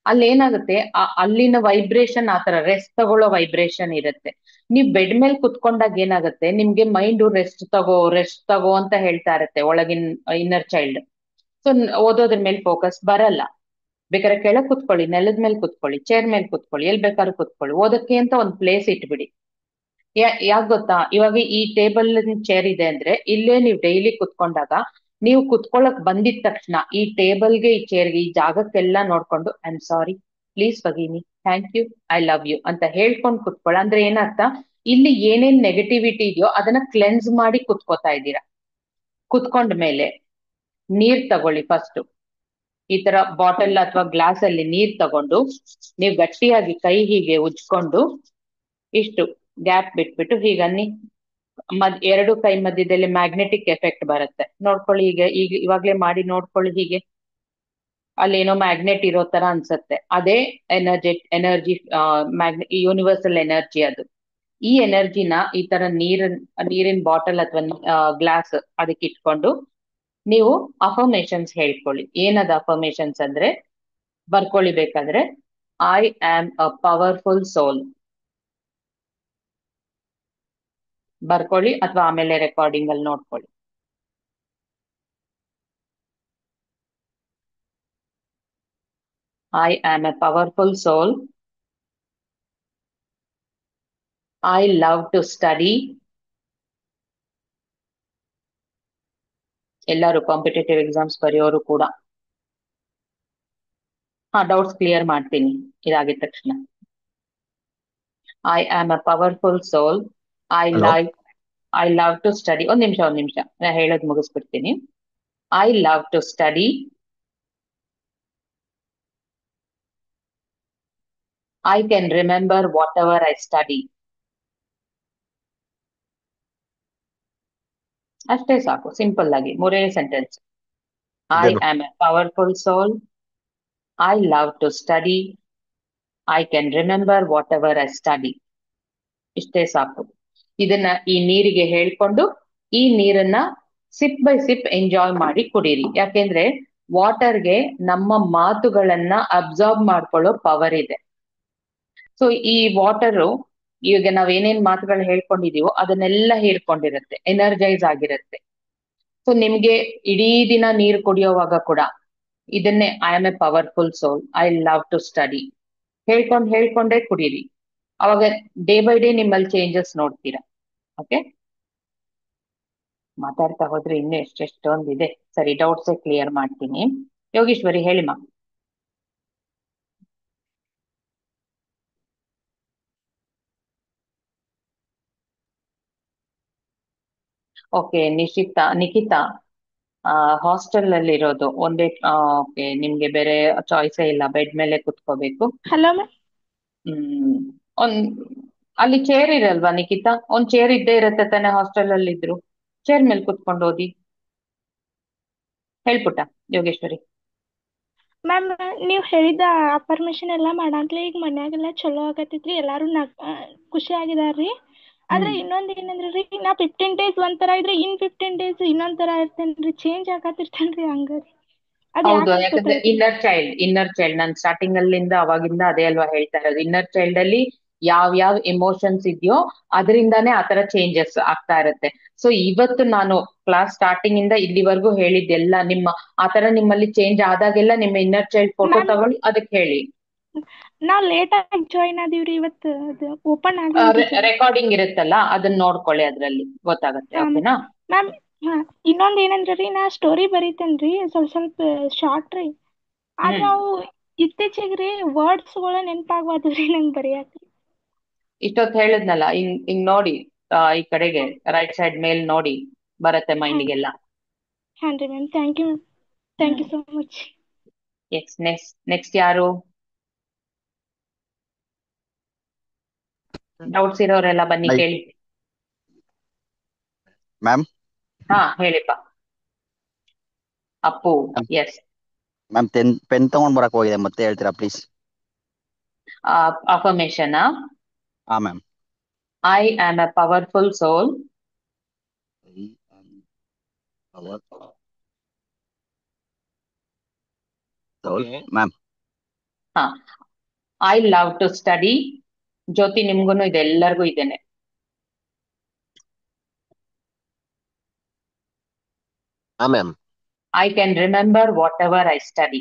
ಅಲ್ಲಿ ಏನಾಗುತ್ತೆ, ಅಲ್ಲಿನ ವೈಬ್ರೇಷನ್ ಆತರ ರೆಸ್ಟ್ ತಗೊಳ್ಳೋ ವೈಬ್ರೇಷನ್ ಇರುತ್ತೆ. ನೀವ್ ಬೆಡ್ ಮೇಲೆ ಕುತ್ಕೊಂಡಾಗ ಏನಾಗುತ್ತೆ, ನಿಮ್ಗೆ ಮೈಂಡ್ ರೆಸ್ಟ್ ತಗೋ ಅಂತ ಹೇಳ್ತಾ ಇರುತ್ತೆ ಒಳಗಿನ ಇನ್ನರ್ ಚೈಲ್ಡ್. ಸೊ ಓದೋದ್ರ ಮೇಲೆ ಫೋಕಸ್ ಬರಲ್ಲ. ಬೇಕಾದ್ರೆ ಕೆಳಗ್ ಕುತ್ಕೊಳ್ಳಿ, ನೆಲದ ಮೇಲೆ ಕುತ್ಕೊಳ್ಳಿ, ಚೇರ್ ಮೇಲೆ ಕುತ್ಕೊಳ್ಳಿ, ಎಲ್ ಬೇಕಾದ್ರೂ ಕುತ್ಕೊಳ್ಳಿ, ಓದಕ್ಕೆ ಅಂತ ಒಂದ್ ಪ್ಲೇಸ್ ಇಟ್ಬಿಡಿ. ಯಾಕ್ ಗೊತ್ತಾ, ಇವಾಗ ಈ ಟೇಬಲ್ ಚೇರ್ ಇದೆ ಅಂದ್ರೆ ಇಲ್ಲೇ ನೀವು ಡೈಲಿ ಕುತ್ಕೊಂಡಾಗ ನೀವು ಕುತ್ಕೊಳ್ಳಕ್ ಬಂದಿದ ತಕ್ಷಣ ಈ ಟೇಬಲ್ಗೆ, ಈ ಚೇರ್ಗೆ, ಈ ಜಾಗಕ್ಕೆಲ್ಲ ನೋಡ್ಕೊಂಡು I am sorry, please forgive me, thank you, I love you ಅಂತ ಹೇಳ್ಕೊಂಡು ಕುತ್ಕೊಳ್ಳ ಅಂದ್ರೆ ಏನರ್ಥ, ಇಲ್ಲಿ ಏನೇನ್ ನೆಗೆಟಿವಿಟಿ ಇದೆಯೋ ಅದನ್ನ ಕ್ಲೆನ್ಸ್ ಮಾಡಿ ಕುತ್ಕೋತಾ ಇದ್ದೀರಾ. ಕುತ್ಕೊಂಡ ಮೇಲೆ ನೀರ್ ತಗೊಳ್ಳಿ ಫಸ್ಟ್. ಈ ತರ ಬಾಟಲ್ ಅಥವಾ ಗ್ಲಾಸ್ ಅಲ್ಲಿ ನೀರ್ ತಗೊಂಡು ನೀವು ಗಟ್ಟಿಯಾಗಿ ಕೈ ಹೀಗೆ ಉಜ್ಕೊಂಡು ಇಷ್ಟು ಗ್ಯಾಪ್ ಬಿಟ್ಬಿಟ್ಟು ಹೀಗನ್ನಿ. ಎರಡು ಕೈ ಮಧ್ಯದಲ್ಲಿ ಮ್ಯಾಗ್ನೆಟಿಕ್ ಎಫೆಕ್ಟ್ ಬರುತ್ತೆ, ನೋಡ್ಕೊಳ್ಳಿ. ಈಗ ಇವಾಗ್ಲೇ ಮಾಡಿ ನೋಡ್ಕೊಳ್ಳಿ. ಹೀಗೆ ಅಲ್ಲೇನೋ ಮ್ಯಾಗ್ನೆಟ್ ಇರೋ ತರ ಅನ್ಸತ್ತೆ. ಅದೇ ಎನರ್ಜಿ, ಯೂನಿವರ್ಸಲ್ ಎನರ್ಜಿ ಅದು. ಈ ಎನರ್ಜಿನ ಈ ತರ ನೀರಿನ ಬಾಟಲ್ ಅಥವಾ ಗ್ಲಾಸ್ ಅದಕ್ಕೆ ಇಟ್ಕೊಂಡು ನೀವು ಅಫರ್ಮೇಶನ್ಸ್ ಹೇಳ್ಕೊಳ್ಳಿ. ಏನದ ಅಫರ್ಮೇಶನ್ಸ್ ಅಂದ್ರೆ, ಬರ್ಕೊಳ್ಳಿ ಬೇಕಾದ್ರೆ, I am a powerful soul. ಬರ್ಕೊಳ್ಳಿ ಅಥವಾ ಆಮೇಲೆ ರೆಕಾರ್ಡಿಂಗ್ ಅಲ್ಲಿ ನೋಡ್ಕೊಳ್ಳಿ. I am a powerful soul. I love to study. ಎಲ್ಲರೂ ಕಾಂಪಿಟೇಟಿವ್ ಎಕ್ಸಾಮ್ಸ್ ಬರೆಯೋರು ಕೂಡ. ಡೌಟ್ಸ್ ಕ್ಲಿಯರ್ ಮಾಡ್ತೀನಿ ಇದಾಗಿದ ತಕ್ಷಣ. I am a powerful soul. I hello. Live I love to study. ಒಂದ್ ನಿಮಿಷ ನಾ ಹೇಳೋದು ಮುಗಿಸ್ಬಿಡ್ತೀನಿ. I love to study. I can remember whatever I study. ಅಷ್ಟೇ ಸಾಕು, ಸಿಂಪಲ್ ಆಗಿ 3 ಸೆಂಟೆನ್ಸ್. ಐ ಇದೇನು am a powerful soul. I love to study. I can remember whatever I study. ಇಷ್ಟೇ ಸಾಕು. ಇದನ್ನ ಈ ನೀರಿಗೆ ಹೇಳ್ಕೊಂಡು ಈ ನೀರನ್ನ ಸಿಪ್ ಬೈ ಸಿಪ್ ಎಂಜಾಯ್ ಮಾಡಿ ಕುಡೀರಿ. ಯಾಕೆಂದ್ರೆ ವಾಟರ್ಗೆ ನಮ್ಮ ಮಾತುಗಳನ್ನ ಅಬ್ಸಾರ್ಬ್ ಮಾಡ್ಕೊಳ್ಳೋ ಪವರ್ ಇದೆ. ಸೊ ಈ ವಾಟರು ಈಗ ನಾವ್ ಏನೇನ್ ಮಾತುಗಳು ಹೇಳ್ಕೊಂಡಿದೀವೋ ಅದನ್ನೆಲ್ಲ ಹೀರ್ಕೊಂಡಿರುತ್ತೆ, ಎನರ್ಜೈಸ್ ಆಗಿರುತ್ತೆ. ಸೊ ನಿಮ್ಗೆ ಇಡೀ ದಿನ ನೀರು ಕುಡಿಯೋವಾಗ ಕೂಡ ಇದನ್ನೇ, I am a powerful soul, I love to study ಹೇಳ್ಕೊಂಡೇ ಕುಡೀರಿ. ಅವಾಗ ಡೇ ಬೈ ಡೇ ನಿಮ್ಮಲ್ಲಿ ಚೇಂಜಸ್ ನೋಡ್ತೀರಾ. ಓಕೆ, ಮಾತಾಡ್ತಾ ಹೋದ್ರೆ ಇನ್ನೂ ಎಷ್ಟೆಷ್ಟೊಂದಿದೆ. ಸರಿ, ಡೌಟ್ಸೇ ಕ್ಲಿಯರ್ ಮಾಡ್ತೀನಿ. ಯೋಗೀಶ್ವರಿ ಹೇಳಿಮಾ. ಓಕೆ, ನಿಖಿತಾ ಹಾಸ್ಟೆಲ್ ಅಲ್ಲಿ ಇರೋದು ಒಂದೇ. ಓಕೆ, ನಿಮ್ಗೆ ಬೇರೆ ಚಾಯ್ಸೇ ಇಲ್ಲ, ಬೆಡ್ ಮೇಲೆ ಕುತ್ಕೋಬೇಕು. Hello ma'am. ಹ್ಮ್ ಒಂದ್ ಅಲ್ಲಿ ಚೇರ್ ಇರಲ್ವಾ ನಿಖಿತಾ? ಒಂದ್ ಚೇರ್ ಇದ್ದೇ ಇರತ್ತೆ ತಾನೆ ಹಾಸ್ಟೆಲ್ ಅಲ್ಲಿ ಇದ್ರು. ಚೇರ್ ಮೇಲೆ ಕುತ್ಕೊಂಡು ಓದಿ. ಹೇಳ್ಪುಟ್ಟ ಯೋಗೇಶ್ವರಿ. ಮ್ಯಾಮ್, ನೀವು ಹೇಳಿದ ಅಫರ್ಮೇಷನ್ ಎಲ್ಲ ಮಾಡಂತ್ಲೆ ಈಗ ಮನ್ಯಾಗೆಲ್ಲ ಚಲೋ ಆಗತೈತ್ರಿ, ಎಲ್ಲಾರು ಖುಷಿ ಆಗಿದಾರ್ರಿ. ಆದ್ರೆ ಇನ್ನೊಂದ್ ಏನಂದ್ರೆ ರೀ, ನಾ 15 days ಒಂಥರ ಇದ್ರೆ ಇನ್ 15 days ಇನ್ನೊಂದ್ ತರ ಇರ್ತೇನ್ರಿ, ಚೇಂಜ್ ಆಗತ್ತಿರ್ತೇನ್ರಿ ಹಂಗಾರಿ. ಅದ್ ಹೌದು, ಯಾಕಂತ ಯಾಕಂದ್ರೆ ಗೊತ್ತಾಯ್ತು. ಇನ್ನರ್ ಚೈಲ್ಡ್ ನಾನು ಸ್ಟಾರ್ಟಿಂಗ್ ಅಲ್ಲಿಂದ ಅವಾಗಿಂದ ಅದೇ ಅಲ್ವಾ ಹೇಳ್ತಾ ಇರೋದು. ಇನ್ನರ್ ಚೈಲ್ಡ್ ಅಲ್ಲಿ ಯಾವ ಎಮೋಷನ್ಸ್ ಇದೆಯೋ ಅದರಿಂದಾನೇ ಆತರ ಚೇಂಜಸ್ ಆಗ್ತಾ ಇರುತ್ತೆ. ಸೊ ಇವತ್ತು ನಾನು ಕ್ಲಾಸ್ ಸ್ಟಾರ್ಟಿಂಗ್ ಇಂದ ಇಲ್ಲಿವರೆಗೂ ಹೇಳಿದ್ದೆಲ್ಲ ಆತರ ನಿಮ್ಮಲ್ಲಿ ಚೇಂಜ್ ಆದಾಗೆಲ್ಲ ನಿಮ್ಮ ಇನ್ನರ್ ಚೈಲ್ಡ್ ಫೋಟೋ ಮ್ಯಾಮ್, ತಗೊಳ್ಳಿ, ಅದಕ್ಕೆ ಹೇಳಿ. ನಾವ್ ಲೇಟ್ ಆಗಿ ಜಾಯಿನ್ ಆದಿವ್ರಿ ಇವತ್ತು, ಅದು ಓಪನ್ ಆಗಿಲ್ರಿ ಸರ್. ರೆಕಾರ್ಡಿಂಗ್ ಇರುತ್ತಲ್ಲ ಅದನ್ನ ನೋಡ್ಕೊಳ್ಳಿ, ಅದ್ರಲ್ಲಿ ಗೊತ್ತಾಗತ್ತೆ. ಓಕೆನಾ ಮ್ಯಾಮ್? ಇನ್ನೊಂದ್ ಏನಂದ್ರೆ ರೀ, ನಾ ಸ್ಟೋರಿ ಬರೀತೇನ್ರಿ ಸ್ವಲ್ಪ ಶಾರ್ಟ್ ರೀ. ಆದ್ರೆ ಅವು ಇತ್ತೀಚೆಗ್ರಿ ವರ್ಡ್ಸ್ಗಳ ನೆನಪಾಗ್ವಾದ್ರಿ ನಂಗೆ ಬರೆಯಾಕ. ಇಷ್ಟೊತ್ತು ಹೇಳಿದ್ನಲ್ಲ, ಹಿಂಗ್ ನೋಡಿ, ಈ ಕಡೆಗೆ ರೈಟ್ ಸೈಡ್ ಮೇಲ್ ನೋಡಿ, ಬರತ್ತೆ ಮೈಂಡಿಗೆಲ್ಲ. ಹಾನ್ರಿ ma'am, thank you ma'am, thank you so much. Next ಯಾರು ಡೌಟ್ಸ್ ಇರೋರೆಲ್ಲ ಬನ್ನಿ ಕೇಳಿ. ಮ್ಯಾಮ್. ಹೇಳಿಪ್ಪ. ಅಪ್ಪು. ಎಸ್ ಮ್ಯಾಮ್, ಪೆನ್ ತಗೊಂಡ್ ಬರಕ್ ಹೋಗಿದೆ, ಮತ್ತೆ ಹೇಳ್ತೀರಾ ಪ್ಲೀಸ್? ಅಫರ್ಮೇಶನ್. ಹಾ ma'am. I am a powerful soul. Ma'am. ಹಾ, I love to study. Jyothi, ನಿಮ್ಗೂನು ಇದೆ, ಎಲ್ಲರಿಗೂ ಇದೇನೆ. ಹಾ ma'am. I can remember whatever I study.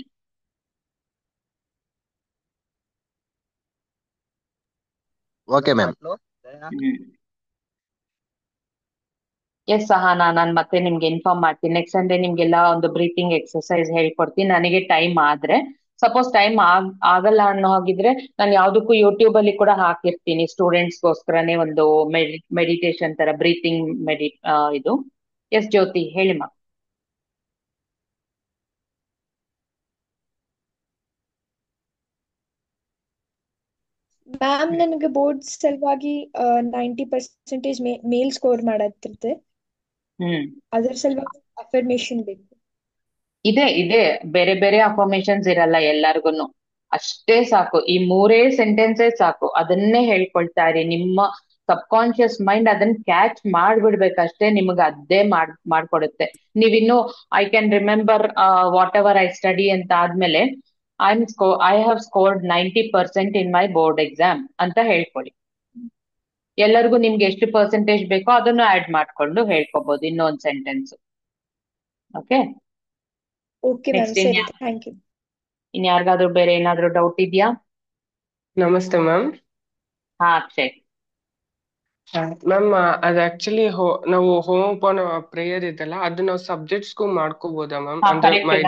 Okay ma'am. Yes Sahana, ನಾನು ಮತ್ತೆ ನಿಮ್ಗೆ ಇನ್ಫಾರ್ಮ್ ಮಾಡ್ತೀನಿ. ನೆಕ್ಸ್ಟ್ ಸಂಡೇ ನಿಮ್ಗೆಲ್ಲ ಒಂದು ಬ್ರೀತಿಂಗ್ ಎಕ್ಸರ್ಸೈಸ್ ಹೇಳ್ಕೊಡ್ತೀನಿ. ನನಗೆ ಟೈಮ್ ಆದ್ರೆ, ಸಪೋಸ್ ಟೈಮ್ ಆಗಲ್ಲ ಅನ್ನೋ ಹಾಗಿದ್ರೆ ನಾನು ಯಾವ್ದಕ್ಕೂ ಯೂಟ್ಯೂಬ್ ಅಲ್ಲಿ ಕೂಡ ಹಾಕಿರ್ತೀನಿ ಸ್ಟೂಡೆಂಟ್ಸ್ಗೋಸ್ಕರನೇ ಒಂದು ಮೆಡಿಟೇಷನ್ ತರ ಬ್ರೀತಿಂಗ್ ಇದು. ಎಸ್ ಜ್ಯೋತಿ, ಹೇಳಿ ಮಾ. ಮ್ಯಾಮ್, ನನಗೆ ಬೋರ್ಡ್ ಸಲುವಾಗಿ 90% ಮೇಲ್ ಸ್ಕೋರ್ ಮಾಡತ್ತಿರುತ್ತೆ. ಅದ್ರ ಸಲುವಾಗಿ ಅಫರ್ಮೇಶನ್ ಬೇಕು. ಇದೆ ಬೇರೆ ಬೇರೆ ಅಫರ್ಮೇಶನ್ಸ್ ಇರಲ್ಲ ಎಲ್ಲಾರ್ಗುನು. ಅಷ್ಟೇ ಸಾಕು, ಈ 3 ಸೆಂಟೆನ್ಸಸ್ ಸಾಕು. ಅದನ್ನೇ ಹೇಳ್ಕೊಳ್ತಾ ಇರಿ. ನಿಮ್ಮ ಸಬ್ ಕಾನ್ಶಿಯಸ್ ಮೈಂಡ್ ಅದನ್ನ ಕ್ಯಾಚ್ ಮಾಡ್ಬಿಡ್ಬೇಕಷ್ಟೇ, ನಿಮ್ಗೆ ಅದೇ ಮಾಡ್ಕೊಡುತ್ತೆ. ನೀವಿನ್ನು I can remember whatever I study ಅಂತ ಆದ್ಮೇಲೆ I have scored 90% in my board exam ಅಂತ ಹೇಳ್ಕೊಡಿ. ಎಲ್ಲರಿಗೂ ನಿಮ್ಗೆ ಎಷ್ಟು ಪರ್ಸೆಂಟೇಜ್ ಬೇಕೋ ಅದನ್ನು ಆಡ್ ಮಾಡ್ಕೊಂಡು ಹೇಳ್ಕೊಬಹುದು ಇನ್ನೊಂದು ಸೆಂಟೆನ್ಸ್. ಓಕೆ ಓಕೆ ಮ್ಯಾಮ್, ಸರಿ, ಥ್ಯಾಂಕ್ ಯು. ಇನ್ಯಾರಿಗಾದ್ರೂ ಬೇರೆ ಏನಾದ್ರೂ ಡೌಟ್ ಇದೆಯಾ? ನಮಸ್ತೆ ಮ್ಯಾಮ್. ಹಾ ಅಕ್ಷಯ್. ಮ್ಯಾಮ್, ಅದು ಆಕ್ಚುಲಿ ನಾವು ಹೋಮೋಪೋನ ಪ್ರೇಯರ್ ಇದೆಲ್ಲ ಅದು ನಾವು ಸಬ್ಜೆಕ್ಟ್ಸ್ಗೂ ಮಾಡ್ಕೋಬಹುದಾ ಮ್ಯಾಮ್? ಅಂದ್ರೆ ಮೈ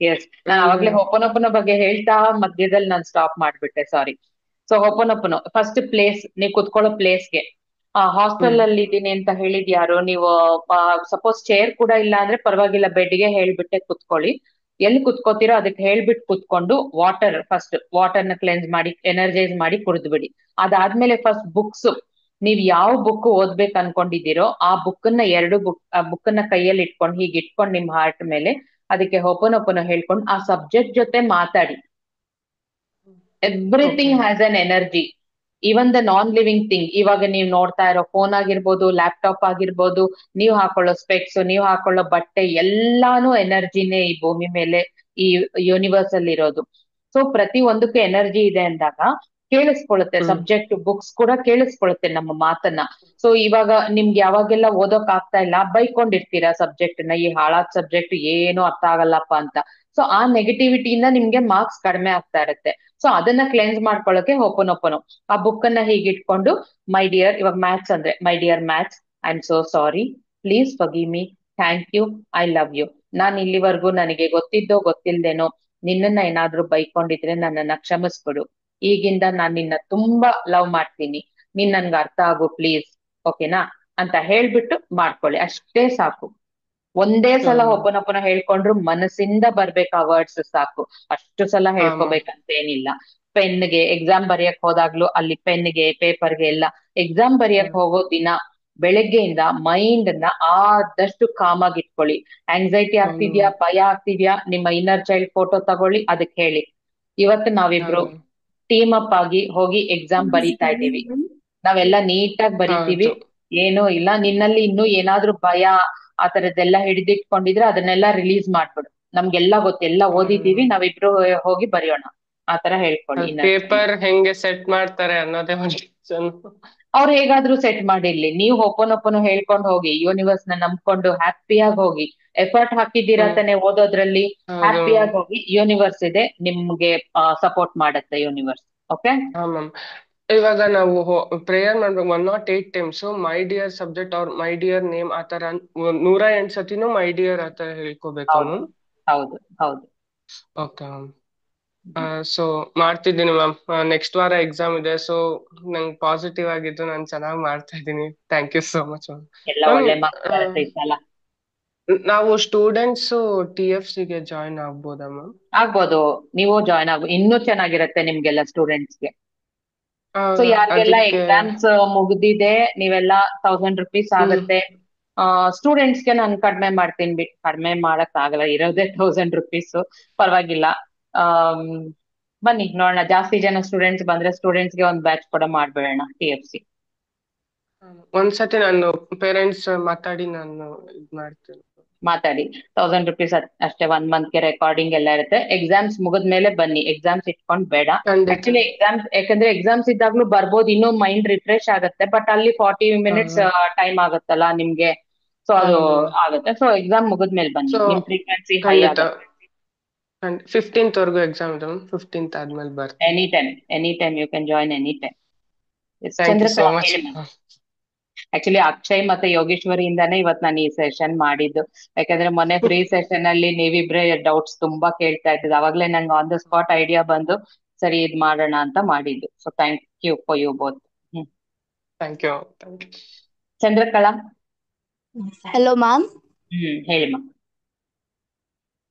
ಡಿಯರ್. ನಾನು ಅವಾಗ್ಲೇ ಹೋಪನೋಪನ ಬಗ್ಗೆ ಹೇಳ್ತಾ ಮಧ್ಯದಲ್ಲಿ ನಾನು ಸ್ಟಾಪ್ ಮಾಡ್ಬಿಟ್ಟೆ, ಸಾರಿ. ಸೊ ಹೋಪನೋಪನ ಫಸ್ಟ್ ಪ್ಲೇಸ್, ನೀವು ಕುತ್ಕೊಳ್ಳೋ ಪ್ಲೇಸ್ಗೆ ಹಾಸ್ಟೆಲ್ ಅಲ್ಲಿ ಇದ್ದೀನಿ ಅಂತ ಹೇಳಿದ್ಯಾರು ನೀವು? ಸಪೋಸ್ ಚೇರ್ ಕೂಡ ಇಲ್ಲ ಅಂದ್ರೆ ಪರವಾಗಿಲ್ಲ, ಬೆಡ್ಗೆ ಹೇಳ್ಬಿಟ್ಟೆ ಕುತ್ಕೊಳ್ಳಿ. ಎಲ್ಲಿ ಕುತ್ಕೋತಿರೋ ಅದಕ್ಕೆ ಹೇಳ್ಬಿಟ್ಟು ಕುತ್ಕೊಂಡು ಫಸ್ಟ್ ವಾಟರ್ನ ಕ್ಲೆನ್ಸ್ ಮಾಡಿ ಎನರ್ಜೈಸ್ ಮಾಡಿ ಕುಡಿದ್ಬಿಡಿ. ಅದಾದ್ಮೇಲೆ ಫಸ್ಟ್ ಬುಕ್ಸ್, ನೀವ್ ಯಾವ ಬುಕ್ ಓದ್ಬೇಕು ಅನ್ಕೊಂಡಿದ್ದೀರೋ ಆ ಬುಕ್ಕನ್ನ ಬುಕ್ಕನ್ನ ಕೈಯಲ್ಲಿ ಇಟ್ಕೊಂಡು ಹೀಗೆ ಇಟ್ಕೊಂಡು ನಿಮ್ ಹಾರ್ಟ್ ಮೇಲೆ ಅದಕ್ಕೆ ಹೋಪನೋಪನ ಹೇಳ್ಕೊಂಡು ಆ ಸಬ್ಜೆಕ್ಟ್ ಜೊತೆ ಮಾತಾಡಿ. Everything has an energy, even the non living thing. ಇವಾಗ ನೀವು ನೋಡ್ತಾ ಇರೋ ಫೋನ್ ಆಗಿರ್ಬೋದು, ಲ್ಯಾಪ್ಟಾಪ್ ಆಗಿರ್ಬೋದು, ನೀವು ಹಾಕೊಳ್ಳೋ ಸ್ಪೆಕ್ಸ್, ನೀವು ಹಾಕೊಳ್ಳೋ ಬಟ್ಟೆ, ಎಲ್ಲಾನು ಎನರ್ಜಿನೇ ಈ ಭೂಮಿ ಮೇಲೆ, ಈ ಯೂನಿವರ್ಸ್ ಅಲ್ಲಿ ಇರೋದು. ಸೊ ಪ್ರತಿ ಒಂದಕ್ಕೂ ಎನರ್ಜಿ ಇದೆ ಅಂದಾಗ ಕೇಳಿಸ್ಕೊಳ್ಳುತ್ತೆ. ಸಬ್ಜೆಕ್ಟ್ ಬುಕ್ಸ್ ಕೂಡ ಕೇಳಿಸ್ಕೊಳ್ಳುತ್ತೆ ನಮ್ಮ ಮಾತನ್ನ. ಸೊ ಇವಾಗ ನಿಮ್ಗೆ ಯಾವಾಗೆಲ್ಲ ಓದೋಕ್ ಆಗ್ತಾ ಇಲ್ಲ, ಬೈಕೊಂಡಿರ್ತೀರಾ ಸಬ್ಜೆಕ್ಟ್ ನ, ಈ ಹಾಳಾದ ಸಬ್ಜೆಕ್ಟ್ ಏನು ಅರ್ಥ ಆಗಲ್ಲಪ್ಪ ಅಂತ. ಸೊ ಆ ನೆಗೆಟಿವಿಟಿಯಿಂದ ನಿಮ್ಗೆ ಮಾರ್ಕ್ಸ್ ಕಡಿಮೆ ಆಗ್ತಾ ಇರುತ್ತೆ. ಸೊ ಅದನ್ನ ಕ್ಲೆನ್ಸ್ ಮಾಡ್ಕೊಳ್ಳೋಕೆ ಹೋಪನೋಪನೋ. ಆ ಬುಕ್ ಅನ್ನ ಹೀಗಿಟ್ಕೊಂಡು, ಮೈ ಡಿಯರ್, ಇವಾಗ ಮ್ಯಾಥ್ಸ್ ಅಂದ್ರೆ my dear maths, I am so sorry, please forgive me, thank you, I love you. ನಾನ್ ಇಲ್ಲಿವರೆಗೂ ನನಗೆ ಗೊತ್ತಿದ್ದೋ ಗೊತ್ತಿಲ್ದೇನೋ ನಿನ್ನನ್ನ ಏನಾದ್ರೂ ಬೈಕೊಂಡಿದ್ರೆ ನನ್ನನ್ನ ಕ್ಷಮಿಸ್ಬಿಡು. ಈಗಿಂದ ನಾನ್ ನಿನ್ನ ತುಂಬಾ ಲವ್ ಮಾಡ್ತೀನಿ, ನೀನ್ ನನ್ಗೆ ಅರ್ಥ ಆಗು ಪ್ಲೀಸ್, ಓಕೆನಾ ಅಂತ ಹೇಳ್ಬಿಟ್ಟು ಮಾಡ್ಕೊಳ್ಳಿ. ಅಷ್ಟೇ ಸಾಕು. ಒಂದೇ ಸಲ ಒಬ್ಬನೊಬ್ಬನ ಹೇಳ್ಕೊಂಡ್ರು ಮನಸ್ಸಿಂದ ಬರ್ಬೇಕು ಆ ವರ್ಡ್ಸ್, ಸಾಕು. ಅಷ್ಟು ಸಲ ಹೇಳ್ಕೊಬೇಕಂತ ಏನಿಲ್ಲ. ಪೆನ್ಗೆ ಎಕ್ಸಾಮ್ ಬರೆಯಕ್ ಹೋದಾಗ್ಲೂ ಅಲ್ಲಿ ಪೆನ್ಗೆ ಪೇಪರ್ಗೆ ಎಲ್ಲ, ಎಕ್ಸಾಮ್ ಬರೆಯಕ್ ಹೋಗೋ ದಿನ ಬೆಳಗ್ಗೆಯಿಂದ ಮೈಂಡ್ ನ ಆದಷ್ಟು ಕಾಮ್ ಆಗಿ ಇಟ್ಕೊಳ್ಳಿ. ಆಂಗ್ಸೈಟಿ ಆಗ್ತಿದ್ಯಾ, ಭಯ ಆಗ್ತಿದ್ಯಾ, ನಿಮ್ಮ ಇನ್ನರ್ ಚೈಲ್ಡ್ ಫೋಟೋ ತಗೊಳ್ಳಿ, ಅದಕ್ಕೆ ಹೇಳಿ ಇವತ್ತು ನಾವಿಬ್ರು ಟೀಮ್ ಅಪ್ ಆಗಿ ಹೋಗಿ ಎಕ್ಸಾಮ್ ಬರೀತಾ ಇದ್ದೀವಿ, ನಾವೆಲ್ಲ ನೀಟಾಗಿ ಬರೀತೀವಿ, ಏನೂ ಇಲ್ಲ. ನಿನ್ನಲ್ಲಿ ಇನ್ನೂ ಏನಾದ್ರೂ ಭಯ ಆ ತರದ್ದೆಲ್ಲ ಹಿಡಿದಿಟ್ಕೊಂಡಿದ್ರೆ ಅದನ್ನೆಲ್ಲ ರಿಲೀಸ್ ಮಾಡ್ಬಿಡು. ನಮ್ಗೆಲ್ಲ ಗೊತ್ತೆಲ್ಲ ಓದಿದ್ದೀವಿ, ನಾವಿಬ್ರು ಹೋಗಿ ಬರೆಯೋಣ, ಆತರ ಹೇಳ್ಕೊಳ್ಳಿ. ಪೇಪರ್ ಹೆಂಗೆ ಸೆಟ್ ಮಾಡ್ತಾರೆ ಅನ್ನೋದೇ ಅವ್ರು ಹೇಗಾದ್ರೂ ಸೆಟ್ ಮಾಡಿರ್ಲಿ, ನೀವು ಒಪ್ಪನೊಪ್ಪನು ಹೇಳ್ಕೊಂಡು ಹೋಗಿ, ಯೂನಿವರ್ಸ್ ನ ನಂಬ್ಕೊಂಡು ಹ್ಯಾಪಿಯಾಗಿ ಹೋಗಿ. ಎಫರ್ಟ್ ಹಾಕಿದ್ದೀರಾ ತಾನೆ ಓದೋದ್ರಲ್ಲಿ, ಹ್ಯಾಪಿಯಾಗಿ ಹೋಗಿ. ಯೂನಿವರ್ಸ್ ಇದೆ, ನಿಮ್ಗೆ ಸಪೋರ್ಟ್ ಮಾಡತ್ತೆ ಯೂನಿವರ್ಸ್. ಓಕೆ ಇವಾಗ ನಾವು ಪ್ರೇಯರ್ ಮಾಡ್ಬೇಕು 108 ಟೈಮ್ಸ್ ಮೈ ಡಿಯರ್ ಸಬ್ಜೆಕ್ಟ್ ಅವ್ರ ಮೈ ಡಿಯರ್ ನೇಮ್ ಆತರ 108 ಸತಿನೂ ಮೈ ಡಿಯರ್ ಆತರ ಹೇಳ್ಕೋಬೇಕು. ಹೌದು ಹೌದು. ಓಕೆ ಮ್ಯಾಮ್, ಸೊ ಮಾಡ್ತಿದ್ದೀನಿ ಮ್ಯಾಮ್. ನೆಕ್ಸ್ಟ್ ವಾರ ಎಕ್ಸಾಮ್ ಇದೆ, ಸೊ ನಂಗೆ ಪಾಸಿಟಿವ್ ಆಗಿದ್ದು ನಾನು ಚೆನ್ನಾಗಿ ಮಾಡ್ತಾ ಇದ್ದೀನಿ. Thank you so much ma'am. ನಾವು ಸ್ಟೂಡೆಂಟ್ಸ್ TFC ಗೆ ಜಾಯಿನ್ ಆಗ್ಬೋದಾ ಮ್ಯಾಮ್? ಆಗ್ಬೋದು, ನೀವು ಜಾಯಿನ್ ಇನ್ನೂ ಚೆನ್ನಾಗಿರುತ್ತೆ ನಿಮ್ಗೆಲ್ಲ ಸ್ಟೂಡೆಂಟ್ಸ್ಗೆ. ಸೊ ಯಾರಿಗೆಲ್ಲ ಎಕ್ಸಾಮ್ಸ್ ಮುಗ್ದಿದೆ, ನೀವೆಲ್ಲ 1000 rupees ಆಗುತ್ತೆ. ಸ್ಟೂಡೆಂಟ್ಸ್ಗೆ ನಾನು ಕಡಿಮೆ ಮಾಡ್ತೀನಿ, ಕಡಿಮೆ ಮಾಡಕ್ ಆಗಲ್ಲ, ಇರೋದೇ 1000 rupees, ಪರವಾಗಿಲ್ಲ. ಬನ್ನಿ ನೋಡೋಣ, ಜಾಸ್ತಿ ಜನ ಸ್ಟೂಡೆಂಟ್ಸ್ ಬಂದ್ರೆ ಸ್ಟೂಡೆಂಟ್ಸ್ಗೆ ಒಂದು ಬ್ಯಾಚ್ ಕೂಡ ಮಾಡ್ಬೇಡೋಣ TFC. ಒಂದ್ಸತಿ ನಾನು ಪೇರೆಂಟ್ಸ್ ಮಾತಾಡಿ ನಾನು ಇದ್ ಮಾಡ್ತೀನಿ. ಮಾತಾಡಿ. 1000 rupees ಅಷ್ಟೇ, 1 monthಗೆ ರೆಕಾರ್ಡಿಂಗ್ ಎಲ್ಲ ಇರುತ್ತೆ. ಎಕ್ಸಾಮ್ಸ್ ಮುಗಿದ್ಮೇಲೆ ಬನ್ನಿ, ಎಕ್ಸಾಮ್ಸ್ ಇಟ್ಕೊಂಡ್ ಬೇಡ. ಖಂಡಿತ. ಆಕ್ಚುಲಿ ಎಕ್ಸಾಮ್ಸ್, ಯಾಕಂದ್ರೆ ಎಕ್ಸಾಮ್ಸ್ ಇದ್ದಾಗ್ಲೂ ಬರ್ಬೋದು, ಇನ್ನೂ ಮೈಂಡ್ ರಿಫ್ರೆಶ್ ಆಗುತ್ತೆ. ಬಟ್ ಅಲ್ಲಿ 40 minutes ಟೈಮ್ ಆಗುತ್ತಲ್ಲ ನಿಮ್ಗೆ, ಸೊ ಅದು ಆಗುತ್ತೆ. ಸೊ ಎಕ್ಸಾಮ್ ಮುಗಿದ್ಮೇಲೆ ಬನ್ನಿ, ಸೊ ನಿಮ್ ಫ್ರೀಕ್ವೆನ್ಸಿ ಹೈ ಖಂಡಿತ ಆಗುತ್ತೆ. 15th ವರ್ಗು ಎಕ್ಸಾಮ್ ಇದೆ ಮ್ಯಾಮ್. 15th ಆದ್ಮೇಲೆ ಬರ್ತೀನಿ. Any time you can join any time. Thank you so Chandrakala much. ಹೇಳಿ ಮ್ಯಾಮ್. ಆಕ್ಚುಲಿ ಅಕ್ಷಯ್ ಮತ್ತೆ ಯೋಗೇಶ್ವರಿಯಿಂದಾನೇ ಇವತ್ತು ನಾನು ಈ ಸೆಷನ್ ಮಾಡಿದ್ದು. ಯಾಕಂದ್ರೆ ಮೊನ್ನೆ ಫ್ರೀ ಸೆಷನ್ ಅಲ್ಲಿ ನೀವಿಬ್ರೆ ಡೌಟ್ಸ್ ತುಂಬಾ ಕೇಳ್ತಾ ಇದ್ದಿದ್ದು, ಅವಾಗ್ಲೇ ನಂಗೆ ಆನ್ ದ ಸ್ಪಾಟ್ ಐಡಿಯಾ ಬಂದು ಸರಿ ಇದ್ ಮಾಡೋಣ ಅಂತ ಮಾಡಿದ್ದು. So thank you for you both. Thank you. Chandrakala hello ma'am. ಹೇಳಿ ಮ್ಯಾಮ್.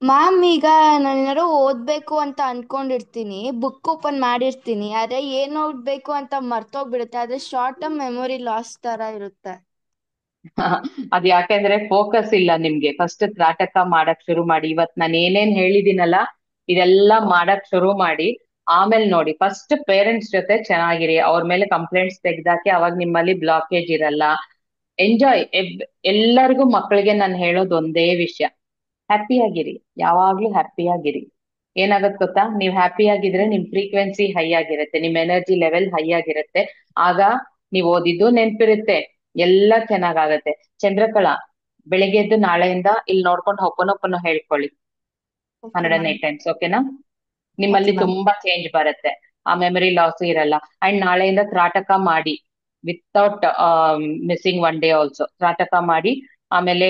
ಮ್ಯಾಮ್, ಈಗ ನಾನು ಏನಾದ್ರು ಓದ್ಬೇಕು ಅಂತ ಅನ್ಕೊಂಡಿರ್ತೀನಿ, ಬುಕ್ ಓಪನ್ ಮಾಡಿರ್ತೀನಿ, ಆದ್ರೆ ಏನ್ ಓದ್ಬೇಕು ಅಂತ ಮರ್ತೋಗ್ಬಿಡುತ್ತೆ. ಅದೇ ಶಾರ್ಟ್ ಟರ್ಮ್ ಮೆಮೊರಿ ಲಾಸ್ ತರ ಇರುತ್ತೆ. ಅದ್ ಯಾಕೆಂದ್ರೆ ಫೋಕಸ್ ಇಲ್ಲ ನಿಮ್ಗೆ. ಫಸ್ಟ್ ತ್ರಾಟಕ ಮಾಡಕ್ ಶುರು ಮಾಡಿ. ಇವತ್ ನಾನು ಏನೇನ್ ಹೇಳಿದಿನಲ್ಲ ಇದೆಲ್ಲ ಮಾಡಕ್ ಶುರು ಮಾಡಿ. ಆಮೇಲೆ ನೋಡಿ, ಫಸ್ಟ್ ಪೇರೆಂಟ್ಸ್ ಜೊತೆ ಚೆನ್ನಾಗಿರಿ, ಅವ್ರ ಮೇಲೆ ಕಂಪ್ಲೇಂಟ್ಸ್ ತೆಗ್ದಾಕಿ, ಅವಾಗ ನಿಮ್ಮಲ್ಲಿ ಬ್ಲಾಕೇಜ್ ಇರಲ್ಲ. ಎಂಜಾಯ್. ಎಲ್ಲರಿಗೂ ಮಕ್ಕಳಿಗೆ ನಾನು ಹೇಳೋದು ಒಂದೇ ವಿಷಯ, ಹ್ಯಾಪಿ ಆಗಿರಿ, ಯಾವಾಗ್ಲೂ ಹ್ಯಾಪಿ ಆಗಿರಿ. ಏನಾಗತ್ ಗೊತ್ತಾ, ನೀವ್ ಹ್ಯಾಪಿ ಆಗಿದ್ರೆ ನಿಮ್ ಫ್ರೀಕ್ವೆನ್ಸಿ ಹೈ ಆಗಿರುತ್ತೆ, ನಿಮ್ ಎನರ್ಜಿ ಲೆವೆಲ್ ಹೈ ಆಗಿರುತ್ತೆ. ಆಗ ನೀವ್ ಓದಿದ್ದು ನೆನ್ಪಿರುತ್ತೆ, ಎಲ್ಲ ಚೆನ್ನಾಗಾಗತ್ತೆ. ಚಂದ್ರಕಲಾ, ಬೆಳಿಗ್ಗೆ ಎದ್ದು ನಾಳೆಯಿಂದ ಇಲ್ಲಿ ನೋಡ್ಕೊಂಡು ಹೊಪ್ಪನೊಪ್ಪನ ಹೇಳ್ಕೊಳ್ಳಿ 108 times, ಓಕೆನಾ? ನಿಮ್ಮಲ್ಲಿ ತುಂಬಾ ಚೇಂಜ್ ಬರುತ್ತೆ, ಆ ಮೆಮರಿ ಲಾಸ್ ಇರಲ್ಲ. ಅಂಡ್ ನಾಳೆಯಿಂದ ತ್ರಾಟಕ ಮಾಡಿ, without missing 1 day also trataka ಮಾಡಿ. ಆಮೇಲೆ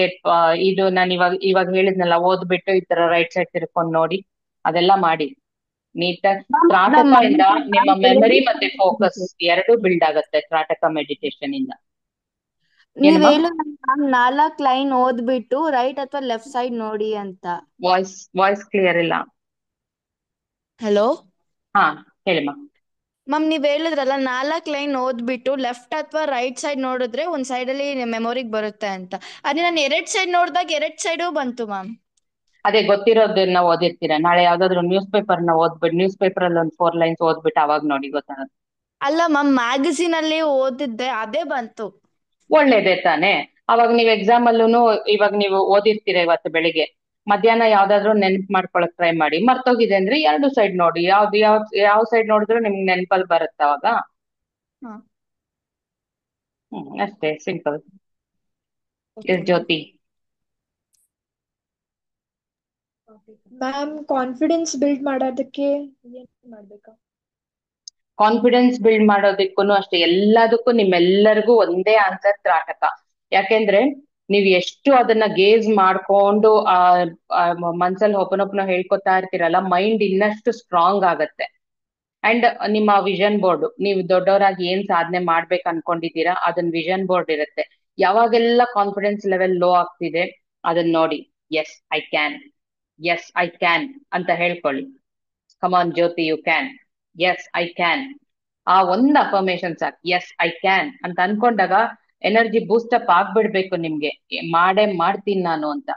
ಇದು ನಾನು ಇವಾಗ ಹೇಳಿದ್ನಲ್ಲ, ಓದ್ಬಿಟ್ಟು ಈ ತರ ರೈಟ್ ಸೈಡ್ ತಿರ್ಕೊಂಡು ನೋಡಿ, ಅದೆಲ್ಲ ಮಾಡಿ ನೀಟಾಗಿ. ತ್ರಾಟಕದಿಂದ ನಿಮ್ಮ ಮೆಮರಿ ಮತ್ತೆ ಫೋಕಸ್ ಎರಡು ಬಿಲ್ಡ್ ಆಗುತ್ತೆ ತ್ರಾಟಕ ಮೆಡಿಟೇಷನ್ ಇಂದ. ನೀವ್ ಹೇಳು ಮ್ಯಾಮ್, 4 ಲೈನ್ ಓದ್ಬಿಟ್ಟು ರೈಟ್ ಅಥವಾ ಲೆಫ್ಟ್ ಸೈಡ್ ನೋಡಿ ಅಂತ. ವಾಯ್ಸ್ ಕ್ಲಿಯರ್ ಇಲ್ಲ. ಹಲೋ ಹಾ ಹೇಳಿ ಮ್ಯಾಮ್. ಮ್ಯಾಮ್, ನೀವ್ ಹೇಳಿದ್ರಲ್ಲ 4 ಲೈನ್ ಓದ್ಬಿಟ್ಟು ಲೆಫ್ಟ್ ಅಥವಾ ರೈಟ್ ಸೈಡ್ ನೋಡಿದ್ರೆ ಒಂದ್ ಸೈಡ್ ಅಲ್ಲಿ ಮೆಮೊರಿಗ್ ಬರುತ್ತೆ ಅಂತ. ಅದೇ ನಾನು 2 ಸೈಡ್ ನೋಡಿದಾಗ 2 ಸೈಡು ಬಂತು ಮ್ಯಾಮ್. ಅದೇ ಗೊತ್ತಿರೋದನ್ನ ಓದಿರ್ತೀರಾ. ನಾಳೆ ಯಾವ್ದಾದ್ರು ನ್ಯೂಸ್ ಪೇಪರ್ ನ ಓದ್ಬಿಟ್ಟು, ನ್ಯೂಸ್ ಪೇಪರ್ ಅಲ್ಲಿ ಒಂದು 4 lines ಓದ್ಬಿಟ್ಟು ಅವಾಗ ನೋಡಿ ಗೊತ್ತಾಗುತ್ತೆ. ಅಲ್ಲ ಮ್ಯಾಮ್, ಮ್ಯಾಗಝಿನ್ ಅಲ್ಲಿ ಓದಿದ್ದೆ, ಅದೇ ಬಂತು. ಒಳ್ಳೇದೇ ತಾನೇ. ಅವಾಗ ನೀವು ಎಕ್ಸಾಮ್ ಅಲ್ಲೂ ಇವಾಗ ನೀವು ಓದಿರ್ತೀರ, ಇವತ್ತು ಬೆಳಿಗ್ಗೆ ಮಧ್ಯಾಹ್ನ ಯಾವ್ದಾದ್ರು ನೆನ್ಪು ಮಾಡ್ಕೊಳಕ್ ಟ್ರೈ ಮಾಡಿ. ಮರ್ತೋಗಿದೆ ಅಂದ್ರೆ 2 ಸೈಡ್ ನೋಡಿ, ಯಾವ ಸೈಡ್ ನೋಡಿದ್ರು ನಿಮ್ಗೆ ನೆನ್ಪಲ್ಲಿ ಬರುತ್ತೆ ಅವಾಗ. ಅಷ್ಟೇ, ಸಿಂಪಲ್. ಜ್ಯೋತಿ ಮ್ಯಾಮ್, ಕಾನ್ಫಿಡೆನ್ಸ್ ಬಿಲ್ಡ್ ಮಾಡೋದಕ್ಕೆ ಏನ್ ಮಾಡ್ಬೇಕಾ? ಕಾನ್ಫಿಡೆನ್ಸ್ ಬಿಲ್ಡ್ ಮಾಡೋದಕ್ಕೂ ಅಷ್ಟೇ, ಎಲ್ಲದಕ್ಕೂ ನಿಮ್ಮೆಲ್ಲರಿಗೂ ಒಂದೇ ಆನ್ಸರ್, ತ್ರಾಟಕ. ಯಾಕೆಂದ್ರೆ ನೀವ್ ಎಷ್ಟು ಅದನ್ನ ಗೇಜ್ ಮಾಡ್ಕೊಂಡು ಮನ್ಸಲ್ಲಿ ಹೊಪ್ಪನೊಪ್ಪನ ಹೇಳ್ಕೊತಾ ಇರ್ತೀರಲ್ಲ, ಮೈಂಡ್ ಇನ್ನಷ್ಟು ಸ್ಟ್ರಾಂಗ್ ಆಗತ್ತೆ. ಅಂಡ್ ನಿಮ್ಮ ವಿಷನ್ ಬೋರ್ಡ್, ನೀವು ದೊಡ್ಡವರಾಗಿ ಏನ್ ಸಾಧನೆ ಮಾಡ್ಬೇಕು ಅನ್ಕೊಂಡಿದ್ದೀರಾ, ಅದನ್ನ ವಿಷನ್ ಬೋರ್ಡ್ ಇರುತ್ತೆ. ಯಾವಾಗೆಲ್ಲ ಕಾನ್ಫಿಡೆನ್ಸ್ ಲೆವೆಲ್ ಲೋ ಆಗ್ತಿದೆ ಅದನ್ನ ನೋಡಿ, yes I can, yes I can ಅಂತ ಹೇಳ್ಕೊಳ್ಳಿ. Come on Jyothi, you can, yes I can. ಆ ಒಂದು ಅಫರ್ಮೇಶನ್ ಸಾಕು, ಎಸ್ ಐ ಕ್ಯಾನ್ ಅಂತ ಅನ್ಕೊಂಡಾಗ ಎನರ್ಜಿ ಬೂಸ್ಟಪ್ ಆಗ್ಬಿಡ್ಬೇಕು ನಿಮ್ಗೆ, ಮಾಡೇ ಮಾಡ್ತೀನಿ ನಾನು ಅಂತ.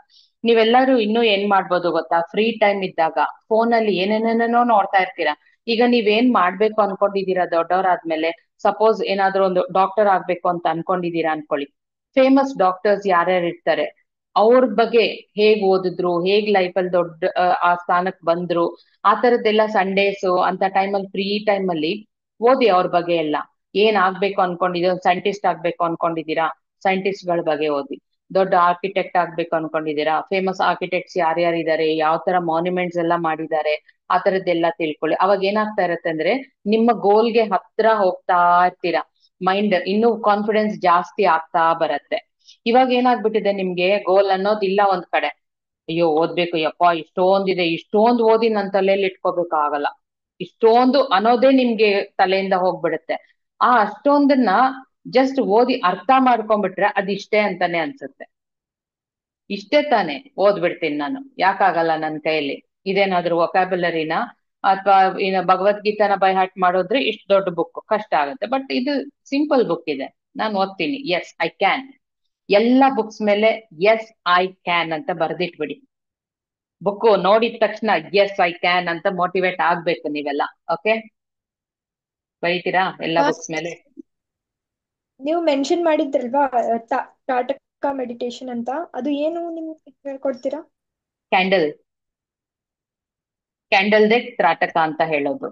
ನೀವೆಲ್ಲರೂ ಇನ್ನೂ ಏನ್ ಮಾಡ್ಬೋದು ಗೊತ್ತಾ, ಫ್ರೀ ಟೈಮ್ ಇದ್ದಾಗ ಫೋನಲ್ಲಿ ಏನೇನೇನೇನೋ ನೋಡ್ತಾ ಇರ್ತೀರಾ. ಈಗ ನೀವೇನ್ ಮಾಡ್ಬೇಕು ಅನ್ಕೊಂಡಿದೀರಾ ದೊಡ್ಡವರಾದ್ಮೇಲೆ, ಸಪೋಸ್ ಏನಾದ್ರೂ ಒಂದು ಡಾಕ್ಟರ್ ಆಗ್ಬೇಕು ಅಂತ ಅನ್ಕೊಂಡಿದೀರಾ ಅನ್ಕೊಳ್ಳಿ. ಫೇಮಸ್ ಡಾಕ್ಟರ್ಸ್ ಯಾರ್ಯಾರು ಇರ್ತಾರೆ, ಅವ್ರ ಬಗ್ಗೆ ಹೇಗ್ ಓದಿದ್ರು, ಹೇಗ್ ಲೈಫಲ್ಲಿ ದೊಡ್ಡ ಆ ಸ್ಥಾನಕ್ ಬಂದ್ರು, ಆ ತರದ್ದೆಲ್ಲ ಸಂಡೇಸ್ ಅಂತ ಟೈಮಲ್ಲಿ, ಫ್ರೀ ಟೈಮಲ್ಲಿ ಓದಿ ಅವ್ರ ಬಗ್ಗೆ ಎಲ್ಲ. ಏನ್ ಆಗ್ಬೇಕು ಅನ್ಕೊಂಡಿದೀರ, ಸೈಂಟಿಸ್ಟ್ ಆಗ್ಬೇಕು ಅನ್ಕೊಂಡಿದೀರಾ, ಸೈಂಟಿಸ್ಟ್ ಗಳ ಬಗ್ಗೆ ಓದಿ. ದೊಡ್ಡ ಆರ್ಕಿಟೆಕ್ಟ್ ಆಗ್ಬೇಕು ಅನ್ಕೊಂಡಿದೀರಾ, ಫೇಮಸ್ ಆರ್ಕಿಟೆಕ್ಟ್ಸ್ ಯಾರ್ಯಾರಿದ್ದಾರೆ, ಯಾವ ತರ ಮಾನ್ಯುಮೆಂಟ್ಸ್ ಎಲ್ಲ ಮಾಡಿದ್ದಾರೆ, ಆ ತರದ್ದೆಲ್ಲ ತಿಳ್ಕೊಳ್ಳಿ. ಅವಾಗ ಏನಾಗ್ತಾ ಇರತ್ತೆ ಅಂದ್ರೆ, ನಿಮ್ಮ ಗೋಲ್ಗೆ ಹತ್ರ ಹೋಗ್ತಾ ಇರ್ತೀರಾ, ಮೈಂಡ್ ಇನ್ನೂ ಕಾನ್ಫಿಡೆನ್ಸ್ ಜಾಸ್ತಿ ಆಗ್ತಾ ಬರತ್ತೆ. ಇವಾಗ ಏನಾಗ್ಬಿಟ್ಟಿದೆ, ನಿಮ್ಗೆ ಗೋಲ್ ಅನ್ನೋದಿಲ್ಲ ಒಂದ್ ಕಡೆ. ಅಯ್ಯೋ ಓದ್ಬೇಕು, ಯಪ್ಪ ಇಷ್ಟೊಂದಿದೆ, ಇಷ್ಟೊಂದು ಓದಿ ನನ್ ತಲೆಯಲ್ಲಿ ಇಟ್ಕೋಬೇಕು ಆಗಲ್ಲ, ಇಷ್ಟೊಂದು ಅನ್ನೋದೇ ನಿಮ್ಗೆ ತಲೆಯಿಂದ ಹೋಗ್ಬಿಡುತ್ತೆ. ಆ ಅಷ್ಟೊಂದನ್ನ ಜಸ್ಟ್ ಓದಿ ಅರ್ಥ ಮಾಡ್ಕೊಂಡ್ಬಿಟ್ರೆ ಅದಿಷ್ಟೇ ಅಂತಾನೆ ಅನ್ಸುತ್ತೆ. ಇಷ್ಟೇ ತಾನೆ, ಓದ್ಬಿಡ್ತೀನಿ ನಾನು, ಯಾಕಾಗಲ್ಲ ನನ್ನ ಕೈಯಲ್ಲಿ, ಇದೇನಾದ್ರೂ ವೊಕ್ಯಾಬುಲರಿನ ಅಥವಾ ಇನ್ನು ಭಗವದ್ಗೀತಾನ ಬೈ ಹಾರ್ಟ್ ಮಾಡೋದ್ರೆ ಇಷ್ಟು ದೊಡ್ಡ ಬುಕ್ ಕಷ್ಟ ಆಗುತ್ತೆ. ಬಟ್ ಇದು ಸಿಂಪಲ್ ಬುಕ್ ಇದೆ, ನಾನು ಓದ್ತೀನಿ, ಎಸ್ ಐ ಕ್ಯಾನ್. ಎಲ್ಲ ಬುಕ್ಸ್ ಮೇಲೆ ಎಸ್ ಐ ಕ್ಯಾನ್ ಅಂತ ಬರ್ದಿಟ್ಬಿಡಿ. ಬುಕ್ ನೋಡಿದ ತಕ್ಷಣ ಎಸ್ ಐ ಕ್ಯಾನ್ ಅಂತ ಮೋಟಿವೇಟ್ ಆಗ್ಬೇಕು ನೀವೆಲ್ಲ. ಓಕೆ, ಬರೀತೀರಾ ಎಲ್ಲ ಬುಕ್ಸ್ ಮೇಲೆ? ನೀವು ಮೆನ್ಷನ್ ಮಾಡಿದ್ರಲ್ವಾ, ಟಾಟಕ ಮೆಡಿಟೇಷನ್ ಅಂತ, ಅದು ಏನು ನಿಮ್ಗೆ ಹೇಳ್ಕೊಡ್ತೀರಾ? ಕ್ಯಾಂಡಲ್ ಕ್ಯಾಂಡಲ್ದೇ ತ್ರಾಟಕ ಅಂತ ಹೇಳೋದು.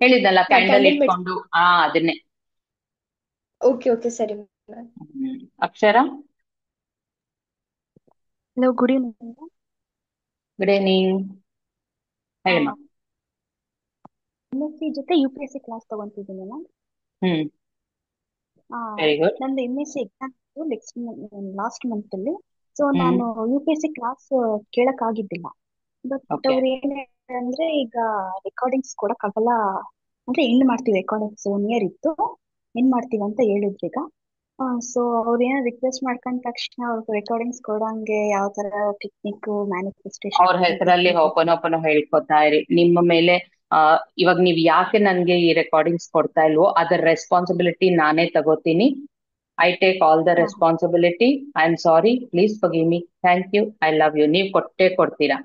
ಹೇಳಿದ್ನಲ್ಲ, ಕ್ಯಾಂಡಲ್ ಕ್ಯಾಂಡಲ್ ಇಟ್ಕೊಂಡು ಅದನ್ನೇ. ಓಕೆ ಓಕೆ ಸರಿ ma'am. Akshara, hello, good evening. Good evening. ಹೇಳಿಮ್ಮ. MSc ಜೊತೆ UPSC ಕ್ಲಾಸ್ ತಗೊಂತಿದ್ದೀನಿ ಮ್ಯಾಮ್. Very good. ನಂದು MSc exam next last month ಅಲ್ಲಿ. So hmm. ನಾನು UPSC ಕ್ಲಾಸ್ ಕೇಳಕ್ ಆಗಿದ್ದಿಲ್ಲ. But Okay. ಅವ್ರು ಏನ್ ಅಂದ್ರೆ ಈಗ ರೆಕಾರ್ಡಿಂಗ್ಸ್ ಕೊಡಕ್ಕಾಗಲ್ಲ, ಅಂದ್ರೆ ಎಂಡ್ ಮಾಡ್ತೀವಿ ರೆಕಾರ್ಡಿಂಗ್ಸ್ 1 year ಇತ್ತು, ಎಂಡ್ ಮಾಡ್ತೀವಿ ಅಂತ ಹೇಳಿದ್ರು ಈಗ. ಸೊ ಅವ್ರು ಏನೋ ರಿಕ್ವೆಸ್ಟ್ ಮಾಡ್ಕೊಂಡ ತಕ್ಷಣ ಅವ್ರಿಗೆ ರೆಕಾರ್ಡಿಂಗ್ಸ್ ಕೊಡಂಗೆ ಯಾವ ತರ ಟೆಕ್ನಿಕ್ ಮ್ಯಾನಿಫೆಸ್ಟೇಷನ್ ಅವ್ರ ಹೆಸರಲ್ಲಿ ಓಪನ್ ಹೇಳ್ಕೊತಾ ಇರಿ. ನಿಮ್ಮ ಮೇಲೆ ಇವಾಗ ನೀವ್ ಯಾಕೆ ನನ್ಗೆ ಈ ರೆಕಾರ್ಡಿಂಗ್ಸ್ ಕೊಡ್ತಾ ಇಲ್ವೋ ಅದರ ರೆಸ್ಪಾನ್ಸಿಬಿಲಿಟಿ ನಾನೇ ತಗೋತೀನಿ. I take all the responsibility. I am sorry, please forgive me, thank you, I love you. ನೀವ್ ಕೊಟ್ಟೇ ಕೊಡ್ತೀರಾ,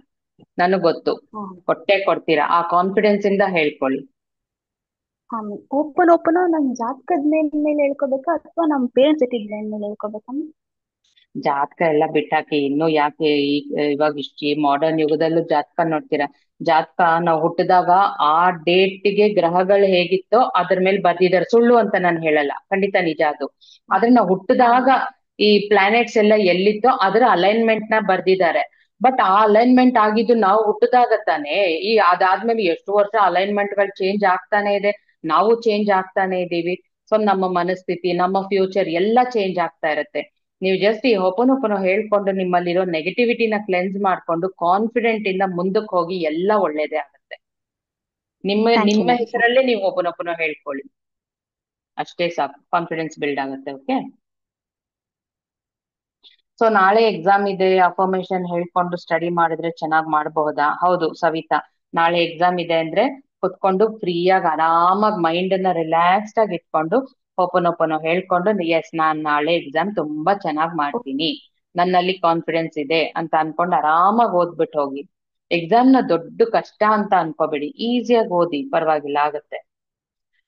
ನನಗ್ ಗೊತ್ತು, ಕೊಟ್ಟೇ ಕೊಡ್ತೀರಾ. ಆ ಕಾನ್ಫಿಡೆನ್ಸ್ ಇಂದ ಹೇಳ್ಕೊಳ್ಳಿ. ಓಪನ್ ನಮ್ ಜಾತಕದ ಮೇಲೆ ಹೇಳ್ಕೊಬೇಕಾ ಅಥವಾ ನಮ್ ಪೇರೆಂಟ್ಸ್ ಮೇಲೆ ಹೇಳ್ಕೊಬೇಕಾ? ಜಾತಕ ಎಲ್ಲ ಬಿಟ್ಟಾಕಿ, ಇನ್ನು ಯಾಕೆ ಇವಾಗ ಇಷ್ಟು ಮಾಡರ್ನ್ ಯುಗದಲ್ಲೂ ಜಾತಕ ನೋಡ್ತೀರಾ? ಜಾತಕ ನಾವು ಹುಟ್ಟಿದಾಗ ಆ ಡೇಟ್ಗೆ ಗ್ರಹಗಳು ಹೇಗಿತ್ತೋ ಅದ್ರ ಮೇಲೆ ಬರ್ದಿದ್ದಾರೆ. ಸುಳ್ಳು ಅಂತ ನಾನು ಹೇಳಲ್ಲ, ಖಂಡಿತ ನಿಜ ಅದು. ಆದ್ರೆ ನಾವು ಹುಟ್ಟಿದಾಗ ಈ ಪ್ಲಾನೆಟ್ಸ್ ಎಲ್ಲ ಎಲ್ಲಿತ್ತೋ ಅದರ ಅಲೈನ್ಮೆಂಟ್ ನ ಬರ್ದಿದ್ದಾರೆ. ಬಟ್ ಆ ಅಲೈನ್ಮೆಂಟ್ ಆಗಿದ್ದು ನಾವು ಹುಟ್ಟಿದಾಗ ತಾನೆ. ಅದಾದ್ಮೇಲೆ ಎಷ್ಟು ವರ್ಷ ಅಲೈನ್ಮೆಂಟ್ ಗಳು ಚೇಂಜ್ ಆಗ್ತಾನೆ ಇದೆ, ನಾವು ಚೇಂಜ್ ಆಗ್ತಾನೆ ಇದೀವಿ. ಸೊ ನಮ್ಮ ಮನಸ್ಥಿತಿ, ನಮ್ಮ ಫ್ಯೂಚರ್ ಎಲ್ಲ ಚೇಂಜ್ ಆಗ್ತಾ ಇರತ್ತೆ. ನೀವು ಜಸ್ಟ್ ಈ ಓಪನ್ ಹೇಳ್ಕೊಂಡು ನಿಮ್ಮಲ್ಲಿರೋ ನೆಗೆಟಿವಿಟಿನ ಕ್ಲೆನ್ಸ್ ಮಾಡ್ಕೊಂಡು ಕಾನ್ಫಿಡೆಂಟ್ ಇಂದ ಮುಂದಕ್ಕೆ ಹೋಗಿ ಎಲ್ಲ ಒಳ್ಳೇದೇ ಆಗುತ್ತೆ. ನಿಮ್ಮ ಹೆಸರಲ್ಲೇ ನೀವು ಓಪನ್ ಹೇಳ್ಕೊಳ್ಳಿ, ಅಷ್ಟೇ ಸಾಕು, ಕಾನ್ಫಿಡೆನ್ಸ್ ಬಿಲ್ಡ್ ಆಗುತ್ತೆ. ಓಕೆ. ಸೊ ನಾಳೆ ಎಕ್ಸಾಮ್ ಇದೆ, ಅಫರ್ಮೇಶನ್ ಹೇಳ್ಕೊಂಡು ಸ್ಟಡಿ ಮಾಡಿದ್ರೆ ಚೆನ್ನಾಗಿ ಮಾಡಬಹುದಾ? ಹೌದು ಸವಿತಾ, ನಾಳೆ ಎಕ್ಸಾಮ್ ಇದೆ ಅಂದ್ರೆ ಕುತ್ಕೊಂಡು ಫ್ರೀಯಾಗಿ ಆರಾಮಾಗಿ ಮೈಂಡ್ ಅನ್ನ ರಿಲ್ಯಾಕ್ಸ್ಡ್ ಆಗಿ ಇಟ್ಕೊಂಡು ಓಪನ್ ಹೇಳ್ಕೊಂಡು, ಎಸ್ ನಾನ್ ನಾಳೆ ಎಕ್ಸಾಮ್ ತುಂಬಾ ಚೆನ್ನಾಗಿ ಮಾಡ್ತೀನಿ, ನನ್ನಲ್ಲಿ ಕಾನ್ಫಿಡೆನ್ಸ್ ಇದೆ ಅಂತ ಅನ್ಕೊಂಡು ಆರಾಮಾಗಿ ಓದ್ಬಿಟ್ಟು ಹೋಗಿ. ಎಕ್ಸಾಮ್ ನ ದೊಡ್ಡ ಕಷ್ಟ ಅಂತ ಅನ್ಕೋಬೇಡಿ, ಈಸಿಯಾಗಿ ಓದಿ, ಪರವಾಗಿಲ್ಲ, ಆಗುತ್ತೆ.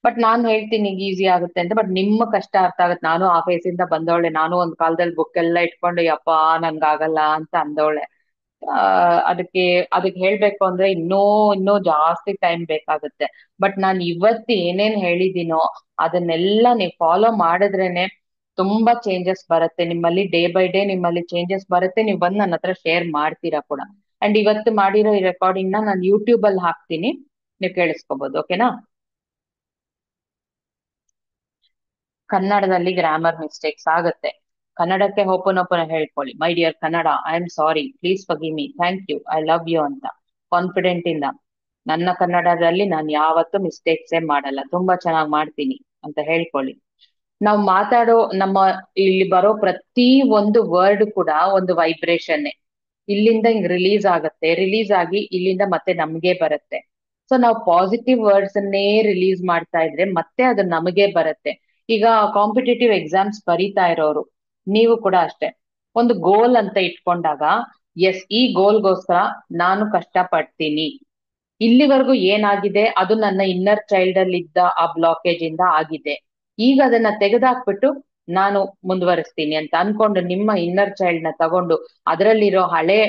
ಬಟ್ ನಾನ್ ಹೇಳ್ತೀನಿ ಈಗ ಈಸಿ ಆಗುತ್ತೆ ಅಂತ, ಬಟ್ ನಿಮ್ಮ ಕಷ್ಟ ಅರ್ಥ ಆಗುತ್ತೆ. ನಾನು ಆ ಫೇಸಿಂದ ಬಂದವಳೆ, ನಾನು ಒಂದ್ ಕಾಲದಲ್ಲಿ ಬುಕ್ ಎಲ್ಲ ಇಟ್ಕೊಂಡು ಯಪ್ಪ ನನ್ಗಾಗಲ್ಲ ಅಂತ ಅಂದವಳೆ. ಅದಕ್ಕೆ ಹೇಳ್ಬೇಕು ಅಂದ್ರೆ ಇನ್ನೂ ಜಾಸ್ತಿ ಟೈಮ್ ಬೇಕಾಗುತ್ತೆ. ಬಟ್ ನಾನು ಇವತ್ತು ಏನೇನ್ ಹೇಳಿದೀನೋ ಅದನ್ನೆಲ್ಲ ನೀವು ಫಾಲೋ ಮಾಡಿದ್ರೇನೆ ತುಂಬಾ ಚೇಂಜಸ್ ಬರುತ್ತೆ ನಿಮ್ಮಲ್ಲಿ. ಡೇ ಬೈ ಡೇ ನಿಮ್ಮಲ್ಲಿ ಚೇಂಜಸ್ ಬರುತ್ತೆ. ನೀವು ಬಂದು ನನ್ನ ಹತ್ರ ಶೇರ್ ಮಾಡ್ತೀರಾ ಕೂಡ. ಅಂಡ್ ಇವತ್ತು ಮಾಡಿರೋ ಈ ರೆಕಾರ್ಡಿಂಗ್ ನ ನಾನು ಯೂಟ್ಯೂಬ್ ಅಲ್ಲಿ ಹಾಕ್ತೀನಿ, ನೀವು ಕೇಳಿಸ್ಕೋಬಹುದು. ಓಕೆನಾ? ಕನ್ನಡದಲ್ಲಿ ಗ್ರಾಮರ್ ಮಿಸ್ಟೇಕ್ಸ್ ಆಗುತ್ತೆ, ಕನ್ನಡಕ್ಕೆ ಓಪನ್ ಹೇಳ್ಕೊಳ್ಳಿ. My dear Kannada, I am sorry, please forgive me, thank you, I love you ಅಂತ ಕಾನ್ಫಿಡೆಂಟ್ ಇಂದ. ನನ್ನ ಕನ್ನಡದಲ್ಲಿ ನಾನು ಯಾವತ್ತೂ ಮಿಸ್ಟೇಕ್ಸೇ ಮಾಡಲ್ಲ, ತುಂಬಾ ಚೆನ್ನಾಗಿ ಮಾಡ್ತೀನಿ ಅಂತ ಹೇಳ್ಕೊಳ್ಳಿ. ನಾವು ಮಾತಾಡೋ ಇಲ್ಲಿ ಬರೋ ಪ್ರತಿ ಒಂದು ವರ್ಡ್ ಕೂಡ ಒಂದು ವೈಬ್ರೇಷನ್. ಇಲ್ಲಿಂದ ಹಿಂಗ್ ರಿಲೀಸ್ ಆಗತ್ತೆ, ರಿಲೀಸ್ ಆಗಿ ಇಲ್ಲಿಂದ ಮತ್ತೆ ನಮ್ಗೆ ಬರುತ್ತೆ. ಸೊ ನಾವು ಪಾಸಿಟಿವ್ ವರ್ಡ್ಸ್ ಅನ್ನೇ ರಿಲೀಸ್ ಮಾಡ್ತಾ ಇದ್ರೆ ಮತ್ತೆ ಅದು ನಮಗೆ ಬರುತ್ತೆ. ಈಗ ಕಾಂಪಿಟೇಟಿವ್ ಎಕ್ಸಾಮ್ಸ್ ಬರೀತಾ ಇರೋರು, ನೀವು ಕೂಡ ಅಷ್ಟೇ, ಒಂದು ಗೋಲ್ ಅಂತ ಇಟ್ಕೊಂಡಾಗ ಎಸ್ ಈ ಗೋಲ್ಗೋಸ್ಕರ ನಾನು ಕಷ್ಟ ಪಡ್ತೀನಿ, ಇಲ್ಲಿವರೆಗೂ ಏನಾಗಿದೆ ಅದು ನನ್ನ ಇನ್ನರ್ ಚೈಲ್ಡ್ ಅಲ್ಲಿ ಇದ್ದ ಆ ಬ್ಲಾಕೇಜ್ ಇಂದ ಆಗಿದೆ, ಈಗ ಅದನ್ನ ತೆಗೆದಾಕ್ಬಿಟ್ಟು ನಾನು ಮುಂದುವರಿಸ್ತೀನಿ ಅಂತ ಅನ್ಕೊಂಡು ನಿಮ್ಮ ಇನ್ನರ್ ಚೈಲ್ಡ್ ನ ತಗೊಂಡು ಅದರಲ್ಲಿರೋ ಹಳೆ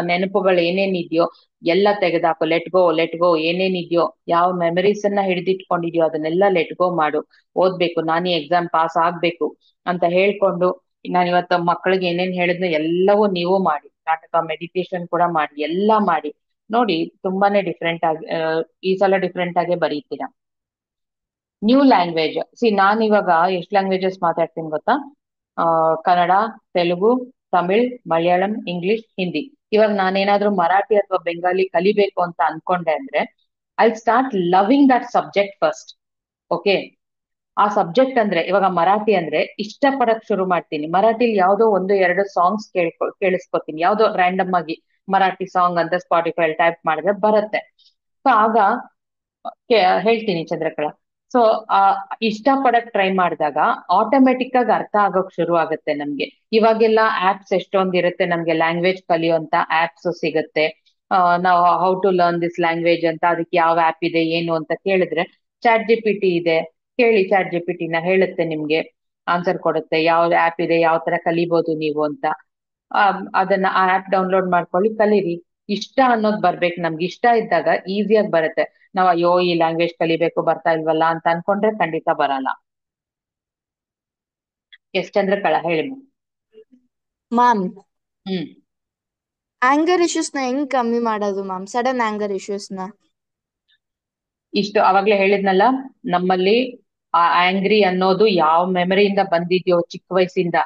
ನೆನಪುಗಳು ಏನೇನಿದ್ಯೋ ಎಲ್ಲ ತೆಗೆದಾಕು. ಲೆಟ್ ಗೋ ಏನೇನಿದ್ಯೋ, ಯಾವ ಮೆಮರೀಸ್ ಅನ್ನ ಹಿಡಿದಿಟ್ಕೊಂಡಿದ್ಯೋ ಅದನ್ನೆಲ್ಲ ಲೆಟ್ ಗೋ ಮಾಡು. ಓದ್ಬೇಕು, ನಾನು ಈ ಎಕ್ಸಾಮ್ ಪಾಸ್ ಆಗ್ಬೇಕು ಅಂತ ಹೇಳ್ಕೊಂಡು, ನಾನು ಇವತ್ತು ಮಕ್ಕಳಿಗೆ ಏನೇನ್ ಹೇಳಿದ್ನೋ ಎಲ್ಲವೂ ನೀವು ಮಾಡಿ, ನಾಟಕ ಮೆಡಿಟೇಷನ್ ಕೂಡ ಮಾಡಿ, ಎಲ್ಲ ಮಾಡಿ ನೋಡಿ. ತುಂಬಾನೇ ಡಿಫ್ರೆಂಟ್ ಆಗಿ ಈ ಸಲ ಡಿಫ್ರೆಂಟ್ ಆಗೇ ಬರೀತೀರಾ. ನ್ಯೂ ಲ್ಯಾಂಗ್ವೇಜ್, ನಾನು ಇವಾಗ ಎಷ್ಟು ಲ್ಯಾಂಗ್ವೇಜಸ್ ಮಾತಾಡ್ತೀನಿ ಗೊತ್ತಾ? ಕನ್ನಡ, ತೆಲುಗು, ತಮಿಳ್, ಮಲಯಾಳಂ, ಇಂಗ್ಲಿಷ್, ಹಿಂದಿ. ಇವಾಗ ನಾನೇನಾದ್ರೂ ಮರಾಠಿ ಅಥವಾ ಬೆಂಗಾಲಿ ಕಲಿಬೇಕು ಅಂತ ಅನ್ಕೊಂಡೆ ಅಂದ್ರೆ I start loving that subject first. Okay, ಆ ಸಬ್ಜೆಕ್ಟ್ ಅಂದ್ರೆ ಇವಾಗ ಮರಾಠಿ ಅಂದ್ರೆ ಇಷ್ಟಪಡಕ್ ಶುರು ಮಾಡ್ತೀನಿ. ಮರಾಠಿಲಿ ಯಾವ್ದೋ 1-2 ಸಾಂಗ್ಸ್ ಕೇಳಿಸ್ಕೊತೀನಿ, ಯಾವ್ದೋ ರ್ಯಾಂಡಮ್ ಆಗಿ ಮರಾಠಿ ಸಾಂಗ್ ಅಂತ ಸ್ಪಾಟಿಫೈ ಟೈಪ್ ಮಾಡಿದ್ರೆ ಬರುತ್ತೆ. ಸೊ ಆಗ ಹೇಳ್ತೀನಿ ಚಂದ್ರಕಲಾ. ಸೊ ಇಷ್ಟಪಡಕ್ ಟ್ರೈ ಮಾಡಿದಾಗ ಆಟೋಮೆಟಿಕ್ ಆಗಿ ಅರ್ಥ ಆಗೋಕ್ ಶುರು ಆಗುತ್ತೆ ನಮ್ಗೆ. ಇವಾಗೆಲ್ಲ ಆಪ್ಸ್ ಎಷ್ಟೊಂದಿರುತ್ತೆ, ನಮ್ಗೆ ಲ್ಯಾಂಗ್ವೇಜ್ ಕಲಿಯುವಂತ ಆಪ್ಸ್ ಸಿಗುತ್ತೆ. ನಾವು how to learn this language ಅಂತ, ಅದಕ್ಕೆ ಯಾವ ಆಪ್ ಇದೆ ಏನು ಅಂತ ಕೇಳಿದ್ರೆ ಚಾಟ್ ಜಿಪಿಟಿ ಇದೆ, ಕೇಳಿ ಚಾಟ್ ಜಿಪಿಟಿನ ಹೇಳುತ್ತೆ ನಿಮ್ಗೆ. ಆನ್ಸರ್ ಕೊಡುತ್ತೆ, ಯಾವ ಆ್ಯಪ್ ಇದೆ, ಯಾವ ತರ ಕಲಿಬಹುದು ನೀವು ಅಂತ. ಅದನ್ನ ಆ ಆ್ಯಪ್ ಡೌನ್ಲೋಡ್ ಮಾಡ್ಕೊಳ್ಳಿ, ಕಲೀರಿ. ಇಷ್ಟ ಅನ್ನೋದು ಬರ್ಬೇಕು. ನಮ್ಗೆ ಇಷ್ಟ ಇದ್ದಾಗ ಈಸಿಯಾಗಿ ಬರುತ್ತೆ. ನಾವ್ ಅಯ್ಯೋ ಈ ಲ್ಯಾಂಗ್ವೇಜ್ ಕಲಿಬೇಕು ಬರ್ತಾ ಇಲ್ವಲ್ಲ ಅಂತ ಅನ್ಕೊಂಡ್ರೆ ಖಂಡಿತ ಬರಲ್ಲ. ಎಷ್ಟಂದ್ರೆ ಹೇಳಿ ಮ್ಯಾಮ್ ಹ್ಮ್ ಆಂಗರ್ ಇಶ್ಯೂಸ್ ನ ಹೆಂಗ್ ಕಮ್ಮಿ ಮಾಡೋದು ಮ್ಯಾಮ್, ಸಡನ್ ಆಂಗರ್ ಇಶ್ಯೂಸ್ ನ? ಇಷ್ಟು ಅವಾಗ್ಲೇ ಹೇಳಿದ್ನಲ್ಲ, ನಮ್ಮಲ್ಲಿ ಆ ಆಂಗ್ರಿ ಅನ್ನೋದು ಯಾವ ಮೆಮರಿಯಿಂದ ಬಂದಿದ್ಯೋ ಚಿಕ್ಕ ವಯಸ್ಸಿಂದ,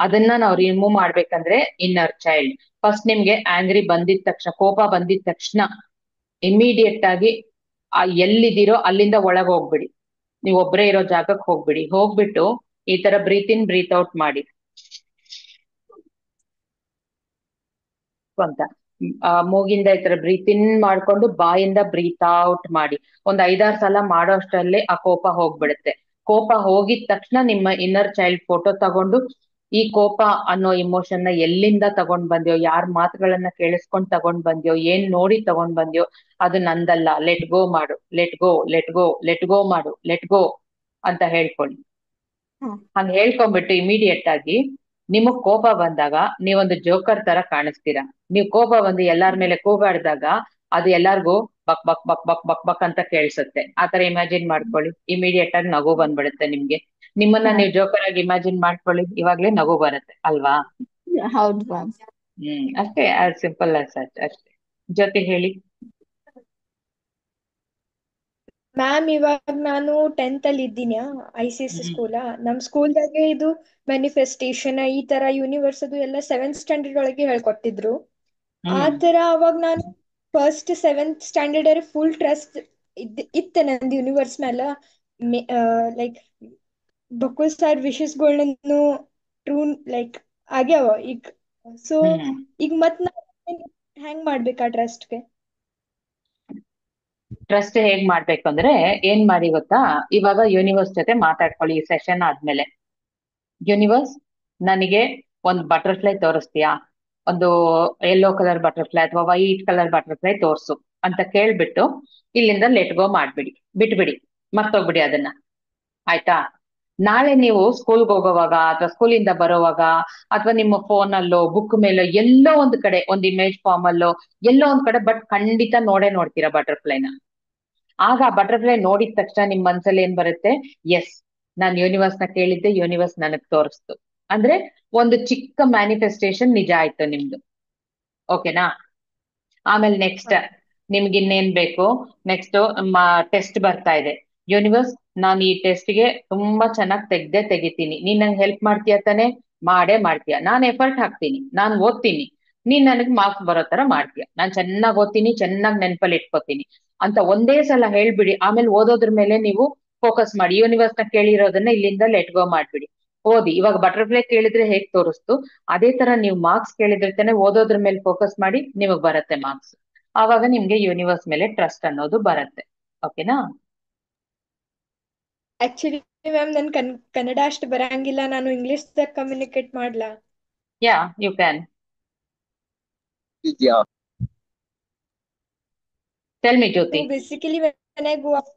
ಅದನ್ನ ನಾವು ರಿಮೂವ್ ಮಾಡ್ಬೇಕಂದ್ರೆ ಇನ್ನರ್ ಚೈಲ್ಡ್. ಫಸ್ಟ್ ನಿಮ್ಗೆ ಆಂಗ್ರಿ ಬಂದಿದ ತಕ್ಷಣ, ಕೋಪ ಬಂದಿದ ತಕ್ಷಣ ಇಮಿಡಿಯೇಟ್ ಆಗಿ ಎಲ್ಲಿದ್ದೀರೋ ಅಲ್ಲಿಂದ ಒಳಗೆ ಹೋಗ್ಬಿಡಿ. ನೀವು ಒಬ್ರೇ ಇರೋ ಜಾಗಕ್ಕೆ ಹೋಗ್ಬಿಡಿ. ಹೋಗ್ಬಿಟ್ಟು ಈ ತರ ಬ್ರೀತ್ ಇನ್ ಬ್ರೀತ್ ಔಟ್ ಮಾಡಿ ಅಂತ. ಮೂಗಿಂದ ಈ ತರ ಬ್ರೀತ್ ಇನ್ ಮಾಡ್ಕೊಂಡು ಬಾಯಿಂದ ಬ್ರೀತ್ ಔಟ್ ಮಾಡಿ. ಒಂದ್ 5-6 ಸಲ ಮಾಡೋ ಅಷ್ಟರಲ್ಲೇ ಆ ಕೋಪ ಹೋಗ್ಬಿಡುತ್ತೆ. ಕೋಪ ಹೋಗಿದ ತಕ್ಷಣ ನಿಮ್ಮ ಇನ್ನರ್ ಚೈಲ್ಡ್ ಫೋಟೋ ತಗೊಂಡು, ಈ ಕೋಪ ಅನ್ನೋ ಇಮೋಷನ್ ನ ಎಲ್ಲಿಂದ ತಗೊಂಡ್ ಬಂದ್ಯೋ, ಯಾರ್ ಮಾತುಗಳನ್ನ ಕೇಳಿಸ್ಕೊಂಡ್ ತಗೊಂಡ್ ಬಂದ್ಯೋ, ಏನ್ ನೋಡಿ ತಗೊಂಡ್ ಬಂದ್ಯೋ, ಅದು ನಂದಲ್ಲ, ಲೆಟ್ ಗೋ ಮಾಡು, let go, let go, let go ಮಾಡು, ಲೆಟ್ ಗೋ ಅಂತ ಹೇಳ್ಕೊಳ್ಳಿ. ಹಂಗ ಹೇಳ್ಕೊಂಡ್ಬಿಟ್ಟು ಇಮಿಡಿಯೇಟ್ ಆಗಿ ನಿಮಗ್ ಕೋಪ ಬಂದಾಗ ನೀವೊಂದು ಜೋಕರ್ ತರ ಕಾಣಿಸ್ತೀರಾ. ನೀವು ಕೋಪ ಬಂದು ಎಲ್ಲಾರ ಮೇಲೆ ಕೂಗಾಡಿದಾಗ ಅದು ಎಲ್ಲಾರ್ಗೂ ಬಕ್ ಬಕ್ ಬಕ್ ಬಕ್ ಬಕ್ ಬಕ್ ಅಂತ ಕೇಳಿಸುತ್ತೆ. ಆತರ ಇಮ್ಯಾಜಿನ್ ಮಾಡ್ಕೊಳ್ಳಿ. ಇಮಿಡಿಯೇಟ್ ಆಗಿ ನಗು ಬಂದ್ಬಿಡುತ್ತೆ ನಿಮ್ಗೆ. ನಿಮ್ಮನ್ನ ನೀವು ಜೋಕರ್ ಆಗಿ ಇಮ್ಯಾಜಿನ್ ಮಾಡ್ಕೊಳ್ಳಿ, ಇವಾಗ್ಲೇ ನಗು ಬರುತ್ತೆ ಅಲ್ವಾ? ಹೌದು ಮ್ಯಾಮ್. ಅಷ್ಟೇ, as ಸಿಂಪಲ್ as that ಅಷ್ಟೇ. ಜೊತೆ ಹೇಳಿ ಮ್ಯಾಮ್. ಇವಾಗ ನಾನು 10th ಅಲ್ಲಿ ಇದ್ದೀನಿ, ICSE ಸ್ಕೂಲ. ನಮ್ ಸ್ಕೂಲ್ದಾಗೆ ಇದು ಮ್ಯಾನಿಫೆಸ್ಟೇಷನ್ ಈ ತರ ಯೂನಿವರ್ಸ್ ಅದು ಎಲ್ಲ 7th ಸ್ಟ್ಯಾಂಡರ್ಡ್ ಒಳಗೆ ಹೇಳ್ಕೊಟ್ಟಿದ್ರು. ಆ ತರ ಅವಾಗ ನಾನು first 7th standard full trust ಇತ್ತೆ ನಂದು ಯೂನಿವರ್ಸ್ ಮೇಲ. ಲೈಕ್ ಬಕುಲ್ ಸರ್ ವಿಶಸ್ಗಳನ್ನೂ ಟ್ರೂ ಲೈಕ್ ಆಗ್ಯಾವ ಈಗ. ಸೊ ಈಗ ಮತ್ ಹೆಂಗ್ ಮಾಡ್ಬೇಕಾ ಟ್ರಸ್ಟ್ಗೆ? ಟ್ರಸ್ಟ್ ಹೇಗ್ ಮಾಡ್ಬೇಕು ಅಂದ್ರೆ ಏನ್ ಮಾಡಿ ಗೊತ್ತಾ, ಇವಾಗ ಯೂನಿವರ್ಸ್ ಜೊತೆ ಮಾತಾಡ್ಕೊಳ್ಳಿ ಈ ಸೆಷನ್ ಆದ್ಮೇಲೆ. ಯೂನಿವರ್ಸ್, ನನಗೆ ಒಂದು ಬಟರ್ಫ್ಲೈ ತೋರಿಸ್ತೀಯಾ? ಒಂದು ಯೆಲ್ಲೋ ಕಲರ್ ಬಟರ್ಫ್ಲೈ ಅಥವಾ ವೈಟ್ ಕಲರ್ ಬಟರ್ಫ್ಲೈ ತೋರ್ಸು ಅಂತ ಕೇಳ್ಬಿಟ್ಟು ಇಲ್ಲಿಂದ ಲೆಟ್ ಗೋ ಮಾಡ್ಬಿಡಿ, ಬಿಟ್ಬಿಡಿ, ಮರ್ತೋಗ್ಬಿಡಿ ಅದನ್ನ. ಆಯ್ತಾ? ನಾಳೆ ನೀವು ಸ್ಕೂಲ್ಗೆ ಹೋಗೋವಾಗ ಅಥವಾ ಸ್ಕೂಲಿಂದ ಬರೋವಾಗ ಅಥವಾ ನಿಮ್ಮ ಫೋನ್ ಅಲ್ಲೋ ಬುಕ್ ಮೇಲೋ ಎಲ್ಲೋ ಒಂದ್ ಕಡೆ ಒಂದು ಇಮೇಜ್ ಫಾರ್ಮ್ ಅಲ್ಲೋ ಎಲ್ಲೋ ಒಂದ್ ಕಡೆ ಬಟ್ ಖಂಡಿತ ನೋಡ್ತೀರಾ ಬಟರ್ಫ್ಲೈನ. ಆಗ ಆ ಬಟರ್ಫ್ಲೈ ನೋಡಿದ ತಕ್ಷಣ ನಿಮ್ ಮನ್ಸಲ್ಲಿ ಏನ್ ಬರುತ್ತೆ? ಎಸ್, ನಾನ್ ಯೂನಿವರ್ಸ್ ನ ಕೇಳಿದ್ದೆ, ಯೂನಿವರ್ಸ್ ನನಗ್ ತೋರಿಸ್ತು. ಅಂದ್ರೆ ಒಂದು ಚಿಕ್ಕ ಮ್ಯಾನಿಫೆಸ್ಟೇಷನ್ ನಿಜ ಆಯ್ತು ನಿಮ್ದು. ಓಕೆನಾ? ಆಮೇಲೆ ನೆಕ್ಸ್ಟ್ ನಿಮ್ಗೆ ಇನ್ನೇನ್ ಬೇಕು? ನೆಕ್ಸ್ಟ್ ಟೆಸ್ಟ್ ಬರ್ತಾ ಇದೆ. ಯೂನಿವರ್ಸ್, ನಾನು ಈ ಟೆಸ್ಟ್ಗೆ ತುಂಬಾ ಚೆನ್ನಾಗಿ ತೆಗಿತೀನಿ, ನೀನ್ ನಂಗೆ ಹೆಲ್ಪ್ ಮಾಡ್ತೀಯ ತಾನೆ? ಮಾಡೇ ಮಾಡ್ತೀಯ. ನಾನ್ ಎಫರ್ಟ್ ಹಾಕ್ತೀನಿ, ನಾನ್ ಓದ್ತೀನಿ, ನೀನ್ ನನಗ್ ಮಾರ್ಕ್ಸ್ ಬರೋ ತರ ಮಾಡ್ತೀಯ. ನಾನ್ ಚೆನ್ನಾಗ್ ಓದ್ತೀನಿ, ಚೆನ್ನಾಗ್ ನೆನ್ಪಲ್ಲಿ ಇಟ್ಕೋತೀನಿ ಅಂತ ಒಂದೇ ಸಲ ಹೇಳ್ಬಿಡಿ. ಆಮೇಲೆ ಓದೋದ್ರ ಮೇಲೆ ನೀವು ಫೋಕಸ್ ಮಾಡಿ. ಯೂನಿವರ್ಸ್ ನ ಕೇಳಿರೋದನ್ನ ಇಲ್ಲಿಂದ ಲೆಟ್ ಗೋ ಮಾಡ್ಬಿಡಿ. ಓದಿ. ಇವಾಗ ಬಟರ್ಫ್ಲೈ ಕೇಳಿದ್ರೆ ಹೇಗ್ ತೋರಿಸ್ತು, ಅದೇ ತರ ನೀವು ಮಾರ್ಕ್ಸ್ ಕೇಳಿದ್ರೆ ತಾನೆ ಓದೋದ್ರ ಮೇಲೆ ಫೋಕಸ್ ಮಾಡಿ ನಿಮಗ್ ಬರುತ್ತೆ ಮಾರ್ಕ್ಸ್. ಆವಾಗ ನಿಮ್ಗೆ ಯೂನಿವರ್ಸ್ ಮೇಲೆ ಟ್ರಸ್ಟ್ ಅನ್ನೋದು ಬರುತ್ತೆ. ಓಕೆನಾ? ಆಕ್ಚುಲಿ ಮ್ಯಾಮ್ ನನ್ ಕನ್ನಡ ಅಷ್ಟು ಬರಂಗಿಲ್ಲ, ನಾನು ಇಂಗ್ಲಿಷ್ ದಾಗ ಕಮ್ಯುನಿಕೇಟ್ ಮಾಡ್ಲಾ? Yeah, you can. Yeah. Tell me, Jyoti. So basically when I go out,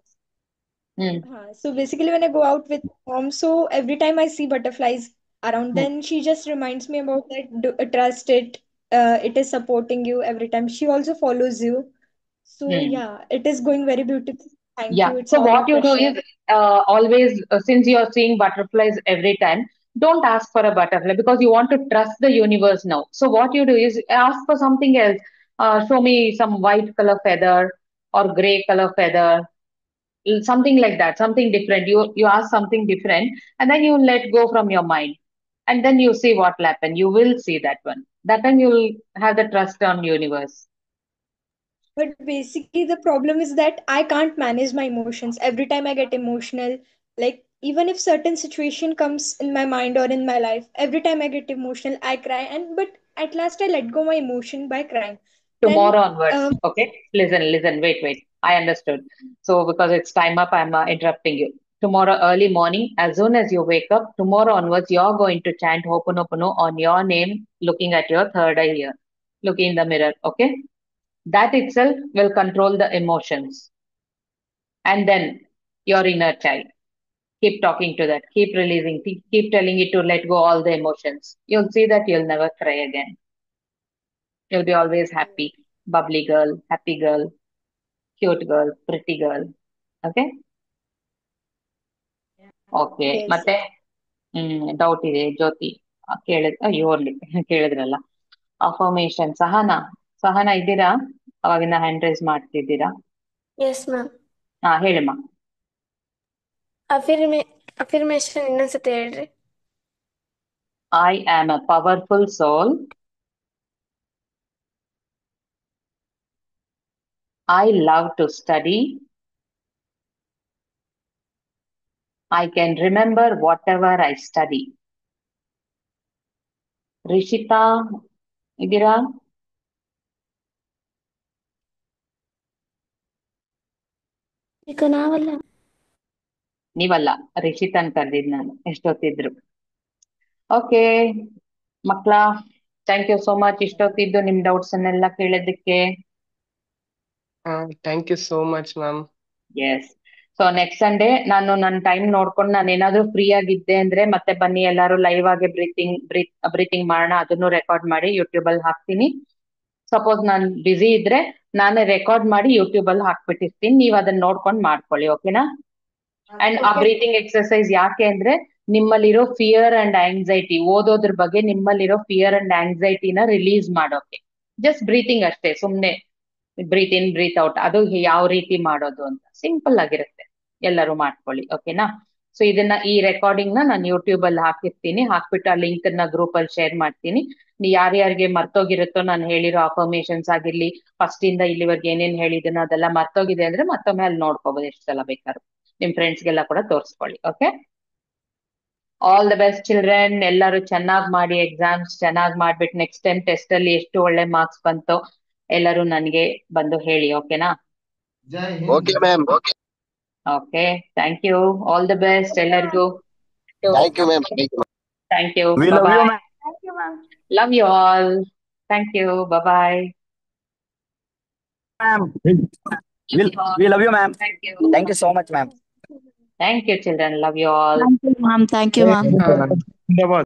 when I go out with mom, so every time I see butterflies around, then she just reminds me about that. Trust it. It is supporting you every time. She also follows you. So yeah, it is going very beautiful. Thank Yeah. you. It's So all what your you do pressure. is always, since you are seeing butterflies every time, don't ask for a butterfly because you want to trust the universe now. So what you do is ask for something else. Show me some white color feather or gray color feather, something like that, something different. You ask something different, and then you let go from your mind, and then you see what will happen. You will see that one. That time you will have the trust on universe. But basically, the problem is that I can't manage my emotions. Every time I get emotional, like even if certain situation comes in my mind or in my life, every time I get emotional, I cry. And but at last, I let go my emotion by crying. Tomorrow Then, onwards. Okay, listen, wait. I understood. So because it's time up, I'm interrupting you. Tomorrow early morning, as soon as you wake up, tomorrow onwards, you're going to chant Ho'oponopono on your name, looking at your third eye here, looking in the mirror. Okay, that itself will control the emotions, and then your inner child. Keep talking to that. Keep releasing. Keep telling it to let go all the emotions. You'll see that you'll never cry again. You'll be always happy. Bubbly girl, happy girl, cute girl, pretty girl. Okay? Okay. Yes. ಮತ್ತೆ ಡೌಟ್ ಇದೆ ಜ್ಯೋತಿ ಇರ್ಲಿ ಕೇಳಿದ್ರಲ್ಲ ಅಫರ್ಮೇಶನ್. ಸಹನಾ ಇದ್ದೀರಾ? ಅವಾಗಿಂದ ಹ್ಯಾಂಡ್ ರೈಸ್ ಮಾಡ್ತಿದ್ದೀರಾ? Yes ma'am. ಹಾ ಹೇಳಿಮ್ಮ. ಅಫಿರ್ಮೇಶನ್ ಇನ್ನೊಂದ್ಸತಿ ಹೇಳ್ರಿ. I am a powerful soul. I love to study. I can remember whatever I study. Rishita ಇದ್ದೀರಾ? ಈಗ ನಾವಲ್ಲ. ನೀವಲ್ಲ, ರಿಷಿತಾನ್ ಕರೆದಿದ್ ನಾನು ಎಷ್ಟೊತ್ತಿದ್ರು. ಓಕೆ ಮಕ್ಳ, ಥ್ಯಾಂಕ್ ಯು ಸೋ ಮಚ್ ಇಷ್ಟೊತ್ತಿದ್ದು ನಿಮ್ ಡೌಟ್ಸ್ ಅನ್ನೆಲ್ಲ ಕೇಳೋದಕ್ಕೆ. Thank you so much ma'am. Yes. So next Sunday ನಾನು ನನ್ನ ಟೈಮ್ ನೋಡ್ಕೊಂಡು ನಾನು ಏನಾದ್ರೂ ಫ್ರೀ ಆಗಿದ್ದೆ ಅಂದ್ರೆ ಮತ್ತೆ ಬನ್ನಿ ಎಲ್ಲಾರು ಲೈವ್ ಆಗಿ ಬ್ರೀತಿಂಗ್ ಮಾಡೋಣ. ಅದನ್ನು ರೆಕಾರ್ಡ್ ಮಾಡಿ ಯೂಟ್ಯೂಬ್ ಅಲ್ಲಿ ಹಾಕ್ತೀನಿ. ಸಪೋಸ್ ನಾನು ಬಿಸಿ ಇದ್ರೆ ನಾನೇ ರೆಕಾರ್ಡ್ ಮಾಡಿ ಯೂಟ್ಯೂಬ್ ಅಲ್ಲಿ ಹಾಕ್ಬಿಟ್ಟಿರ್ತೀನಿ. ನೀವ್ ಅದನ್ನ ನೋಡ್ಕೊಂಡು ಮಾಡ್ಕೊಳ್ಳಿ. ಓಕೆನಾ? ಅಂಡ್ ಆ ಬ್ರೀತಿಂಗ್ ಎಕ್ಸರ್ಸೈಸ್ ಯಾಕೆ ಅಂದ್ರೆ ನಿಮ್ಮಲ್ಲಿರೋ ಫಿಯರ್ ಅಂಡ್ ಆಂಗ್ಸೈಟಿ, ಓದೋದ್ರ ಬಗ್ಗೆ ನಿಮ್ಮಲ್ಲಿರೋ ಫಿಯರ್ ಅಂಡ್ ಆಂಗ್ಸೈಟಿನ ರಿಲೀಸ್ ಮಾಡೋಕೆ. ಜಸ್ಟ್ ಬ್ರೀತಿಂಗ್ ಅಷ್ಟೇ, ಸುಮ್ನೆ ಬ್ರೀತ್ ಇನ್ ಬ್ರೀತ್ ಔಟ್. ಅದು ಯಾವ ರೀತಿ ಮಾಡೋದು ಅಂತ ಸಿಂಪಲ್ ಆಗಿರುತ್ತೆ. ಎಲ್ಲರೂ ಮಾಡ್ಕೊಳ್ಳಿ. ಓಕೆನಾ? ಸೊ ಈ ರೆಕಾರ್ಡಿಂಗ್ ನಾನು ಯೂಟ್ಯೂಬ್ ಅಲ್ಲಿ ಹಾಕಿರ್ತೀನಿ. ಹಾಕ್ಬಿಟ್ಟು ಆ ಲಿಂಕ್ ನ ಗ್ರೂಪ್ ಅಲ್ಲಿ ಶೇರ್ ಮಾಡ್ತೀನಿ. ಯಾರ್ಯಾರಿಗೆ ಮರ್ತೋಗಿರುತ್ತೋ ನಾನು ಹೇಳಿರೋ ಅಫರ್ಮೇಶನ್ಸ್ ಆಗಿರ್ಲಿ, ಫಸ್ಟ್ ಇಂದ ಇಲ್ಲಿವರೆಗೆ ಏನೇನ್ ಹೇಳಿದನೋ ಅದೆಲ್ಲ ಮರ್ತೋಗಿದೆ ಅಂದ್ರೆ ಮತ್ತೊಮ್ಮೆ ಅಲ್ಲಿ ನೋಡ್ಕೋಬಹುದು ಎಷ್ಟು ಸಲ ಬೇಕಾದ್ರು. ನಿಮ್ ಫ್ರೆಂಡ್ಸ್ಗೆಲ್ಲ ಕೂಡ ತೋರಿಸ್ಕೊಳ್ಳಿ. Okay? All the best children. ಎಲ್ಲರೂ ಚೆನ್ನಾಗಿ ಮಾಡಿ, ಎಕ್ಸಾಮ್ಸ್ ಚೆನ್ನಾಗಿ ಮಾಡ್ಬಿಟ್ಟು ನೆಕ್ಸ್ಟ್ ಟೈಮ್ ಟೆಸ್ಟ್ ಅಲ್ಲಿ ಎಷ್ಟು ಒಳ್ಳೆ ಮಾರ್ಕ್ಸ್ ಬಂತೋ ಎಲ್ಲರೂ ನನಗೆ ಬಂದು ಹೇಳಿ. ಓಕೆನಾ? Okay ma'am. Okay, thank you. All the best ಎಲ್ಲರಿಗೂ. Thank you ma'am. Thank you. We love you, ma'am. Thank you ma'am. Love you all. Thank you. Bye. We love you, ma'am. Thank you. Thank you so much, ma'am. Thank you, children. Love you all. Thank you, ma'am. Thank you, ma'am. ಧನ್ಯವಾದ.